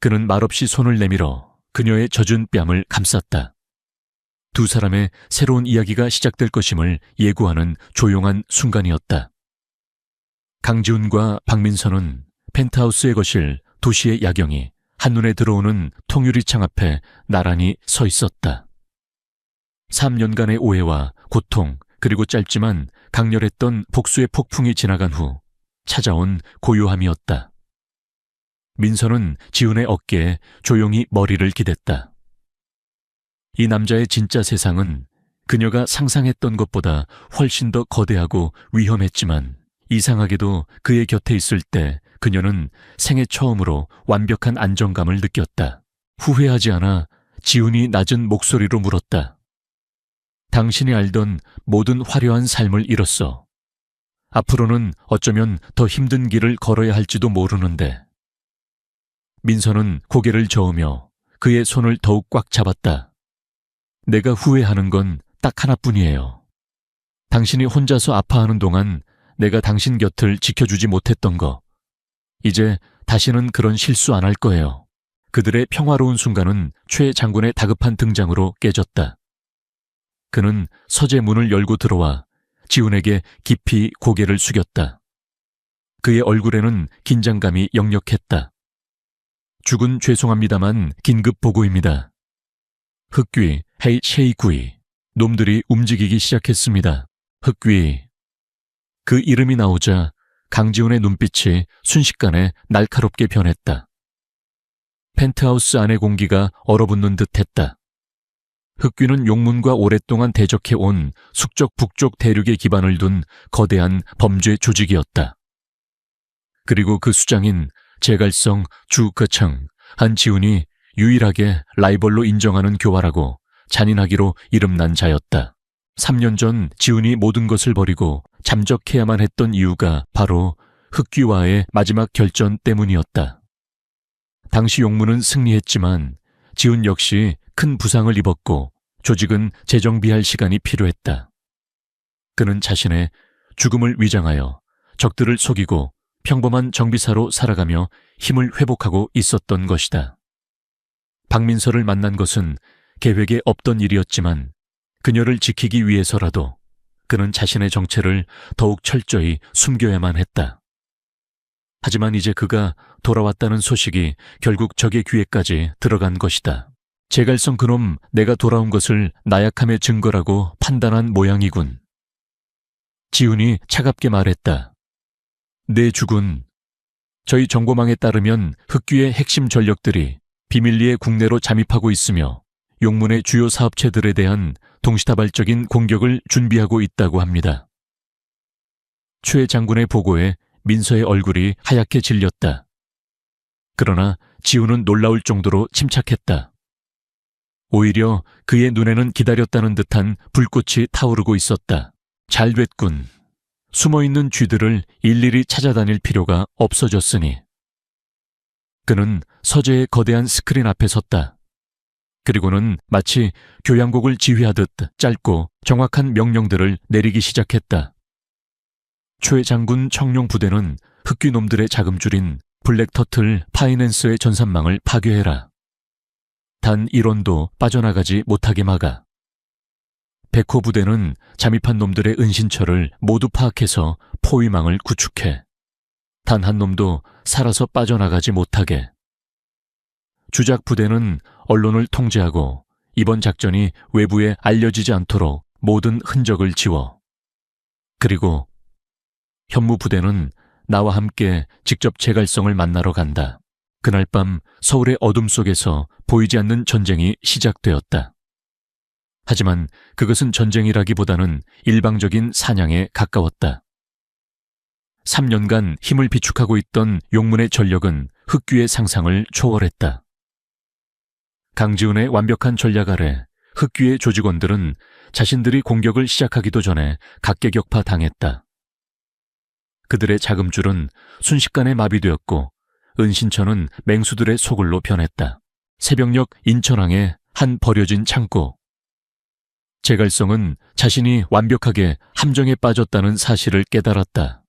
그는 말없이 손을 내밀어 그녀의 젖은 뺨을 감쌌다. 두 사람의 새로운 이야기가 시작될 것임을 예고하는 조용한 순간이었다. 강지훈과 박민서는 펜트하우스의 거실, 도시의 야경이 한눈에 들어오는 통유리창 앞에 나란히 서 있었다. 3년간의 오해와 고통, 그리고 짧지만 강렬했던 복수의 폭풍이 지나간 후 찾아온 고요함이었다. 민서는 지훈의 어깨에 조용히 머리를 기댔다. 이 남자의 진짜 세상은 그녀가 상상했던 것보다 훨씬 더 거대하고 위험했지만 이상하게도 그의 곁에 있을 때 그녀는 생애 처음으로 완벽한 안정감을 느꼈다. 후회하지 않아 지훈이 낮은 목소리로 물었다. 당신이 알던 모든 화려한 삶을 잃었어. 앞으로는 어쩌면 더 힘든 길을 걸어야 할지도 모르는데. 민서는 고개를 저으며 그의 손을 더욱 꽉 잡았다. 내가 후회하는 건 딱 하나뿐이에요. 당신이 혼자서 아파하는 동안 내가 당신 곁을 지켜주지 못했던 거. 이제 다시는 그런 실수 안 할 거예요. 그들의 평화로운 순간은 최 장군의 다급한 등장으로 깨졌다. 그는 서재 문을 열고 들어와 지훈에게 깊이 고개를 숙였다. 그의 얼굴에는 긴장감이 역력했다. 죽은 죄송합니다만 긴급 보고입니다. 흑귀, 헤이 셰이구이. 놈들이 움직이기 시작했습니다. 흑귀. 그 이름이 나오자 강지훈의 눈빛이 순식간에 날카롭게 변했다. 펜트하우스 안의 공기가 얼어붙는 듯했다. 흑귀는 용문과 오랫동안 대적해온 숙적 북쪽 대륙에 기반을 둔 거대한 범죄 조직이었다. 그리고 그 수장인 제갈성 주거청 한지훈이 유일하게 라이벌로 인정하는 교활하고 잔인하기로 이름난 자였다. 3년 전 지훈이 모든 것을 버리고 잠적해야만 했던 이유가 바로 흑귀와의 마지막 결전 때문이었다. 당시 용문은 승리했지만 지훈 역시 큰 부상을 입었고 조직은 재정비할 시간이 필요했다. 그는 자신의 죽음을 위장하여 적들을 속이고 평범한 정비사로 살아가며 힘을 회복하고 있었던 것이다. 박민서를 만난 것은 계획에 없던 일이었지만 그녀를 지키기 위해서라도 그는 자신의 정체를 더욱 철저히 숨겨야만 했다. 하지만 이제 그가 돌아왔다는 소식이 결국 적의 귀에까지 들어간 것이다. 제갈성 그놈 내가 돌아온 것을 나약함의 증거라고 판단한 모양이군. 지훈이 차갑게 말했다. 내 죽은 저희 정보망에 따르면 흑귀의 핵심 전력들이 비밀리에 국내로 잠입하고 있으며 용문의 주요 사업체들에 대한 동시다발적인 공격을 준비하고 있다고 합니다. 최 장군의 보고에 민서의 얼굴이 하얗게 질렸다. 그러나 지훈은 놀라울 정도로 침착했다. 오히려 그의 눈에는 기다렸다는 듯한 불꽃이 타오르고 있었다. 잘 됐군. 숨어있는 쥐들을 일일이 찾아다닐 필요가 없어졌으니. 그는 서재의 거대한 스크린 앞에 섰다. 그리고는 마치 교향곡을 지휘하듯 짧고 정확한 명령들을 내리기 시작했다. 최 장군 청룡 부대는 흑귀놈들의 자금줄인 블랙터틀 파이낸스의 전산망을 파괴해라. 단 1원도 빠져나가지 못하게 막아. 백호 부대는 잠입한 놈들의 은신처를 모두 파악해서 포위망을 구축해. 단 한 놈도 살아서 빠져나가지 못하게. 주작 부대는 언론을 통제하고 이번 작전이 외부에 알려지지 않도록 모든 흔적을 지워. 그리고 현무 부대는 나와 함께 직접 제갈성을 만나러 간다. 그날 밤 서울의 어둠 속에서 보이지 않는 전쟁이 시작되었다. 하지만 그것은 전쟁이라기보다는 일방적인 사냥에 가까웠다. 3년간 힘을 비축하고 있던 용문의 전력은 흑귀의 상상을 초월했다. 강지훈의 완벽한 전략 아래 흑귀의 조직원들은 자신들이 공격을 시작하기도 전에 각계격파 당했다. 그들의 자금줄은 순식간에 마비되었고 은신처는 맹수들의 소굴로 변했다. 새벽녘 인천항의 한 버려진 창고. 제갈성은 자신이 완벽하게 함정에 빠졌다는 사실을 깨달았다.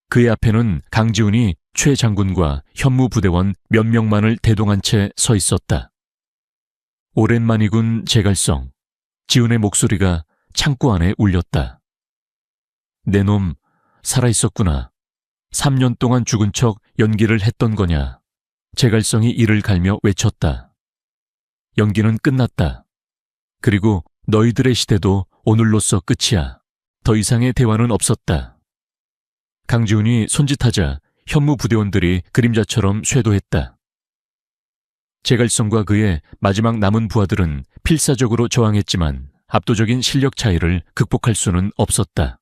그의 앞에는 강지훈이 최 장군과 현무 부대원 몇 명만을 대동한 채 서 있었다. 오랜만이군 제갈성. 지훈의 목소리가 창고 안에 울렸다. 내 놈 살아있었구나. 3년 동안 죽은 척 연기를 했던 거냐. 제갈성이 이를 갈며 외쳤다. 연기는 끝났다. 그리고 너희들의 시대도 오늘로써 끝이야. 더 이상의 대화는 없었다. 강지훈이 손짓하자 현무 부대원들이 그림자처럼 쇄도했다. 제갈성과 그의 마지막 남은 부하들은 필사적으로 저항했지만 압도적인 실력 차이를 극복할 수는 없었다.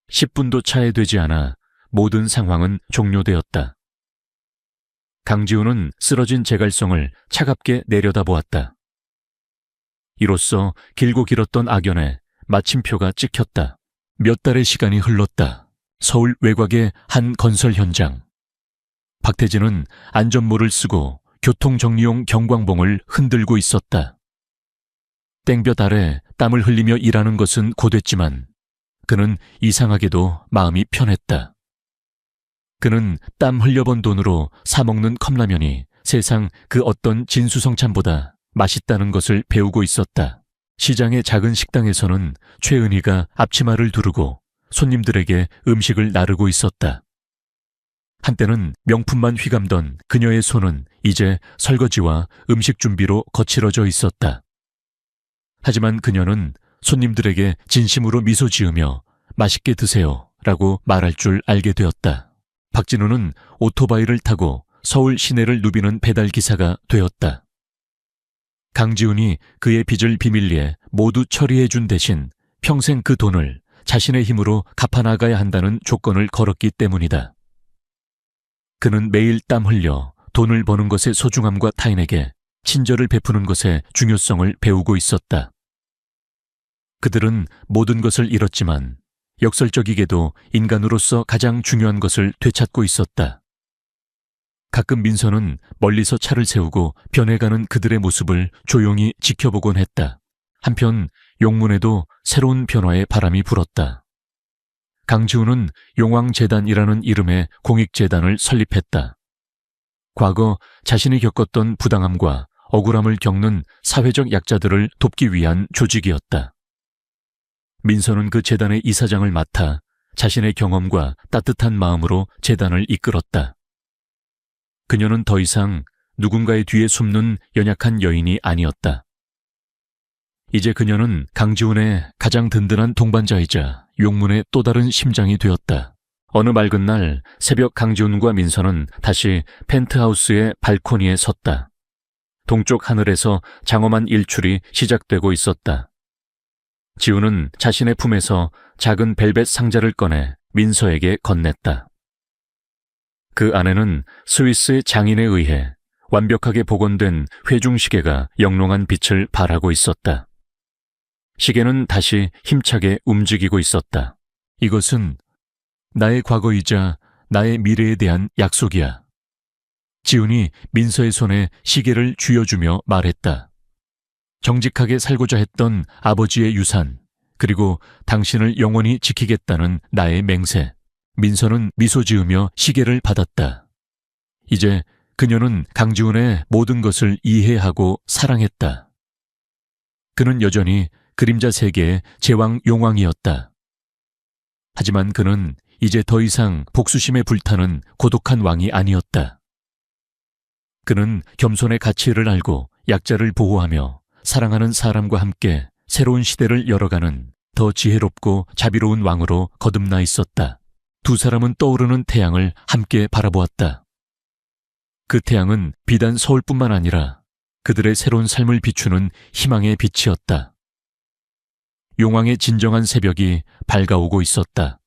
10분도 차에 되지 않아 모든 상황은 종료되었다. 강지훈은 쓰러진 제갈성을 차갑게 내려다보았다. 이로써 길고 길었던 악연에 마침표가 찍혔다. 몇 달의 시간이 흘렀다. 서울 외곽의 한 건설 현장. 박태진은 안전모를 쓰고 교통정리용 경광봉을 흔들고 있었다. 땡볕 아래 땀을 흘리며 일하는 것은 고됐지만 그는 이상하게도 마음이 편했다. 그는 땀 흘려본 돈으로 사먹는 컵라면이 세상 그 어떤 진수성찬보다 맛있다는 것을 배우고 있었다. 시장의 작은 식당에서는 최은희가 앞치마를 두르고 손님들에게 음식을 나르고 있었다. 한때는 명품만 휘감던 그녀의 손은 이제 설거지와 음식 준비로 거칠어져 있었다. 하지만 그녀는 손님들에게 진심으로 미소 지으며 맛있게 드세요 라고 말할 줄 알게 되었다. 박진우는 오토바이를 타고 서울 시내를 누비는 배달기사가 되었다. 강지훈이 그의 빚을 비밀리에 모두 처리해준 대신 평생 그 돈을 자신의 힘으로 갚아나가야 한다는 조건을 걸었기 때문이다. 그는 매일 땀 흘려 돈을 버는 것의 소중함과 타인에게 친절을 베푸는 것의 중요성을 배우고 있었다. 그들은 모든 것을 잃었지만 역설적이게도 인간으로서 가장 중요한 것을 되찾고 있었다. 가끔 민서는 멀리서 차를 세우고 변해가는 그들의 모습을 조용히 지켜보곤 했다. 한편 용문에도 새로운 변화의 바람이 불었다. 강지훈은 용왕재단이라는 이름의 공익재단을 설립했다. 과거 자신이 겪었던 부당함과 억울함을 겪는 사회적 약자들을 돕기 위한 조직이었다. 민서는 그 재단의 이사장을 맡아 자신의 경험과 따뜻한 마음으로 재단을 이끌었다. 그녀는 더 이상 누군가의 뒤에 숨는 연약한 여인이 아니었다. 이제 그녀는 강지훈의 가장 든든한 동반자이자 용문의 또 다른 심장이 되었다. 어느 맑은 날 새벽 강지훈과 민서는 다시 펜트하우스의 발코니에 섰다. 동쪽 하늘에서 장엄한 일출이 시작되고 있었다. 지훈은 자신의 품에서 작은 벨벳 상자를 꺼내 민서에게 건넸다. 그 안에는 스위스의 장인에 의해 완벽하게 복원된 회중시계가 영롱한 빛을 발하고 있었다. 시계는 다시 힘차게 움직이고 있었다. 이것은 나의 과거이자 나의 미래에 대한 약속이야. 지훈이 민서의 손에 시계를 쥐어주며 말했다. 정직하게 살고자 했던 아버지의 유산, 그리고 당신을 영원히 지키겠다는 나의 맹세. 민서는 미소 지으며 시계를 받았다. 이제 그녀는 강지훈의 모든 것을 이해하고 사랑했다. 그는 여전히 그림자 세계의 제왕 용왕이었다. 하지만 그는 이제 더 이상 복수심에 불타는 고독한 왕이 아니었다. 그는 겸손의 가치를 알고 약자를 보호하며 사랑하는 사람과 함께 새로운 시대를 열어가는 더 지혜롭고 자비로운 왕으로 거듭나 있었다. 두 사람은 떠오르는 태양을 함께 바라보았다. 그 태양은 비단 서울뿐만 아니라 그들의 새로운 삶을 비추는 희망의 빛이었다. 용왕의 진정한 새벽이 밝아오고 있었다.